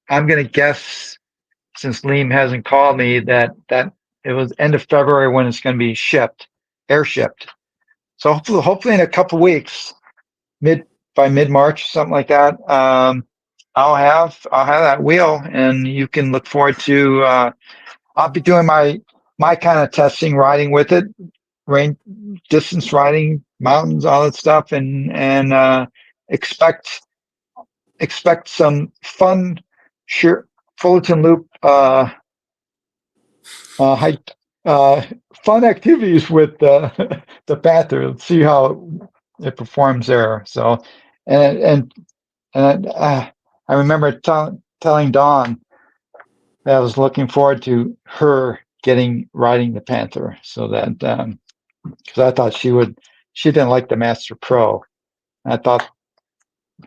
I'm going to guess, since Liam hasn't called me, that it was end of February when it's going to be air shipped. So hopefully in a couple weeks, by mid March, something like that. I'll have that wheel, and you can look forward to. I'll be doing my kind of testing, riding with it, range, distance riding, mountains, all that stuff, and expect some fun, sure, Fullerton Loop hike, fun activities with the Panther. Let's see how it performs there. So, and I remember telling Dawn that I was looking forward to her riding the Panther, so that because I thought she didn't like the Master Pro. I thought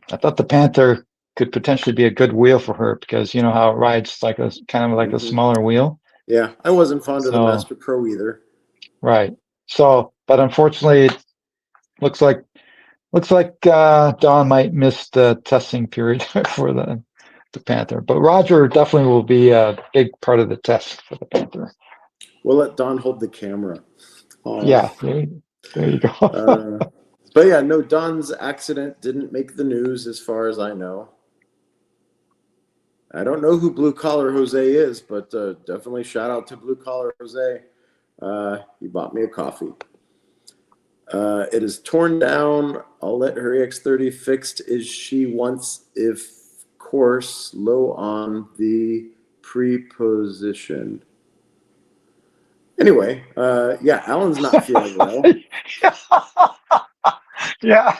the Panther could potentially be a good wheel for her because you know how it rides like a kind of like a smaller wheel. Yeah, I wasn't fond of the So Master Pro either. right. So, but unfortunately, it looks like Dawn might miss the testing period for the Panther. But Roger definitely will be a big part of the test for the Panther. We'll let Don hold the camera. Yeah, there you go. But yeah, no, Don's accident didn't make the news as far as I know. I don't know who Blue Collar Jose is, but definitely shout out to Blue Collar Jose. He bought me a coffee. It is torn down. I'll let her EX30 fixed as she wants, if course, low on the preposition. Anyway, yeah, Alan's not feeling well. Yeah.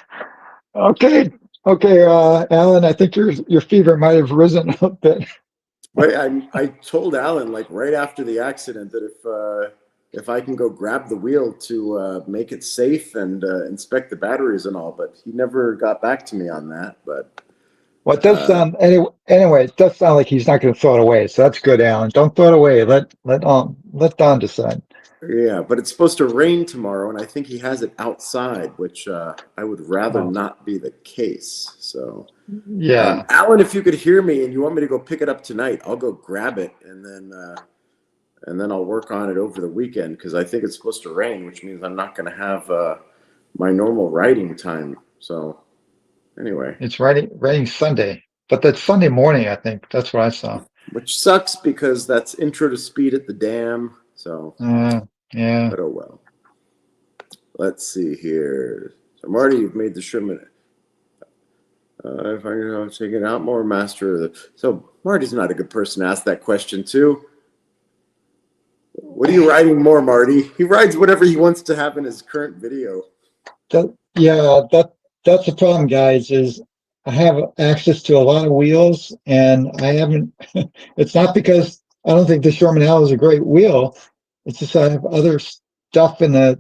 Okay. Okay, Alan, I think your fever might have risen a bit. Right, I told Alan like right after the accident that if I can go grab the wheel to make it safe and inspect the batteries and all, but he never got back to me on that. But Well, it does sound anyway. It does sound like he's not going to throw it away, so that's good, Alan. Don't throw it away. Let Don decide. yeah, but it's supposed to rain tomorrow, and I think he has it outside, which I would rather Oh, not be the case. So, yeah, Alan, if you could hear me and you want me to go pick it up tonight, I'll go grab it and then I'll work on it over the weekend because I think it's supposed to rain, which means I'm not going to have my normal riding time. So, anyway, it's raining Sunday, but that's Sunday morning. I think that's what I saw. which sucks because that's intro to speed at the dam. So, Yeah. but oh well. Let's see here. So, Marty, you've made the shipment. If I can take it out more, master of the. So, Marty's not a good person to ask that question to. What are you riding more, Marty? He rides whatever he wants to have in his current video. That's the problem, guys, is I have access to a lot of wheels and I haven't, it's not because I don't think the Sherman L is a great wheel. It's just I have other stuff in the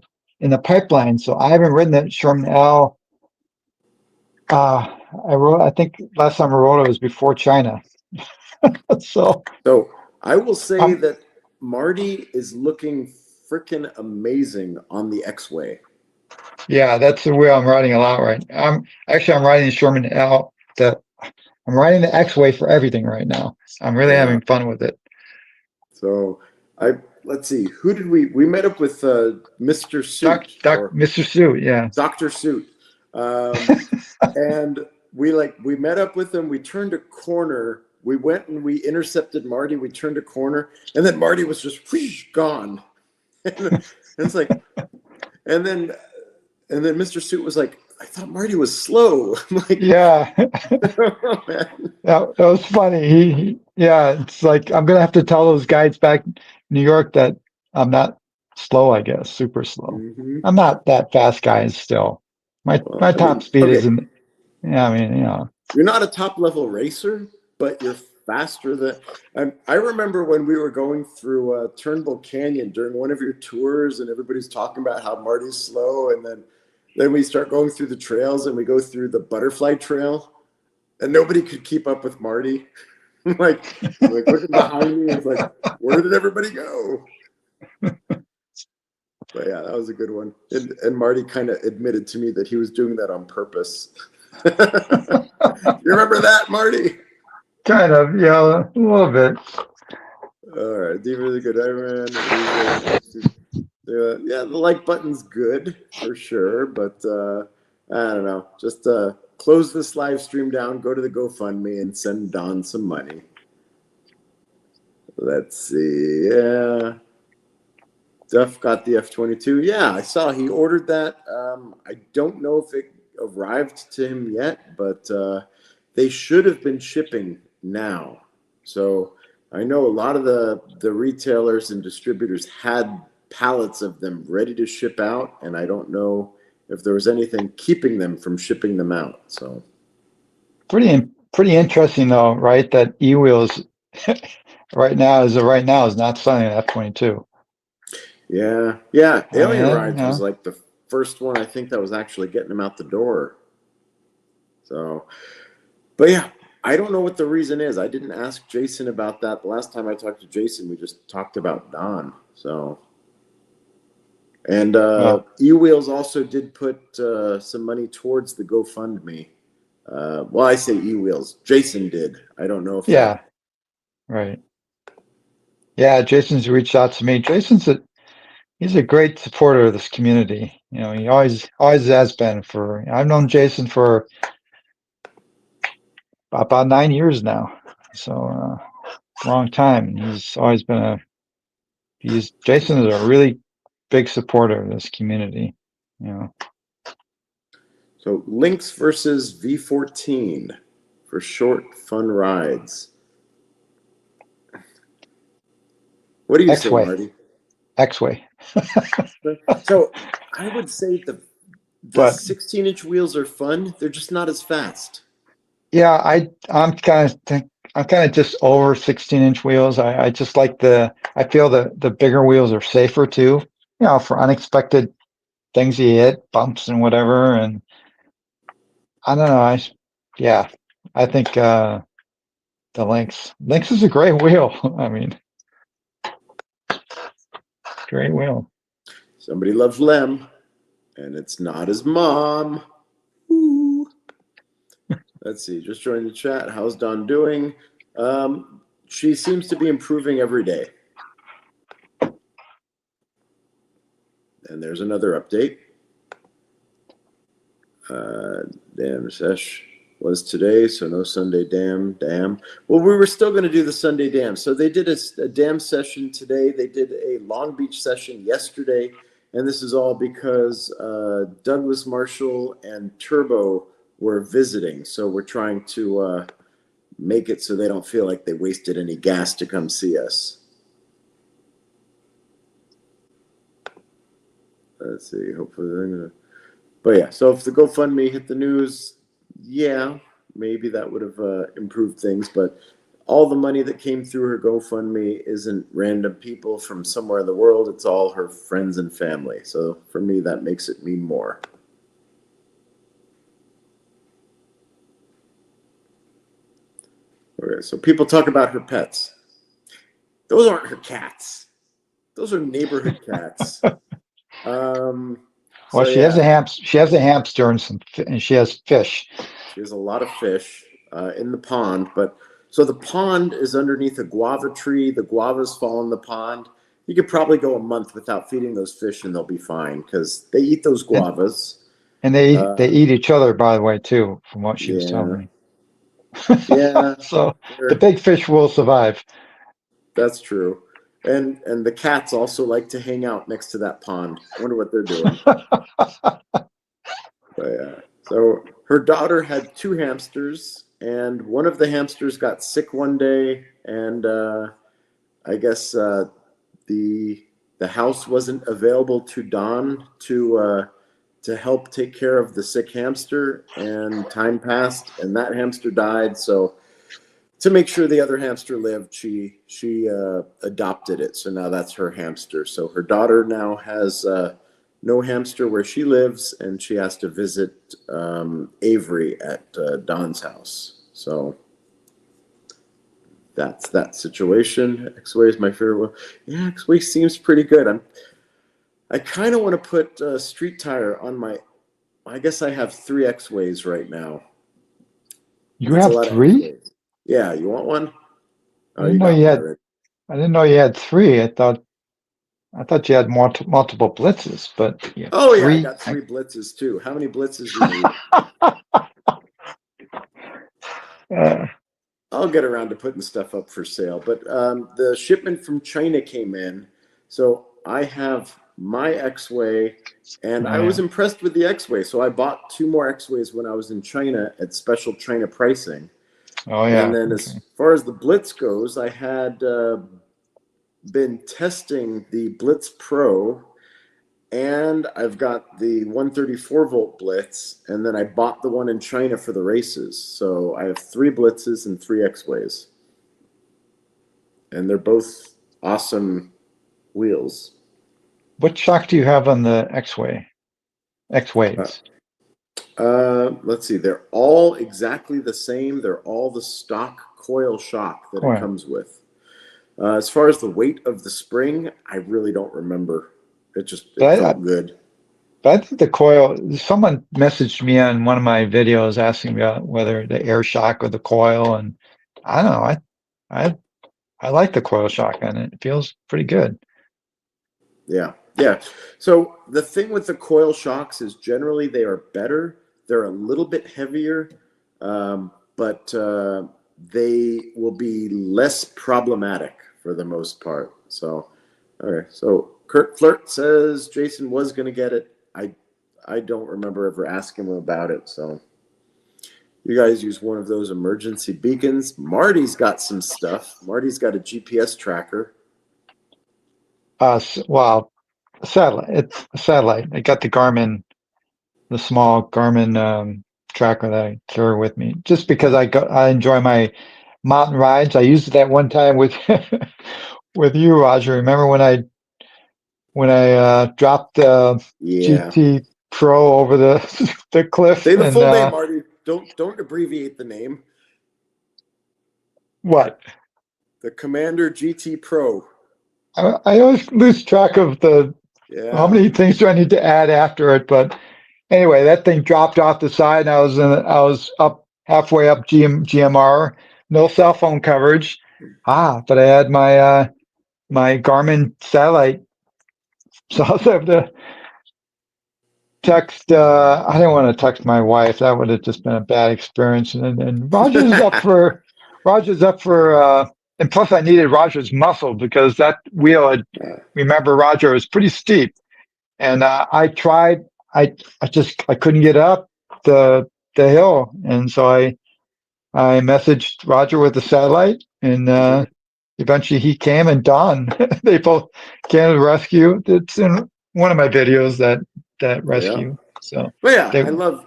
pipeline. So I haven't ridden that Sherman L. I think last time I rode it was before China. So I will say that Marty is looking freaking amazing on the X-Way. yeah, that's the wheel I'm riding a lot right. I'm riding the Sherman L. I'm riding the X-Way for everything right now. I'm really having fun with it. So let's see, who did we met up with Mr. Suit or Mr. Suit, yeah. Dr. Suit. And we met up with him, we turned a corner, we went and we intercepted Marty, we turned a corner, and then Marty was just whoosh, gone. And it's like, and then Mr. Suit was like, I thought Marty was slow. I'm like, yeah. oh, man. That was funny. Yeah, it's like I'm gonna have to tell those guys back in New York that I'm not slow, I guess, super slow. Mm-hmm. I'm not that fast, guys, still. My top speed isn't, yeah, I mean, you know. You're not a top level racer, but you're faster than I remember when we were going through Turnbull Canyon during one of your tours and everybody's talking about how Marty's slow, and then we start going through the trails and we go through the butterfly trail and nobody could keep up with Marty. like looking behind me, it's like, where did everybody go? But yeah, that was a good one. And Marty kind of admitted to me that he was doing that on purpose. You remember that, Marty? Kind of, yeah, a little bit. All right, these are good. Yeah, the like button's good for sure, but I don't know. Just close this live stream down, go to the GoFundMe, and send Don some money. Let's see. Yeah. Duff got the F-22. Yeah, I saw he ordered that. I don't know if it arrived to him yet, but they should have been shipping now. So I know a lot of the retailers and distributors had pallets of them ready to ship out, and I don't know if there was anything keeping them from shipping them out. So Pretty interesting though, right? That E-Wheels right now is not selling an F-22. yeah. Alien Rides was like the first one I think that was actually getting them out the door. So, but yeah, I don't know what the reason is. I didn't ask Jason about that. The last time I talked to Jason, we just talked about Don. So, and E-Wheels also did put some money towards the GoFundMe. Well, I say E-Wheels. Jason did. I don't know if right. Yeah, Jason's reached out to me. He's a great supporter of this community. You know, he always has been. I've known Jason for about 9 years now. So, long time. He's always been Jason is a really big supporter of this community, you know. So Lynx versus V14 for short, fun rides. What do you say, X-Way. Marty? X-Way. So I would say the But 16-inch wheels are fun. They're just not as fast. yeah, I'm kind of just over 16-inch wheels. I just like I feel the bigger wheels are safer too, you know, for unexpected things you hit, bumps and whatever. And I don't know. Yeah, I think the Lynx is a great wheel. I mean, great wheel. Somebody loves Lem, and it's not his mom. Ooh. Let's see. Just joined the chat. How's Dawn doing? She seems to be improving every day. And there's another update. Damn sesh was today, so no Sunday damn. Well, we were still going to do the Sunday damn. So they did a damn session today. They did a Long Beach session yesterday. And this is all because Douglas Marshall and Turbo were visiting. So we're trying to make it so they don't feel like they wasted any gas to come see us. Let's see. Hopefully they're going to. But yeah, so if the GoFundMe hit the news, yeah, maybe that would have improved things. But all the money that came through her GoFundMe isn't random people from somewhere in the world. It's all her friends and family. So for me, that makes it mean more. Okay, so people talk about her pets. Those aren't her cats. Those are neighborhood cats. Well, So she has yeah, she has a hamster and she has fish. she has a lot of fish in the pond, but so the pond is underneath a guava tree. The guavas fall in the pond. You could probably go a month without feeding those fish, and they'll be fine because they eat those guavas. And they eat each other, by the way, too, from what she was telling Yeah, me. yeah, So the big fish will survive. that's true. And the cats also like to hang out next to that pond. I wonder what they're doing. But yeah. So her daughter had two hamsters, and one of the hamsters got sick one day, and I guess the house wasn't available to Dawn to help take care of the sick hamster, and time passed, and that hamster died. So to make sure the other hamster lived, she adopted it. So now that's her hamster. So her daughter now has no hamster where she lives, and she has to visit Avery at Don's house. So that's that situation. X-Way is my favorite one. Yeah, X-Way seems pretty good. I kind of want to put Street Tire on my. I guess I have 3 X-Ways right now. You That's a have lot of 3? X-Ways. Yeah, you want one? I Oh, didn't you know got you one had. already. I didn't know you had 3. I thought you had multiple blitzes, but you have Oh yeah, I 3. got 3 blitzes too. How many blitzes do you need? I'll get around to putting stuff up for sale. But the shipment from China came in, so I have my X-Way, and I was yeah. impressed with the X-Way. So I bought 2 more X-Ways when I was in China at special China pricing. Oh And yeah. then as Okay. far as the Blitz goes, I had been testing the Blitz Pro, and I've got the 134 volt Blitz, and then I bought the one in China for the races. So I have 3 Blitzes and 3 X-Ways. And they're both awesome wheels. What shock do you have on the X-Ways? Let's see. They're all exactly the same. They're all the stock coil shock that it Coil. comes with. As far as the weight of the spring, I really don't remember. It felt good. But I think the coil, someone messaged me on one of my videos asking me about whether the air shock or the coil, and I don't know. I like the coil shock on it. It feels pretty good. Yeah. Yeah. So the thing with the coil shocks is generally they are better. They're a little bit heavier, but they will be less problematic for the most part. So, okay. So Kurt Flirt says Jason was going to get it. I don't remember ever asking him about it. So you guys use one of those emergency beacons. Marty's got some stuff. Marty's got a GPS tracker. Well, satellite. It's a satellite. I got the Garmin, the small Garmin tracker that I carry with me, just because I enjoy my mountain rides. I used it that one time with with you, Roger. Remember when I dropped the Yeah. GT Pro over the the cliff? Say the And full name, Marty. Don't abbreviate the name. what? The Commander GT Pro. I always lose track of how Yeah. many things do I need to add after it. But anyway, that thing dropped off the side, and I was up halfway up GMR, no cell phone coverage. But I had my Garmin satellite, so I was able to text. I didn't want to text my wife. That would have just been a bad experience. And Roger's up for. And plus, I needed Roger's muscle because that wheel had. Remember, Roger, it was pretty steep, and I tried. I couldn't get up the hill, and so I messaged Roger with the satellite, and eventually he came, and Don, they both came to the rescue. It's in one of my videos, that Yeah. rescue. So, But yeah,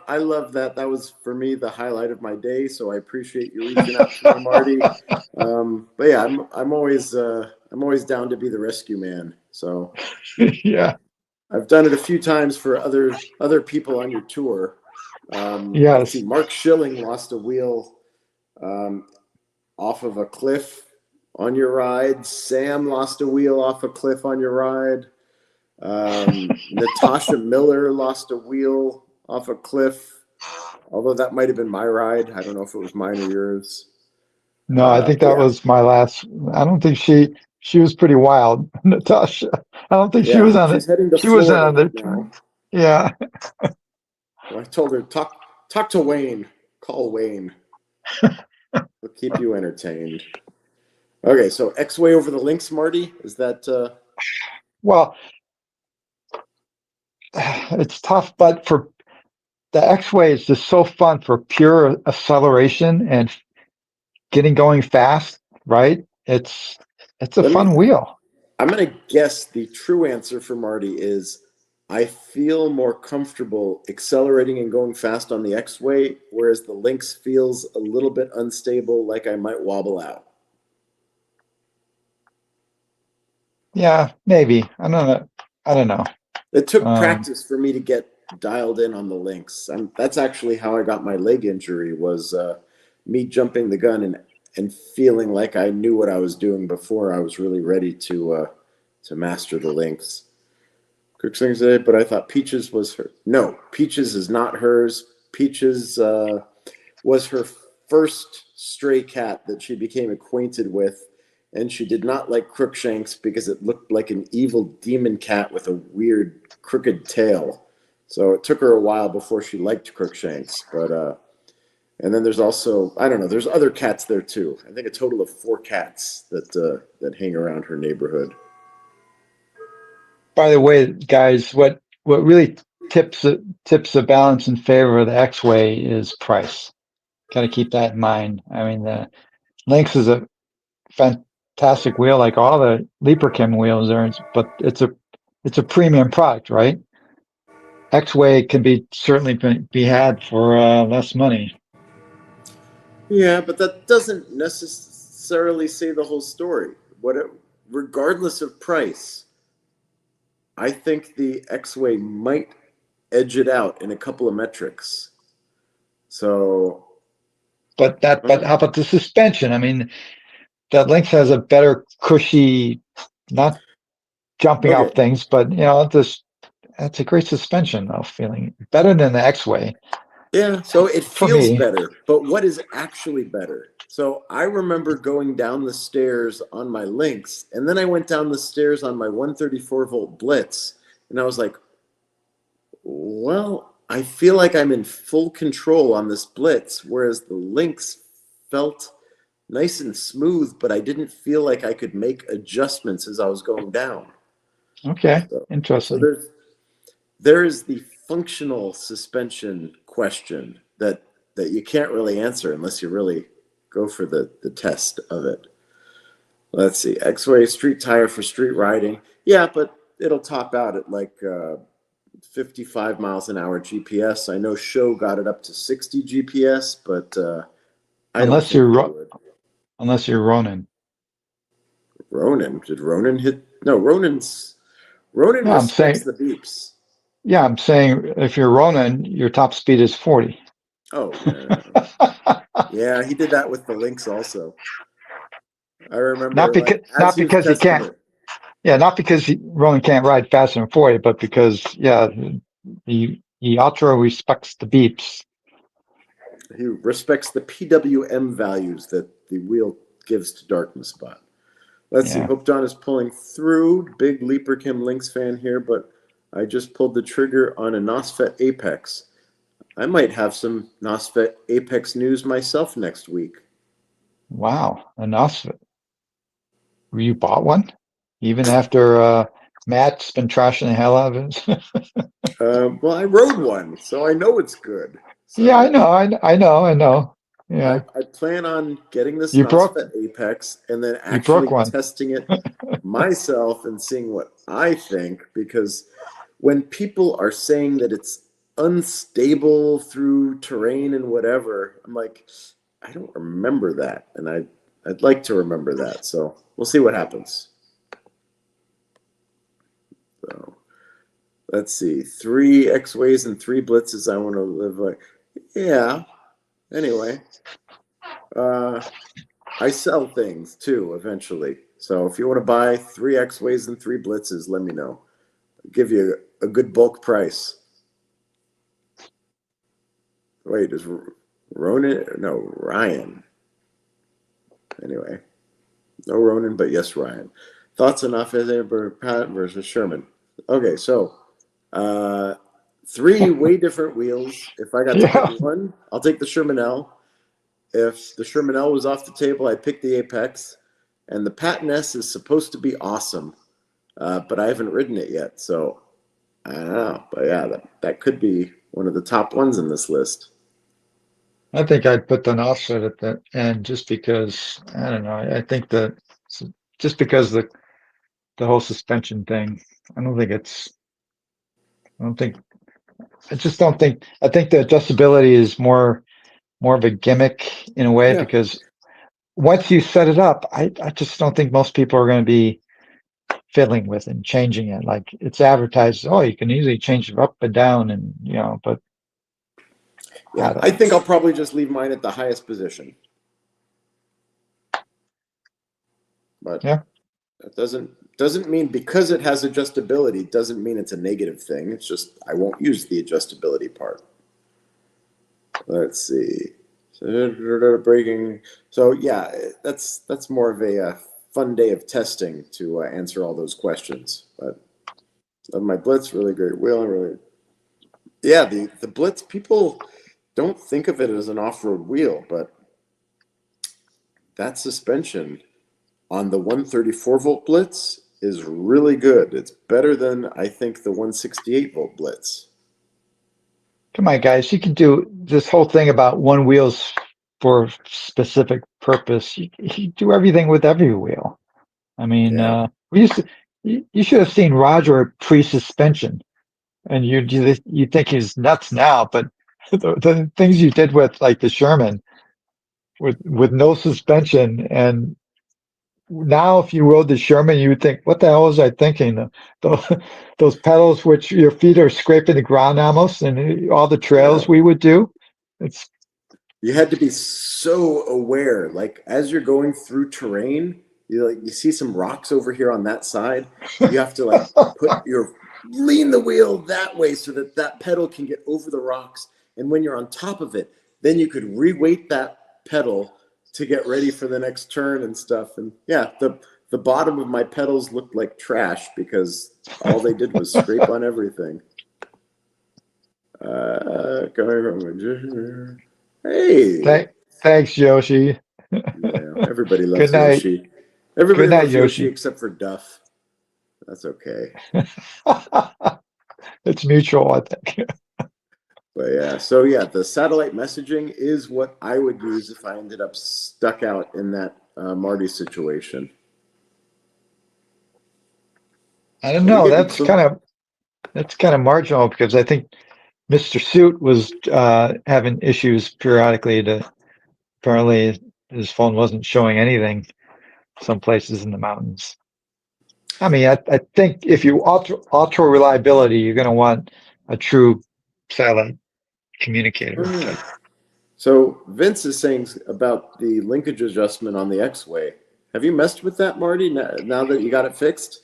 I love that. That was for me the highlight of my day. So I appreciate you reaching out to me, Marty. But yeah, I'm always down to be the rescue man. So yeah, I've done it a few times for other people on your tour. Let's see, yes, Mark Schilling lost a wheel off of a cliff on your ride. Sam lost a wheel off a cliff on your ride. Natasha Miller lost a wheel off a cliff, although that might have been my ride. I don't know if it was mine or yours. no, I think that Yeah, was my last. I don't think she was pretty wild, Natasha. I don't think she was yeah. on it. She's heading to She was Florida on right the now. yeah. I told her talk to Wayne. Call Wayne. He'll keep you entertained. Okay, so X-Way over the links, Marty. Is that? Well, it's tough, but for the X-Way is just so fun for pure acceleration and getting going fast, right? It's a Let me. fun wheel. I'm gonna guess the true answer for Marty is I feel more comfortable accelerating and going fast on the X-Way, whereas the Lynx feels a little bit unstable, like I might wobble out. Yeah, maybe. I don't know. It took Um, practice for me to get dialed in on the Lynx. That's actually how I got my leg injury was me jumping the gun and feeling like I knew what I was doing before I was really ready to master the Lynx. Quick thing today, but I thought Peaches was her. No, Peaches is not hers. Peaches was her first stray cat that she became acquainted with, and she did not like Crookshanks because it looked like an evil demon cat with a weird crooked tail. So it took her a while before she liked Crookshanks. But and then there's also I don't know. There's other cats there too. I think a total of 4 cats that hang around her neighborhood. by the way, guys, what really tips the balance in favor of the X-Way is price. Got to keep that in mind. I mean, the Lynx is a fantastic wheel, like all the Leaperchem wheels are, but it's a premium product, right? X-Way can be certainly be had for less money. Yeah, but that doesn't necessarily say the whole story. Regardless of price, I think the X-Way might edge it out in a couple of metrics. So, But how about the suspension? I mean, that Lynx has a better cushy, not jumping okay, out things, but this that's a great suspension though, feeling better than the X-Way yeah, so it for feels me. better, but what is actually better? So I remember going down the stairs on my Lynx, and then I went down the stairs on my 134-volt Blitz, and I was like, well, I feel like I'm in full control on this Blitz, whereas the Lynx felt nice and smooth, but I didn't feel like I could make adjustments as I was going down. Okay, So interesting. there is the functional suspension question that you can't really answer unless you really go for the test of it. Let's see, X-Way street tire for street riding. Yeah, but it'll top out at like 55 miles an hour GPS. I know Show got it up to 60 GPS, but I don't Unless think you're they would. unless you're Ronin. Ronin, did Ronin hit? No, Ronin No, I'm respects saying, the beeps. yeah, I'm saying if you're Ronin, your top speed is 40. Oh yeah, yeah. He did that with the Lynx also. I remember, like, as Not he was because he testing can't. it, Yeah, not because Ronin can't ride faster than 40, but because yeah, he ultra respects the beeps. he respects the PWM values that the wheel gives to darkness spot. Let's see. Yeah. Hope Don is pulling through. Big Leaper Kim Lynx fan here, but I just pulled the trigger on a NOSFET Apex. I might have some NOSFET Apex news myself next week. Wow, enough. You bought one, even after Matt's been trashing the hell out of it. Well, I rode one, so I know it's good. Yeah, I So know, I know, I know. Yeah, I plan on getting this you broke NOSFET Apex and then you broke actually one. testing it myself and seeing what I think, because when people are saying that it's unstable through terrain and whatever, I'm like, I don't remember that, and I'd like to remember that. So we'll see what happens. So let's see, 3 X-ways and 3 blitzes. I want to live like, yeah. Anyway, I sell things too eventually. So if you want to buy 3 X-ways and 3 blitzes, let me know. I'll give you a good bulk price. Wait, is Ronan? No, Ryan. Anyway, no Ronan, but yes, Ryan. Thoughts on offensive Pat versus Sherman? Okay, so 3 way different wheels. If I got to pick Yeah, one, I'll take the Sherman L. If the Sherman L was off the table, I'd pick the Apex. And the Patton S is supposed to be awesome, but I haven't ridden it yet, so I don't know. But yeah, that could be one of the top ones in this list. I think I'd put the offset at that end just because I don't know. I think that just because the whole suspension thing. I don't think it's. I don't think. I just don't think. I think the adjustability is more of a gimmick in a way Yeah, because once you set it up, I just don't think most people are going to be fiddling with and changing it. Like it's advertised, oh, you can easily change it up and down, and but I yeah. don't I know. think I'll probably just leave mine at the highest position. But Yeah, that doesn't mean because it has adjustability doesn't mean it's a negative thing. It's just I won't use the adjustability part. Let's see. So breaking. So yeah, that's more of a fun day of testing to answer all those questions. But love my Blitz, really great wheel, really. Yeah, the Blitz, people don't think of it as an off-road wheel, but that suspension on the 134 volt Blitz is really good. It's better than I think the 168 volt Blitz. come on, guys, you can do this whole thing about one wheels for specific purpose. You do everything with every wheel. I mean, Yeah. we used to. You should have seen Roger pre-suspension. And you think he's nuts now, but the things you did with like the Sherman with no suspension, and now if you rode the Sherman, you would think, what the hell was I thinking? Those pedals, which your feet are scraping the ground almost, and all the trails No. we would do. It's You had to be so aware. Like as you're going through terrain, you see some rocks over here on that side. You have to like lean the wheel that way so that that pedal can get over the rocks. And when you're on top of it, then you could reweight that pedal to get ready for the next turn and stuff. And yeah, the bottom of my pedals looked like trash because all they did was scrape on everything. Going from hey, thanks, Yoshi. Yeah, everybody Good loves night. Yoshi. Everybody Good night, loves Yoshi Yoshi. except for Duff. That's okay. It's mutual, I think. But yeah, so yeah, the satellite messaging is what I would use if I ended up stuck out in that Marty situation. I don't Are we know. getting close? That's kind of marginal because I think Mr. Suit was having issues periodically. Apparently his phone wasn't showing anything some places in the mountains. I mean, I think if you ultra reliability, you're going to want a true satellite communicator. Oh yeah. So Vince is saying about the linkage adjustment on the X-Way. Have you messed with that, Marty? Now that you got it fixed?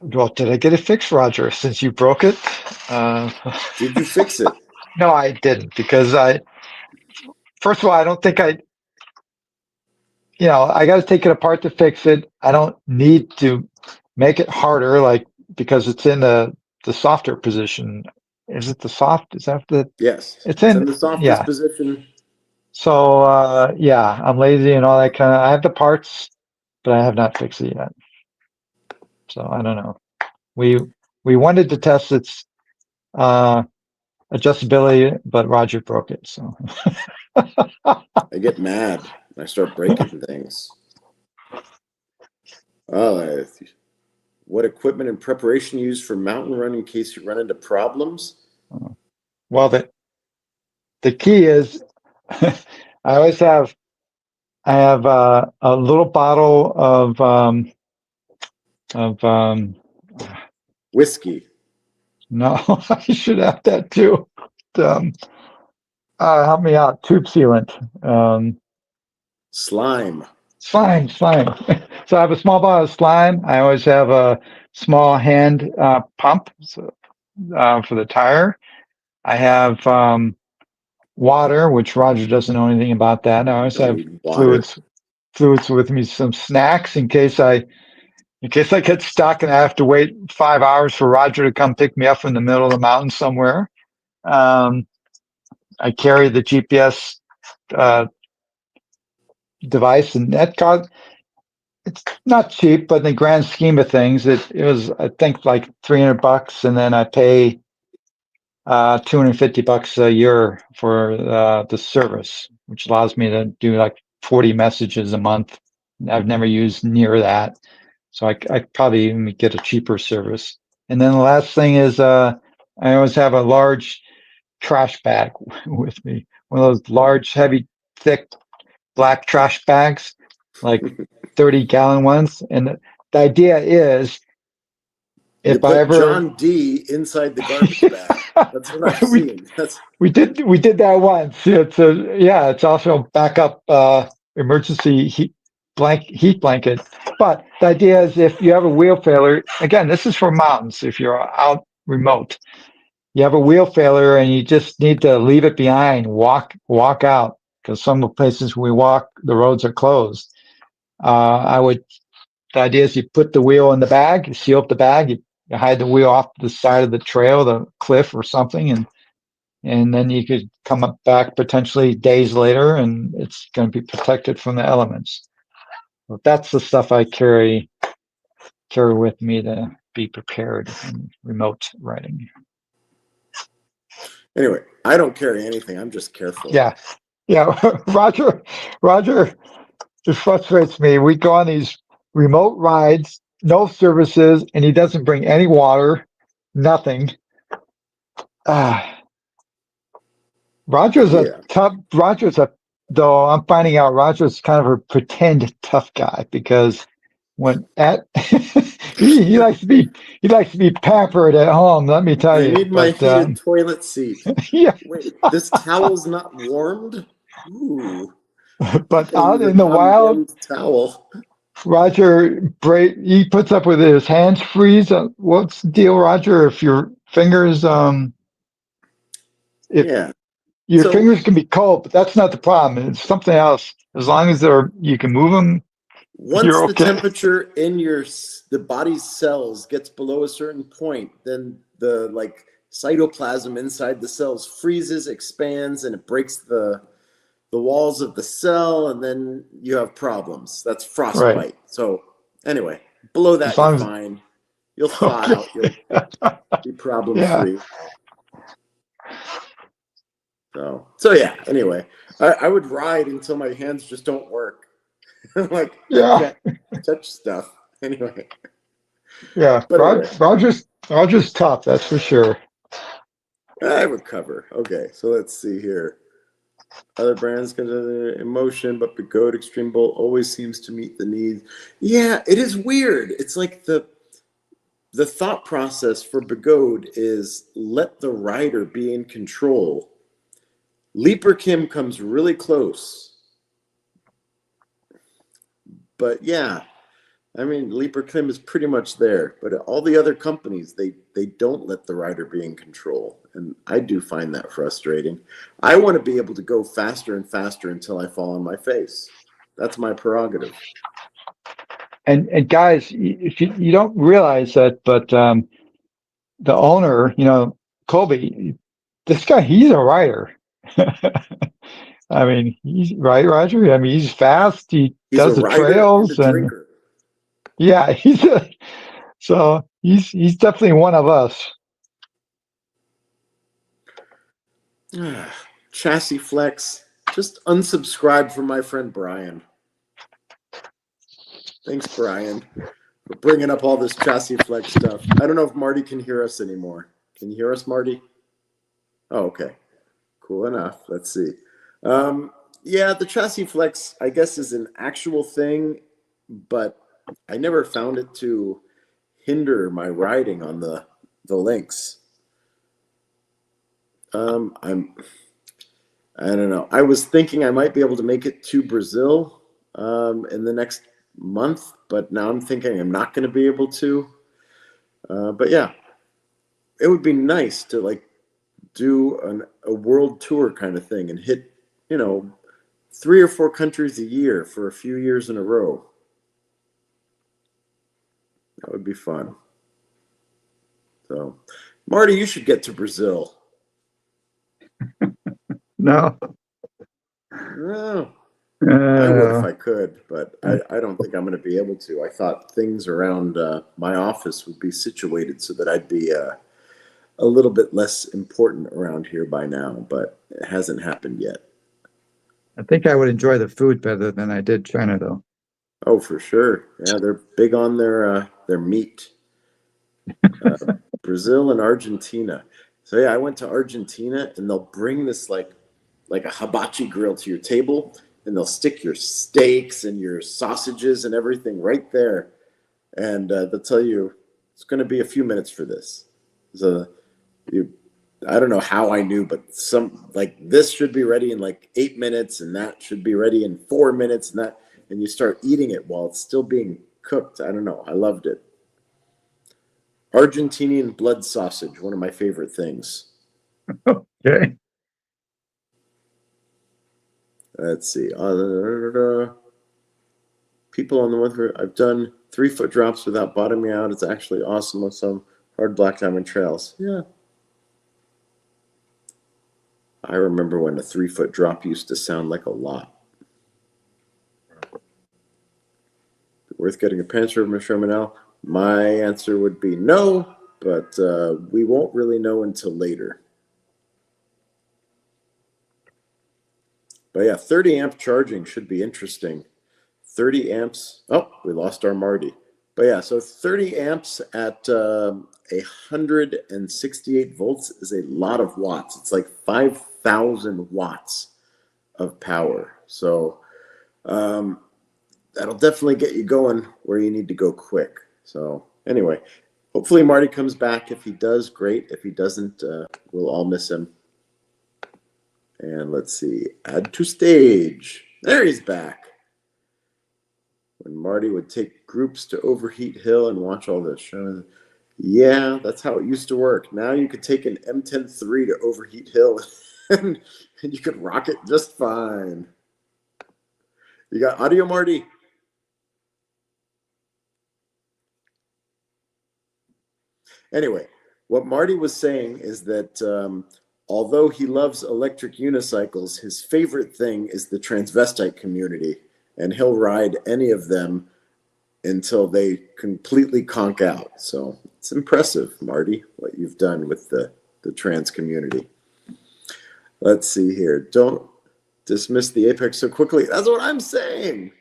Well, did I get it fixed, Roger? Since you broke it? Uh, Did you fix it? no, I didn't because first of all, I don't think I got to take it apart to fix it. I don't need to make it harder, like because it's in the softer position. Is it the soft? Is that the? Yes. It's It's in in. the softest Yeah. position. So yeah, I'm lazy and all that kind of. I have the parts, but I have not fixed it yet. So I don't know. We we wanted to test its uh, adjustability, but Roger broke it. So I get mad and I start breaking things. Oh, what equipment and preparation you use for mountain run in case you run into problems? well, the key is I always have I have a little bottle of Whiskey, no, I should have that too. Um, help me out, tube sealant. slime. Slime. So I have a small bottle of slime. I always have a small hand pump for the tire. I have water, which Roger doesn't know anything about that. I always Don't have need water. fluids with me, some snacks in case I get stuck and I have to wait 5 hours for Roger to come pick me up from the middle of the mountain somewhere. Um, I carry the GPS uh, device, and that cost, it's not cheap, but in the grand scheme of things, it was I think like $300, and then I pay $250 a year for the service, which allows me to do like 40 messages a month. I've never used near that, so I probably even get a cheaper service. And then the last thing is I always have a large trash bag with me, one of those large, heavy, thick black trash bags, like 30-gallon ones. And the idea is You if I put ever John D inside the garbage bag. That's what I've we seen. That's we did that once. It's also a backup emergency heat blanket. But the idea is if you have a wheel failure, again, this is for mountains. If you're out remote, you have a wheel failure and you just need to leave it behind, walk out, because some of the places we walk, the roads are closed. The idea is you put the wheel in the bag, you seal up the bag, you hide the wheel off the side of the trail, the cliff or something, and then you could come up back potentially days later and it's going to be protected from the elements. But that's the stuff I carry with me to be prepared in remote riding. anyway. I don't carry anything. I'm just careful. Yeah. Yeah. Roger, it frustrates me. We go on these remote rides, no services, and he doesn't bring any water, nothing. Ah, Yeah. though I'm finding out Roger's kind of a pretend tough guy because when at he likes to be pampered at home, let me tell I you. need my But heated toilet seat. yeah, Wait, this towel's not warmed? Ooh. I but think I out use a in the wild, non-warmed towel. He puts up with his hands freeze. What's the deal, Roger? If your fingers if Yeah. your So fingers can be cold, but that's not the problem. It's something else. As long as you can move them, once you're the okay. temperature in the body's cells gets below a certain point, then the cytoplasm inside the cells freezes, expands, and it breaks the the walls of the cell, and then you have problems. That's frostbite. Right. So anyway, below that, As long you're as, fine. You'll thaw out. You'll be problem yeah. free. So yeah, anyway, I would ride until my hands just don't work. Like, I Yeah. can't touch stuff. Anyway, Yeah. but anyway, Roger's tough. That's for sure. I recover. Okay, so let's see here. Other brands consider InMotion, but Begode Extreme Bolt always seems to meet the needs. Yeah, it is weird. It's like the thought process for Begode is let the rider be in control. Leaper Kim comes really close. But yeah, I mean, Leaper Kim is pretty much there. But all the other companies, they don't let the rider be in control. And I do find that frustrating. I want to be able to go faster and faster until I fall on my face. That's my prerogative. And guys, if you don't realize that, but the owner, Colby, this guy, he's a rider. I mean, he's right, Roger. I mean, he's fast. He He's a does the rider and a trails, and drinker. yeah, so he's definitely one of us. Chassis Flex. Just unsubscribe from my friend Brian. Thanks, Brian, for bringing up all this Chassis Flex stuff. I don't know if Marty can hear us anymore. Can you hear us, Marty? Oh, okay. Cool enough. Let's see. Yeah, the Chassis Flex, I guess, is an actual thing, but I never found it to hinder my riding on the links. I don't know. I was thinking I might be able to make it to Brazil in the next month, but now I'm thinking I'm not going to be able to. But yeah, it would be nice to like do a world tour kind of thing and hit, 3 or 4 countries a year for a few years in a row. That would be fun. So, Marty, you should get to Brazil. No. Oh, I would if I could, but I don't think I'm going to be able to. I thought things around my office would be situated so that I'd be a little bit less important around here by now, but it hasn't happened yet. I think I would enjoy the food better than I did China, though. Oh, for sure. Yeah, they're big on their meat. Brazil and Argentina. So yeah, I went to Argentina, and they'll bring this like a hibachi grill to your table, and they'll stick your steaks and your sausages and everything right there, and they'll tell you it's going to be a few minutes for this. So I don't know how I knew, but this should be ready in like 8 minutes, and that should be ready in 4 minutes, and you start eating it while it's still being cooked. I don't know. I loved it. Argentinian blood sausage, one of my favorite things. Okay. Let's see. People on the one I've done 3-foot drops without bottoming out. It's actually awesome with some hard black diamond trails. Yeah. I remember when a 3-foot drop used to sound like a lot. Worth getting a panther from Sherman L? My answer would be no, but we won't really know until later. But yeah, 30 amp charging should be interesting. 30 amps. Oh, we lost our Marty. But yeah, so 30 amps at 168 volts is a lot of watts. It's like 5,000 watts of power. So that'll definitely get you going where you need to go quick. So anyway, hopefully Marty comes back. If he does, great. If he doesn't, we'll all miss him. And let's see, add to stage. There he's back. When Marty would take groups to Overheat Hill and watch all the shows. Yeah, that's how it used to work. Now you could take an M10-3 to Overheat Hill and you could rock it just fine. You got audio, Marty? Anyway, what Marty was saying is that although he loves electric unicycles, his favorite thing is the transvestite community, and he'll ride any of them until they completely conk out. So it's impressive, Marty, what you've done with the trans community. Let's see here. Don't dismiss the apex so quickly. That's what I'm saying.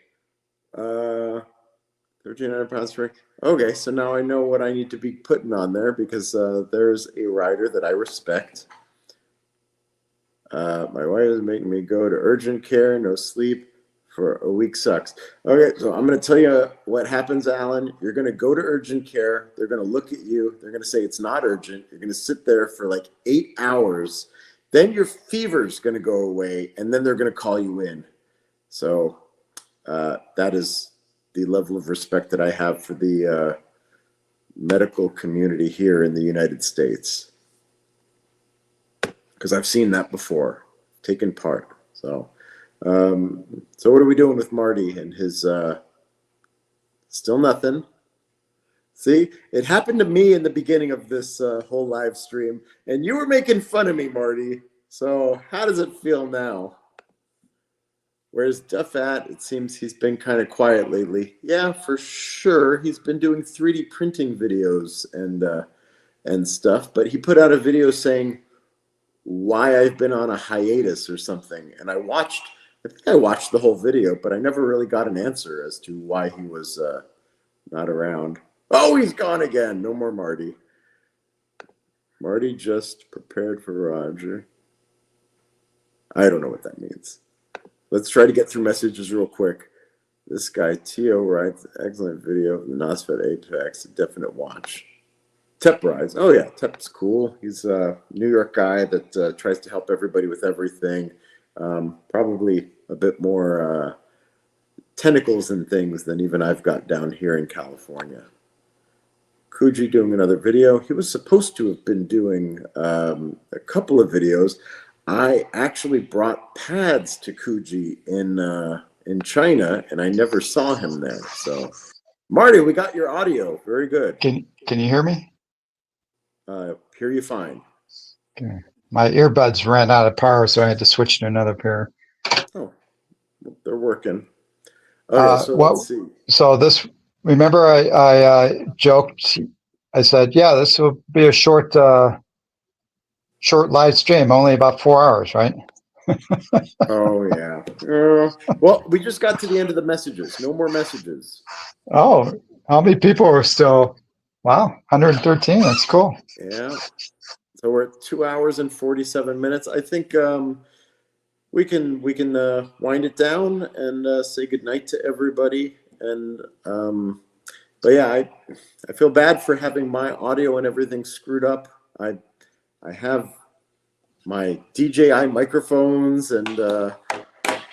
1,300 pounds for. Okay, so now I know what I need to be putting on there, because there's a rider that I respect. My wife is making me go to urgent care. No sleep for a week sucks. Okay, so I'm going to tell you what happens, Alan. You're going to go to urgent care. They're going to look at you. They're going to say it's not urgent. You're going to sit there for like 8 hours. Then your fever's going to go away, and then they're going to call you in. So that is the level of respect that I have for the medical community here in the United States, because I've seen that before, taken part. So what are we doing with Marty and his still nothing? See, it happened to me in the beginning of this whole live stream, and you were making fun of me, Marty. So how does it feel now? Where's Duff at? It seems he's been kind of quiet lately. Yeah, for sure. He's been doing 3D printing videos and stuff, but he put out a video saying why I've been on a hiatus or something. And I think I watched the whole video, but I never really got an answer as to why he was not around. Oh, he's gone again. No more Marty. Marty just prepared for Roger. I don't know what that means. Let's try to get through messages real quick. This guy, Tio, writes, excellent video. The NOSFET Apex, a definite watch. Tep rides. Oh, yeah, Tep's cool. He's a New York guy that tries to help everybody with everything. Probably a bit more tentacles and things than even I've got down here in California. Kuji doing another video. He was supposed to have been doing a couple of videos. I actually brought pads to Kuji in China, and I never saw him there. So, Marty, we got your audio. Very good. Can you hear me? Hear you fine. Okay. My earbuds ran out of power, so I had to switch to another pair. Oh, they're working. Okay, so let's see. So this, remember I joked. I said, yeah, this will be a short live stream, only about 4 hours, right? Oh, yeah. Well, we just got to the end of the messages. No more messages. Oh, how many people are still? Wow, 113. That's cool. Yeah. So we're at 2 hours and 47 minutes. I think we can wind it down and say goodnight to everybody. And but yeah, I feel bad for having my audio and everything screwed up. I have my DJI microphones and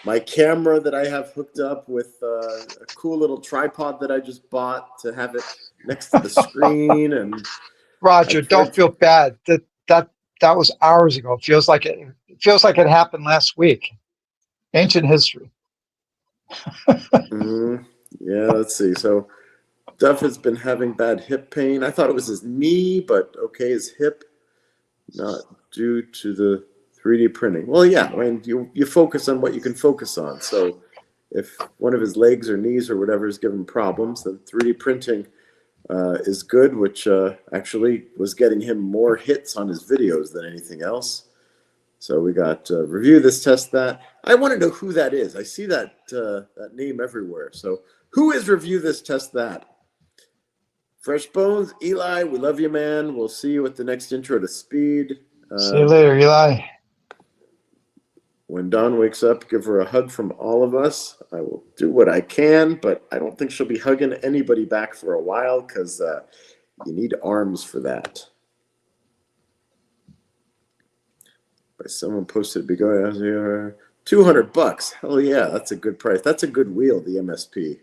my camera that I have hooked up with a cool little tripod that I just bought to have it next to the screen. And Roger, don't feel bad. That was hours ago. It feels like it happened last week. Ancient history. Yeah, let's see. So Duff has been having bad hip pain. I thought it was his knee, but okay, his hip, not due to the 3D printing. Well, yeah, I mean, you focus on what you can focus on. So if one of his legs or knees or whatever is giving problems, then 3D printing is good, which actually was getting him more hits on his videos than anything else. So we got review this, test that. I want to know who that is. I see that that name everywhere. So who is review this, test that? Fresh Bones, Eli, we love you, man. We'll see you at the next intro to speed. See you later, Eli. When Dawn wakes up, give her a hug from all of us. I will do what I can, but I don't think she'll be hugging anybody back for a while because you need arms for that. But someone posted be going out here. $200. Hell yeah, that's a good price. That's a good wheel, the MSP.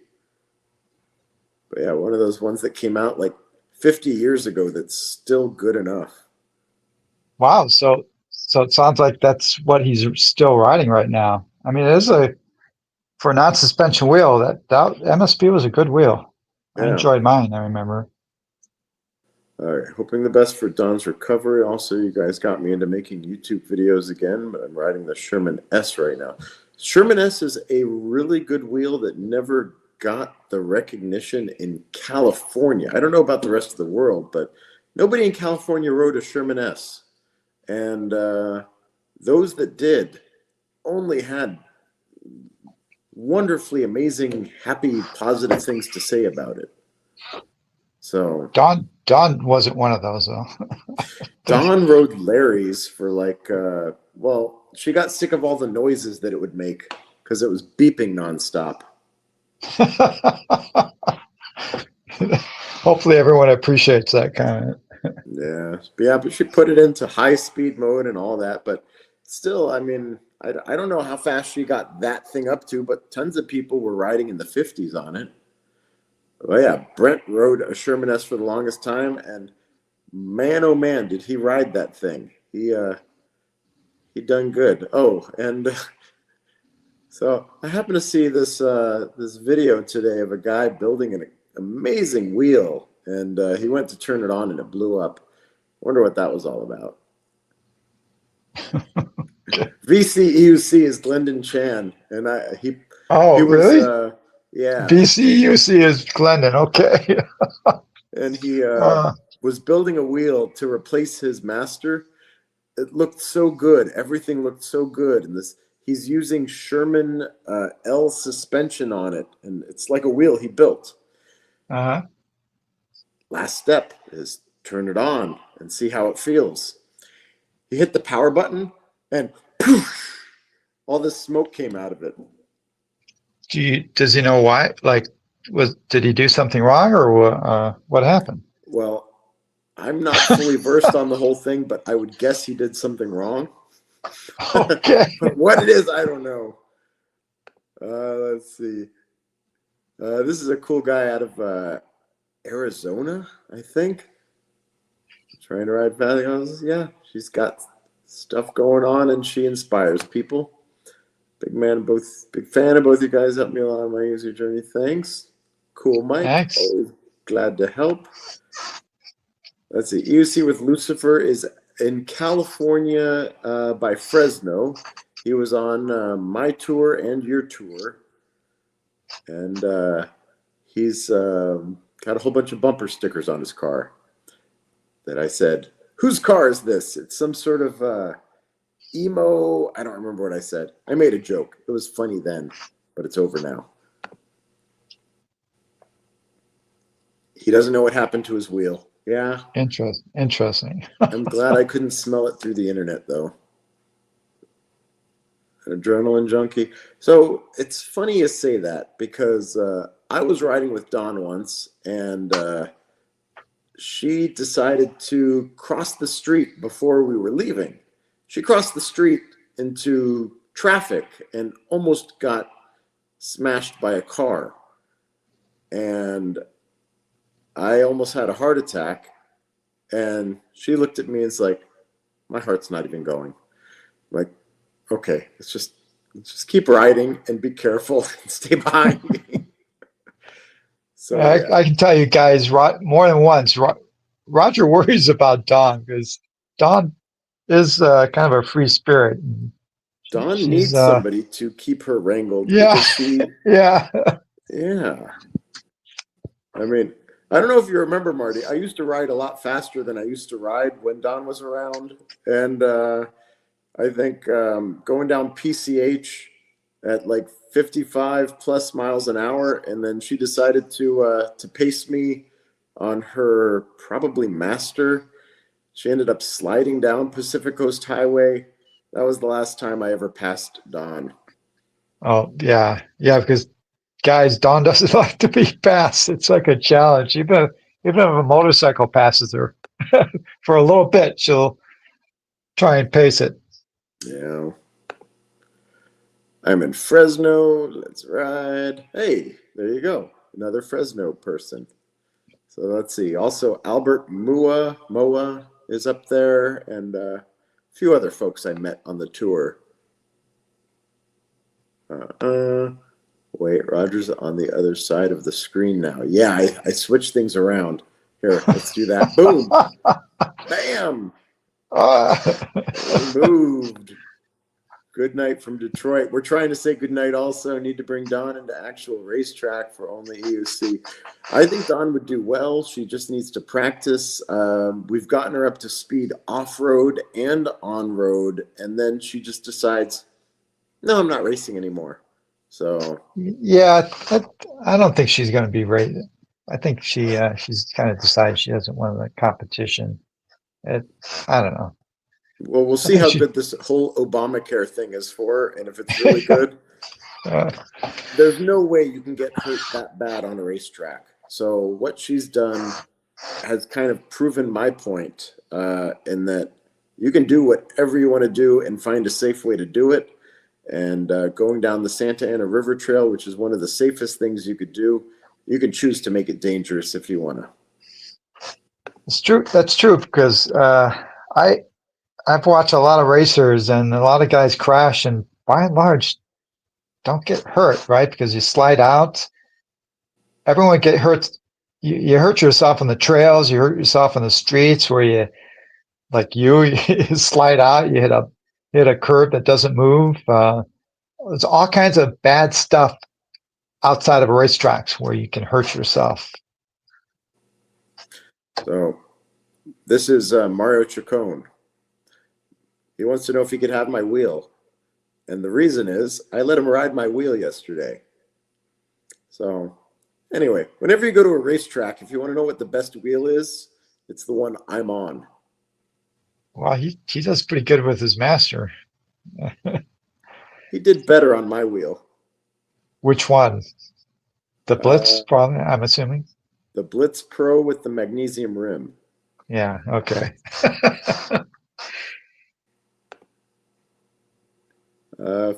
But yeah, one of those ones that came out like 50 years ago that's still good enough. Wow, so it sounds like that's what he's still riding right now. I mean, it is for a non-suspension wheel, that MSP was a good wheel. Yeah. I enjoyed mine, I remember. All right, hoping the best for Don's recovery. Also, you guys got me into making YouTube videos again, but I'm riding the Sherman S right now. Sherman S is a really good wheel that never got the recognition in California. I don't know about the rest of the world, but nobody in California rode a Sherman S. And those that did only had wonderfully amazing, happy, positive things to say about it. So Dawn wasn't one of those though. Dawn rode Larry's for like, well, she got sick of all the noises that it would make because it was beeping nonstop. Hopefully everyone appreciates that kind of. Yeah, but she put it into high speed mode and all that. But still, I mean, I don't know how fast she got that thing up to, but tons of people were riding in the 50s on it. Oh yeah, Brent rode a Sherman S for the longest time, and man, oh man, did he ride that thing. He done good. Oh, and so I happened to see this this video today of a guy building an amazing wheel, and he went to turn it on and it blew up. Wonder what that was all about. VCEUC is Glendon Chan, and he Oh, he was really? yeah, BCUC is Glendon. Okay. and he Uh, was building a wheel to replace his master. It looked so good. Everything looked so good, and this he's using Sherman L suspension on it, and it's like a wheel he built. uh-huh. Last step is turn it on and see how it feels. He hit the power button, and poof, all this smoke came out of it. Does he know why? Like, did he do something wrong, or what happened? Well, I'm not fully versed on the whole thing, but I would guess he did something wrong. Okay. But what it is, I don't know. Let's see. This is a cool guy out of Arizona, I think. Trying to ride fast. Yeah, she's got stuff going on, and she inspires people. Big fan of both you guys. Helped me a lot on my user journey. Thanks. Cool, Mike. Thanks. Always glad to help. Let's see. EUC with Lucifer is in California by Fresno. He was on my tour and your tour, and he's got a whole bunch of bumper stickers on his car that I said, "Whose car is this?" It's some sort of emo. I don't remember what I said. I made a joke. It was funny then, but it's over now. He doesn't know what happened to his wheel. Yeah. Interesting. I'm glad I couldn't smell it through the internet, though. An adrenaline junkie. So it's funny you say that because I was riding with Dawn once, and she decided to cross the street before we were leaving. She crossed the street into traffic and almost got smashed by a car. And I almost had a heart attack. And she looked at me and was like, my heart's not even going. I'm like, okay, let's just keep riding and be careful and stay behind me. So yeah. I can tell you guys more than once, Roger worries about Dawn because Dawn is kind of a free spirit. Dawn needs somebody to keep her wrangled. Yeah. Because she, yeah. Yeah. I mean, I don't know if you remember, Marty. I used to ride a lot faster than I used to ride when Dawn was around. And I think going down PCH at like 55 plus miles an hour, and then she decided to pace me on her probably master. She ended up sliding down Pacific Coast Highway. That was the last time I ever passed Dawn. Oh yeah, because guys, Dawn doesn't like to be passed. It's like a challenge. Even if a motorcycle passes her for a little bit, she'll try and pace it. Yeah. I'm in Fresno. Let's ride. Hey, there you go. Another Fresno person. So let's see. Also, Albert Moa is up there, and a few other folks I met on the tour. Wait, Roger's on the other side of the screen now. Yeah, I switched things around. Here, let's do that. Boom. Bam. Moved. Good night from Detroit. We're trying to say good night also. Need to bring Dawn into actual racetrack for only EUC. I think Dawn would do well. She just needs to practice. We've gotten her up to speed off-road and on-road, and then she just decides, no, I'm not racing anymore. So yeah, I don't think she's going to be rated. I think she's kind of decided she doesn't want the competition. I don't know. well, we'll see how good this whole Obamacare thing is for her, and if it's really good. There's no way you can get hurt that bad on a racetrack. So what she's done has kind of proven my point in that you can do whatever you want to do and find a safe way to do it. And going down the Santa Ana River Trail, which is one of the safest things you could do, you can choose to make it dangerous if you want to. It's true. That's true because I've watched a lot of racers and a lot of guys crash and by and large don't get hurt, right? Because you slide out. Everyone get hurt. You hurt yourself on the trails. You hurt yourself on the streets where you slide out. You hit a curb that doesn't move. There's all kinds of bad stuff outside of racetracks where you can hurt yourself. So this is Mario Chacon. He wants to know if he could have my wheel. And the reason is I let him ride my wheel yesterday. So anyway, whenever you go to a racetrack, if you want to know what the best wheel is, it's the one I'm on. Well, he does pretty good with his master. He did better on my wheel. Which one? The Blitz, probably, I'm assuming. The Blitz Pro with the magnesium rim. Yeah, okay.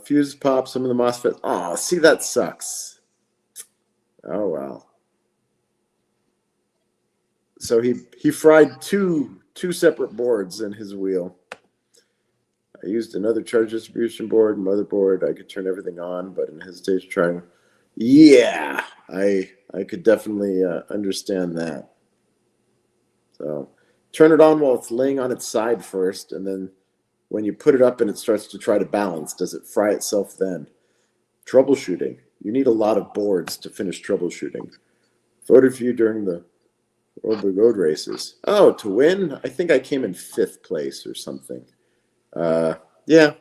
Fuse pop, some of the MOSFET. Oh, see, that sucks. Oh, well. So he fried two separate boards in his wheel. I used another charge distribution board, motherboard. I could turn everything on, but in hesitation trying. Yeah, I could definitely understand that. So turn it on while it's laying on its side first, and then when you put it up and it starts to try to balance, does it fry itself then? Troubleshooting. You need a lot of boards to finish troubleshooting. Voted for you during the World Big Road races. Oh, to win? I think I came in 5th place or something. Yeah.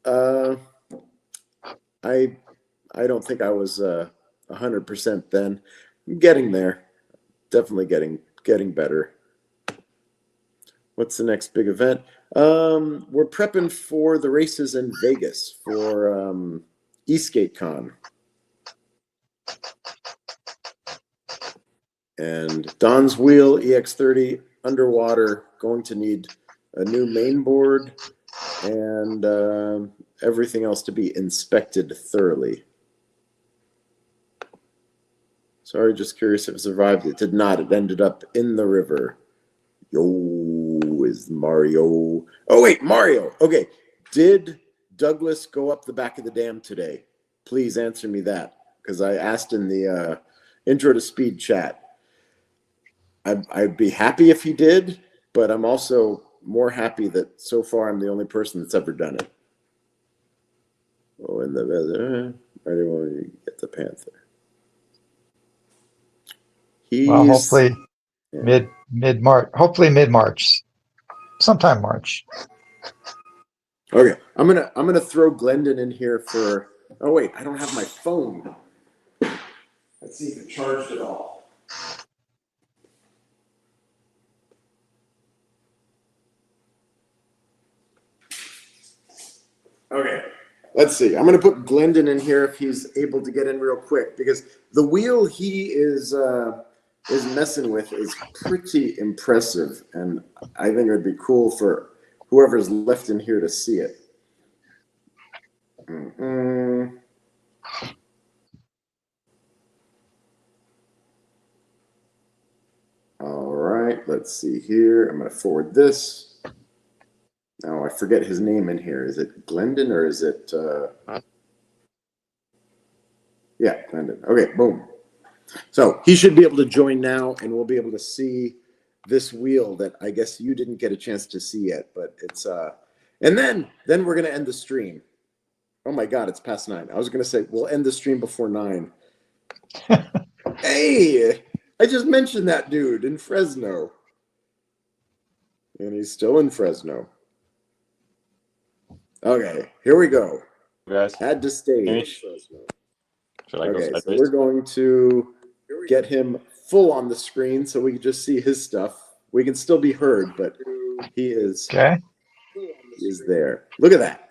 I don't think I was 100% then. I'm getting there. Definitely getting better. What's the next big event? We're prepping for the races in Vegas for eSkateCon. And Don's wheel EX30 underwater, going to need a new main board and everything else to be inspected thoroughly. Sorry, just curious if it survived. It did not. It ended up in the river. Yo, is Mario. Oh, wait, Mario. Okay. Did Douglas go up the back of the dam today? Please answer me that, because I asked in the intro to speed chat. I'd be happy if he did, but I'm also more happy that so far I'm the only person that's ever done it. Oh, in the weather. I didn't want to get the Panther. Well, hopefully mid-March. Hopefully mid-March. Sometime March. Okay, I'm gonna throw Glendon in here for. Oh wait, I don't have my phone. Let's see if it charged at all. Okay, let's see. I'm gonna put Glendon in here if he's able to get in real quick, because the wheel he is messing with is pretty impressive, and I think it would be cool for whoever's left in here to see it. All right, let's see here. I'm going to forward this. Oh, I forget his name in here. Is it Glendon or is it? Yeah, Glendon. Okay, boom. So he should be able to join now, and we'll be able to see this wheel that I guess you didn't get a chance to see yet, but it's and then we're gonna end the stream. Oh my God, it's past 9. I was gonna say we'll end the stream before 9. Hey, I just mentioned that dude in Fresno, and he's still in Fresno. Okay, here we go. Guys, Add to stage. should I go Okay, so sideways? we're going to get him full on the screen so we can just see his stuff. We can still be heard, but he is there. Look at that.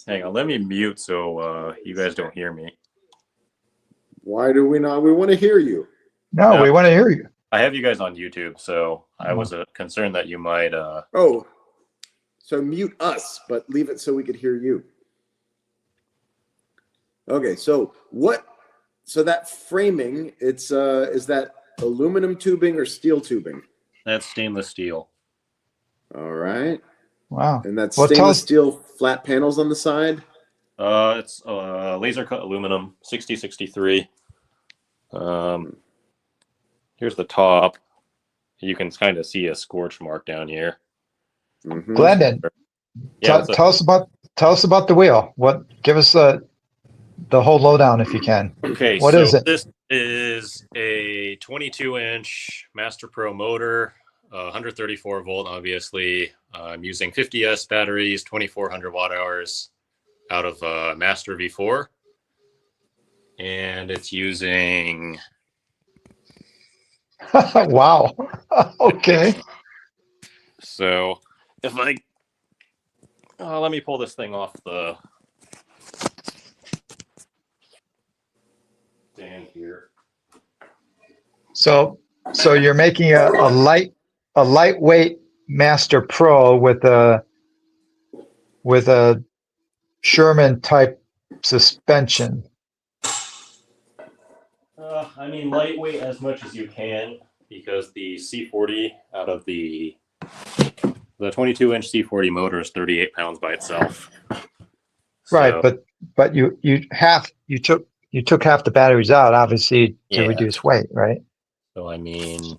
Hang on, let me mute so you guys don't hear me. Why do we not? We want to hear you. No, we want to hear you. I have you guys on YouTube, so I was concerned that you might. Oh, so mute us, but leave it so we could hear you. Okay, so what? So that framing, it's is that aluminum tubing or steel tubing? That's stainless steel. All right. Wow. And that's stainless steel flat panels on the side? It's laser cut aluminum, 6063. Here's the top. You can kind of see a scorch mark down here. Mm-hmm. Glendon, Yeah, tell us about the wheel. Give us the whole lowdown if you can. Okay, what so is it? This is a 22-inch Master Pro motor, 134 volt, obviously. I'm using 50S batteries, 2400 watt hours out of Master V4. And it's using... Wow. Okay. So if I... let me pull this thing off the stand here. So you're making a lightweight Master Pro with a Sherman type suspension. I mean, lightweight as much as you can, because the C40 out of the 22-inch C40 motor is 38 pounds by itself. Right, So, but you took half the batteries out, obviously, to reduce weight, right? So I mean,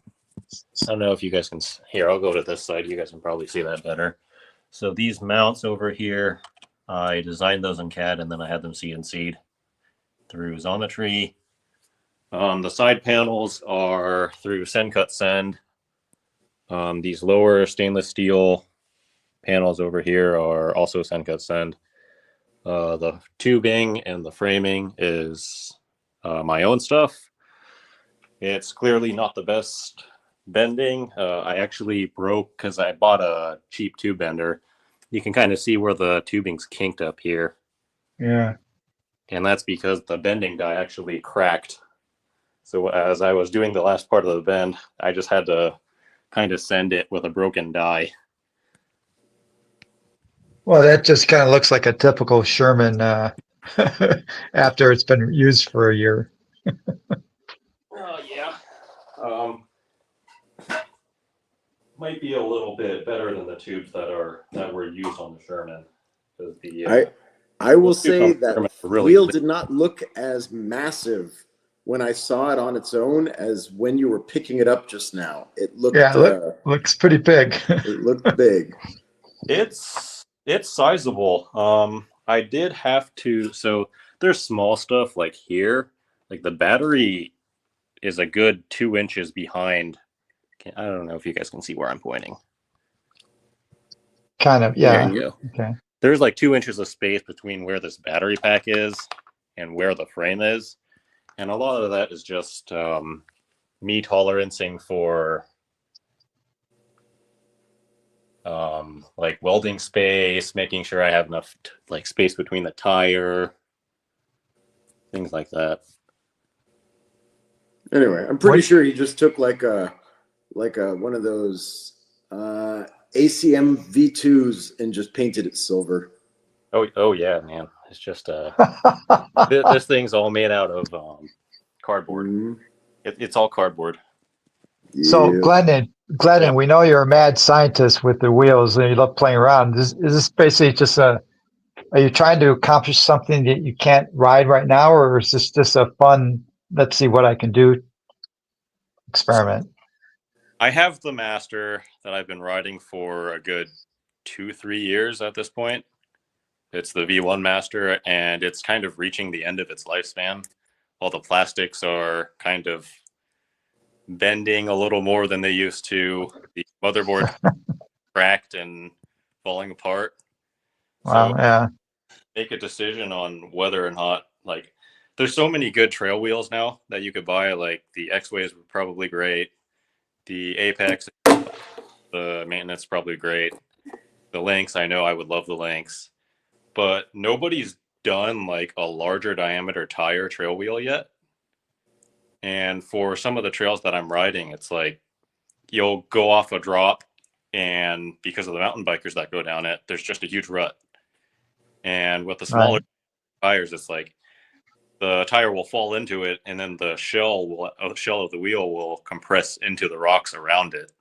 I don't know if you guys can. Here, I'll go to this side. You guys can probably see that better. So these mounts over here, I designed those in CAD, and then I had them CNC'd through Xometry. The side panels are through Send Cut Send. These lower stainless steel panels over here are also Send Cut Send. The tubing and the framing is my own stuff. It's clearly not the best bending. I actually broke, because I bought a cheap tube bender. You can kind of see where the tubing's kinked up here. Yeah. And that's because the bending die actually cracked. So as I was doing the last part of the bend, I just had to kind of send it with a broken die. Well, that just kind of looks like a typical Sherman after it's been used for a year. Yeah. Might be a little bit better than the tubes that were used on the Sherman. I will say that really wheel did not look as massive when I saw it on its own as when you were picking it up just now. It looked looks pretty big. It looked big. It's sizable. I did have to, so there's small stuff like here, like the battery is a good 2 inches behind. I don't know if you guys can see where I'm pointing. Kind of, yeah. There you go. Okay. There's like 2 inches of space between where this battery pack is and where the frame is. And a lot of that is just me tolerancing for like welding space, making sure I have enough like space between the tire, things like that. Anyway, I'm pretty sure he just took like a one of those ACM V2s and just painted it silver. Oh yeah, man. It's just this thing's all made out of cardboard. Mm-hmm. It's all cardboard. So Glendon, Yeah. we know you're a mad scientist with the wheels and you love playing around. Is this basically just are you trying to accomplish something that you can't ride right now, or is this just a fun let's see what I can do experiment. I have the Master that I've been riding for a good 2-3 years at this point. It's the V1 Master, and it's kind of reaching the end of its lifespan. All the plastics are kind of bending a little more than they used to. The motherboard cracked and falling apart. So Wow, yeah. make a decision on whether or not, like, there's so many good trail wheels now that you could buy. Like the X-Ways were probably great. The Apex, the maintenance probably great. The Lynx, I know I would love the Lynx, but nobody's done like a larger diameter tire trail wheel yet. And for some of the trails that I'm riding, it's like you'll go off a drop, and because of the mountain bikers that go down it, there's just a huge rut. And with the smaller tires, it's like the tire will fall into it, and then the shell of the wheel will compress into the rocks around it.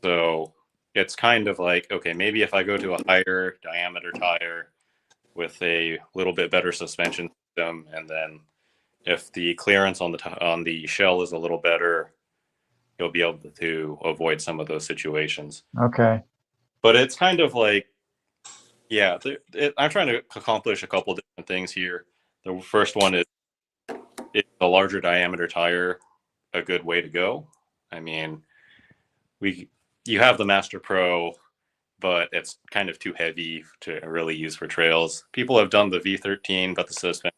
So it's kind of like, okay, maybe if I go to a higher diameter tire with a little bit better suspension system, and then if the clearance on the shell is a little better, you'll be able to avoid some of those situations. Okay. But it's kind of like, yeah, I'm trying to accomplish a couple different things here. The first one is a larger diameter tire a good way to go? I mean, you have the Master Pro, but it's kind of too heavy to really use for trails. People have done the V13, but the suspension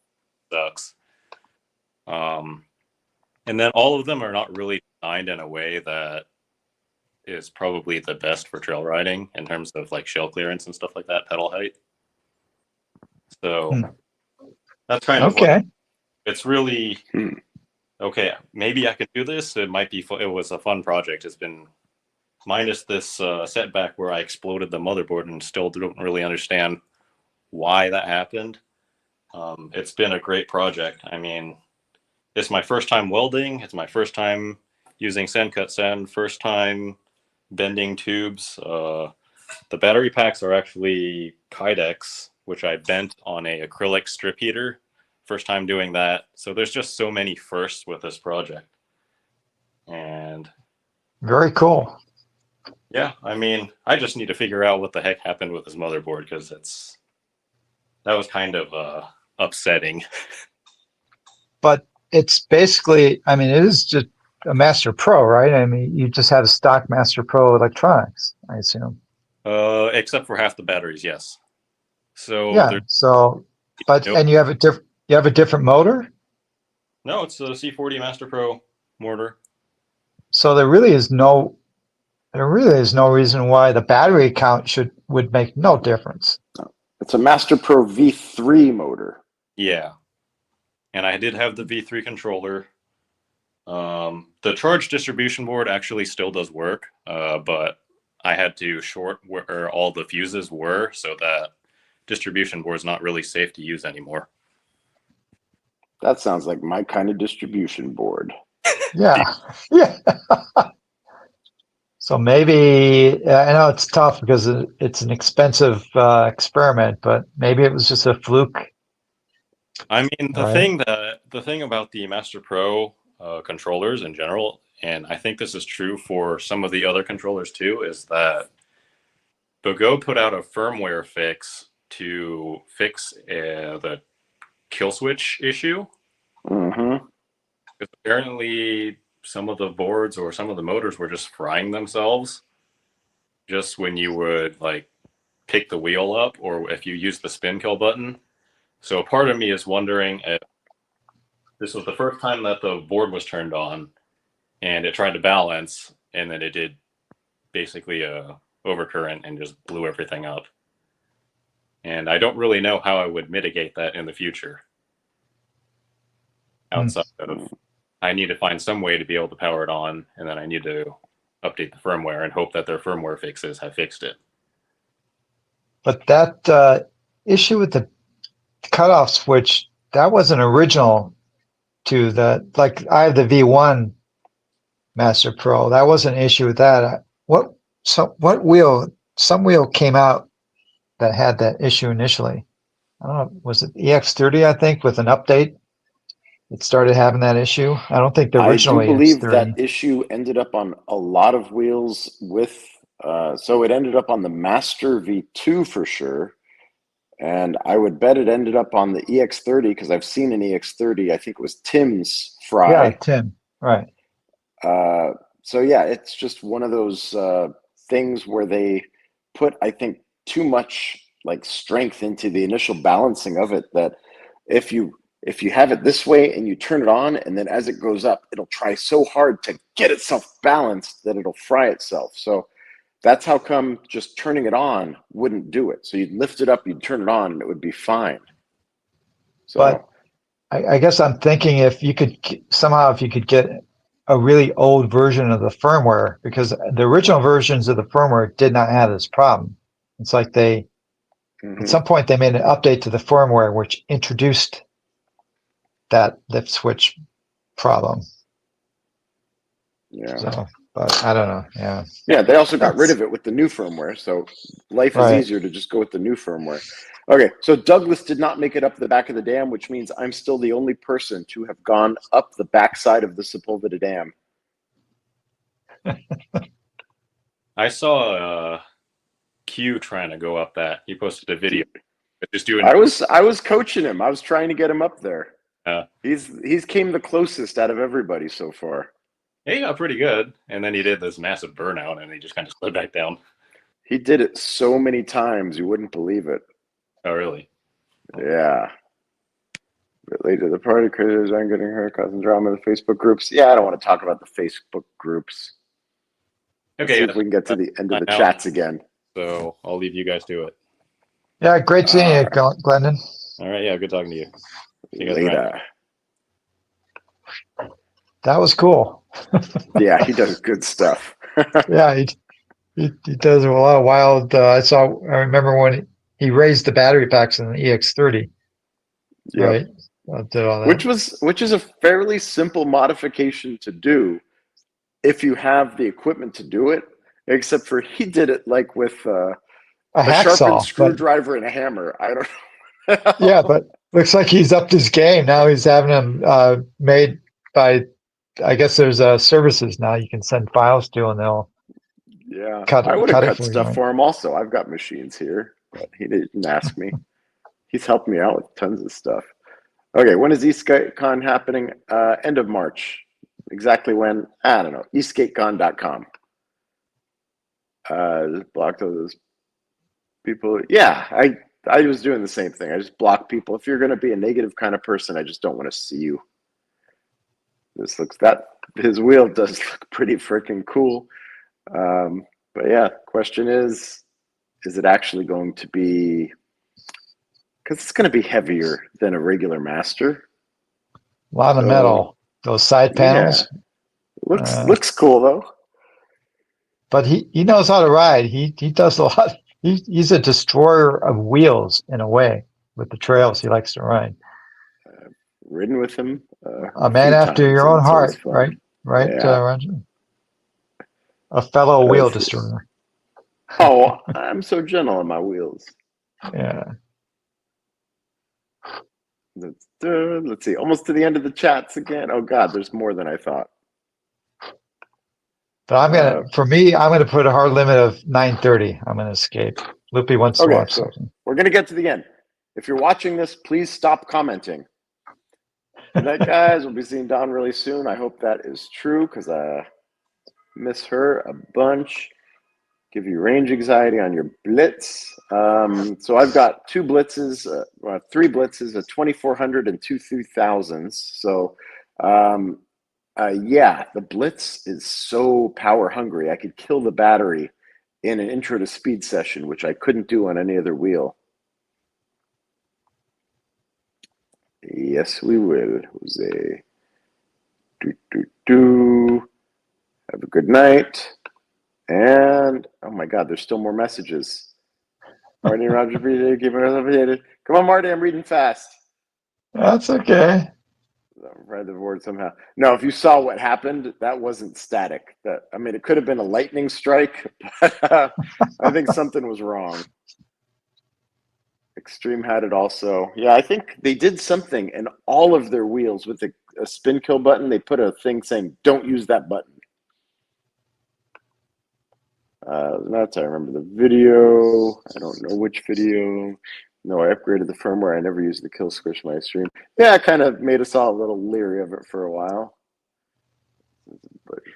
sucks. And then all of them are not really designed in a way that is probably the best for trail riding in terms of like shell clearance and stuff like that, pedal height. So that's kind of okay. It's really okay. Maybe I could do this. It might be. It was a fun project. It's been minus this setback where I exploded the motherboard and still don't really understand why that happened. It's been a great project. I mean, it's my first time welding. It's my first time using send cut send. First time bending tubes. The battery packs are actually Kydex, which I bent on a acrylic strip heater. First time doing that. So there's just so many firsts with this project. And very cool. Yeah, I mean, I just need to figure out what the heck happened with his motherboard, because that was kind of upsetting. But it's basically, I mean, it is just a Master Pro, right? I mean, you just have a stock Master Pro electronics, I assume. Except for half the batteries, yes. So yeah. So, but and you have a different motor. No, it's a C40 Master Pro motor. So there really is no reason why the battery count would make no difference. It's a Master Pro V3 motor. Yeah. And I did have the V3 controller. The charge distribution board actually still does work, but I had to short where all the fuses were, so that distribution board is not really safe to use anymore. That sounds like my kind of distribution board. Yeah. Yeah. So maybe, I know it's tough because it's an expensive experiment, but maybe it was just a fluke. I mean, the thing about the Master Pro controllers in general, and I think this is true for some of the other controllers too, is that Bogo put out a firmware fix to fix the kill switch issue. Mm-hmm. Because apparently some of the boards or some of the motors were just frying themselves just when you would like pick the wheel up or if you use the spin kill button. So part of me is wondering if this was the first time that the board was turned on and it tried to balance, and then it did basically a overcurrent and just blew everything up. And I don't really know how I would mitigate that in the future. Outside of, I need to find some way to be able to power it on, and then I need to update the firmware and hope that their firmware fixes have fixed it. But that issue with the cutoff switch, that wasn't original to like I have the V1 Master Pro. That wasn't an issue with that. Some wheel came out that had that issue initially. I don't know, was it EX30, I think, with an update? it started having that issue? I don't think the I original do believe EX30. that issue ended up on a lot of wheels with, so it ended up on the Master V2 for sure. And I would bet it ended up on the EX30 because I've seen an EX30. I think it was Tim's Fry. Yeah, Tim. Right. So yeah, it's just one of those things where they put, I think, too much like strength into the initial balancing of it, that if you have it this way and you turn it on, and then as it goes up, it'll try so hard to get itself balanced that it'll fry itself. So that's how come just turning it on wouldn't do it. So you'd lift it up, you'd turn it on, and it would be fine. So, But I guess I'm thinking if you could somehow, if you could get a really old version of the firmware, because the original versions of the firmware did not have this problem. It's like they, at some point, they made an update to the firmware which introduced that lift switch problem. yeah. So, but I don't know. Yeah. Yeah, they also got rid of it with the new firmware, so life is easier to just go with the new firmware. Okay, so Douglas did not make it up the back of the dam, which means I'm still the only person to have gone up the backside of the Sepulveda Dam. I saw Q trying to go up that. He posted a video. Just doing. I was coaching him. I was trying to get him up there. He's came the closest out of everybody so far. He got pretty good, and then he did this massive burnout, and he just kind of slid back down. He did it so many times, you wouldn't believe it. Oh, really? Yeah. A bit late to the party, critters aren't getting hurt, causing drama in the Facebook groups. Yeah, I don't want to talk about the Facebook groups. Okay. See if we can get to the end of the chats again. So I'll leave you guys to it. Yeah, great seeing you, Glendon. All right, yeah, good talking to you. See you guys Later. around. That was cool. Yeah, he does good stuff. Yeah, he does a lot of wild. I remember when he raised the battery packs in the EX30. Yep. Right. Did all that. Which is a fairly simple modification to do if you have the equipment to do it. Except for he did it like with a sharpened screwdriver and a hammer. I don't know. Yeah, but looks like he's upped his game. Now he's having them made by, I guess there's services now you can send files to, and they'll I would have cut stuff you. for him also. I've got machines here, but he didn't ask me. He's helped me out with tons of stuff. Okay, when is EastGateCon happening? End of March. Exactly when? I don't know. EastGateCon.com. Just blocked all those people. Yeah, I was doing the same thing. I just block people. If you're going to be a negative kind of person, I just don't want to see you. His wheel does look pretty freaking cool. But yeah, question is it actually going to be, because it's going to be heavier than a regular Master. A lot of metal. Those side panels. Yeah. Looks cool though. But he knows how to ride. He does a lot. He's a destroyer of wheels in a way with the trails he likes to ride. Ridden with him. A man after your own heart, right? Right, yeah. Roger? A fellow wheel destroyer. Oh, I'm so gentle on my wheels. Yeah. Let's see. Almost to the end of the chats again. Oh God, there's more than I thought. But I'm gonna put a hard limit of 9:30. I'm gonna escape. Loopy wants to watch something. We're gonna get to the end. If you're watching this, please stop commenting. Good night, guys. We'll be seeing Dawn really soon. I hope that is true because I miss her a bunch. Give you range anxiety on your blitz. So I've got three blitzes, a 2400 and two 3000s. So yeah, the blitz is so power hungry. I could kill the battery in an intro to speed session, which I couldn't do on any other wheel. Yes, we will, Jose. Have a good night. And oh my God, there's still more messages. Marty and Roger, keeping us updated. Come on, Marty, I'm reading fast. That's okay. I'm read the board somehow. No, if you saw what happened, that wasn't static. It could have been a lightning strike, but I think something was wrong. Extreme had it also. Yeah, I think they did something in all of their wheels with the a spin kill button, they put a thing saying, don't use that button. That's, I remember the video. I don't know which video. No, I upgraded the firmware. I never used the kill switch in my stream. Yeah, it kind of made us all a little leery of it for a while.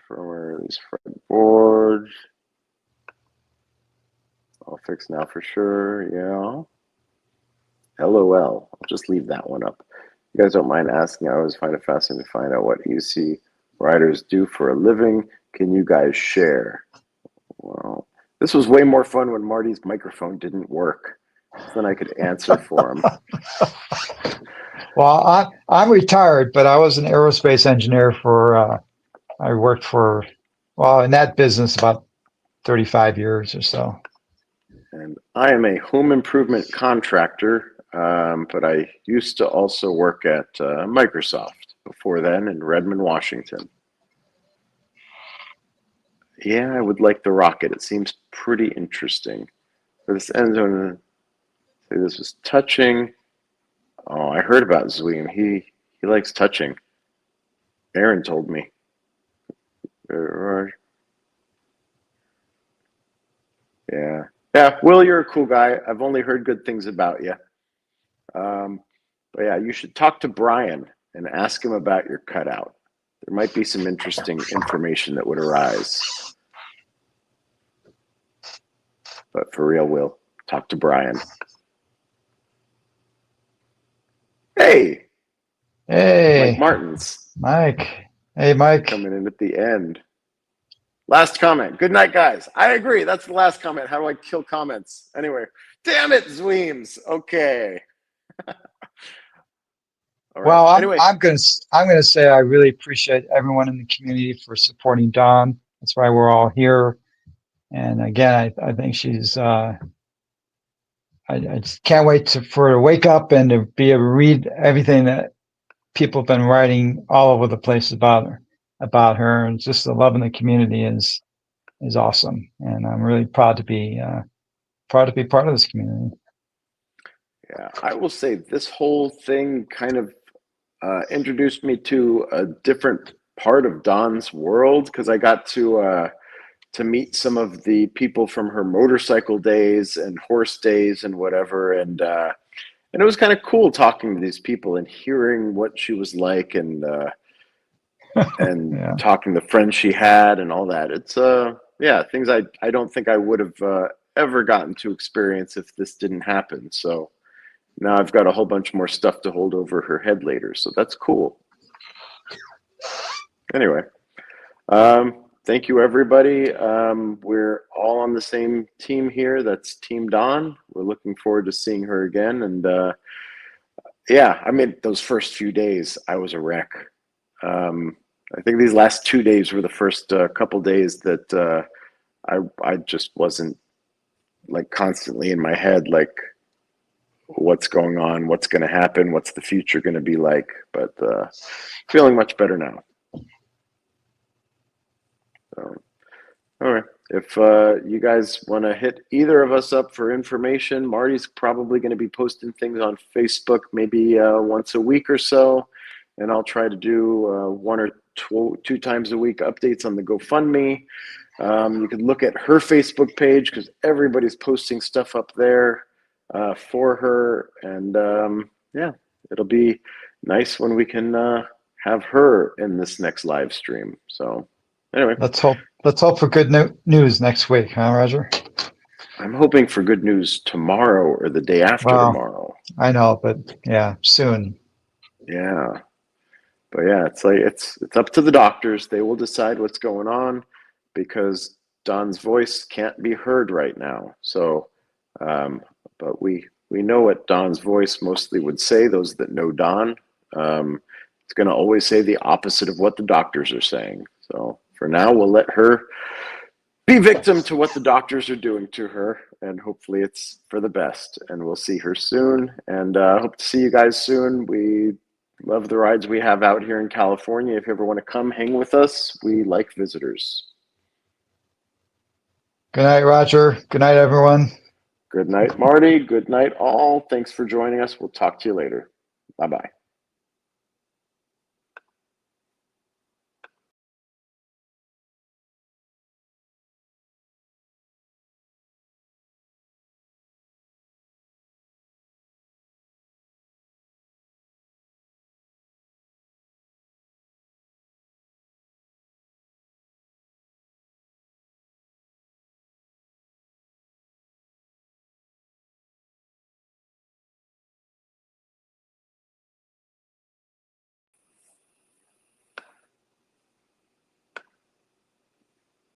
Firmware, these front boards. All fixed now for sure, yeah. LOL, I'll just leave that one up. You guys don't mind asking, I always find it fascinating to find out what EC writers do for a living. Can you guys share? Well, this was way more fun when Marty's microphone didn't work. So then I could answer for him. Well, I'm retired, but I was an aerospace engineer for, I worked for, well, in that business about 35 years or so. And I am a home improvement contractor, but I used to also work at Microsoft before then in Redmond, Washington. Yeah, I would like the rocket. It seems pretty interesting. For this end zone, say this was touching. Oh, I heard about Zweem. He likes touching. Aaron told me. Yeah. Yeah, Will, you're a cool guy. I've only heard good things about you. But yeah, you should talk to Brian and ask him about your cutout. There might be some interesting information that would arise. But for real, Will, talk to Brian. Hey! Hey! Mike Martins. Mike. Hey, Mike. Coming in at the end. Last comment. Good night, guys. I agree. That's the last comment. How do I kill comments? Anyway. Damn it, Zweems. Okay. Right. Well, anyway. I'm gonna say I really appreciate everyone in the community for supporting Dawn. That's why we're all here. And again, I think she's. I just can't wait for her to wake up and to be able to read everything that people have been writing all over the place about her, and just the love in the community is awesome. And I'm really proud to be part of this community. Yeah, I will say this whole thing kind of introduced me to a different part of Dawn's world, because I got to meet some of the people from her motorcycle days and horse days and whatever, and it was kind of cool talking to these people and hearing what she was like, and yeah. Talking to friends she had and all that. It's yeah, things I don't think I would have ever gotten to experience if this didn't happen. So now I've got a whole bunch more stuff to hold over her head later, so that's cool. Anyway, thank you, everybody. We're all on the same team here. That's Team Dawn. We're looking forward to seeing her again. And yeah, I mean, those first few days, I was a wreck. I think these last 2 days were the first couple days that I just wasn't like constantly in my head, like, what's going on, what's going to happen, what's the future going to be like, but feeling much better now. So, all right, if you guys want to hit either of us up for information, Marty's probably going to be posting things on Facebook maybe once a week or so, and I'll try to do 1 or 2 times a week updates on the GoFundMe. You can look at her Facebook page because everybody's posting stuff up there for her, and yeah, it'll be nice when we can have her in this next live stream. So anyway, let's hope for good news next week, huh, Roger? I'm hoping for good news tomorrow or the day after tomorrow. I know, but yeah, soon. Yeah, but yeah, it's like it's up to the doctors. They will decide what's going on, because Dawn's voice can't be heard right now. So but we know what Dawn's voice mostly would say, those that know Dawn. It's going to always say the opposite of what the doctors are saying. So for now, we'll let her be victim to what the doctors are doing to her, and hopefully it's for the best. And we'll see her soon, and hope to see you guys soon. We love the rides we have out here in California. If you ever want to come hang with us, we like visitors. Good night, Roger. Good night, everyone. Good night, Marty. Good night, all. Thanks for joining us. We'll talk to you later. Bye-bye.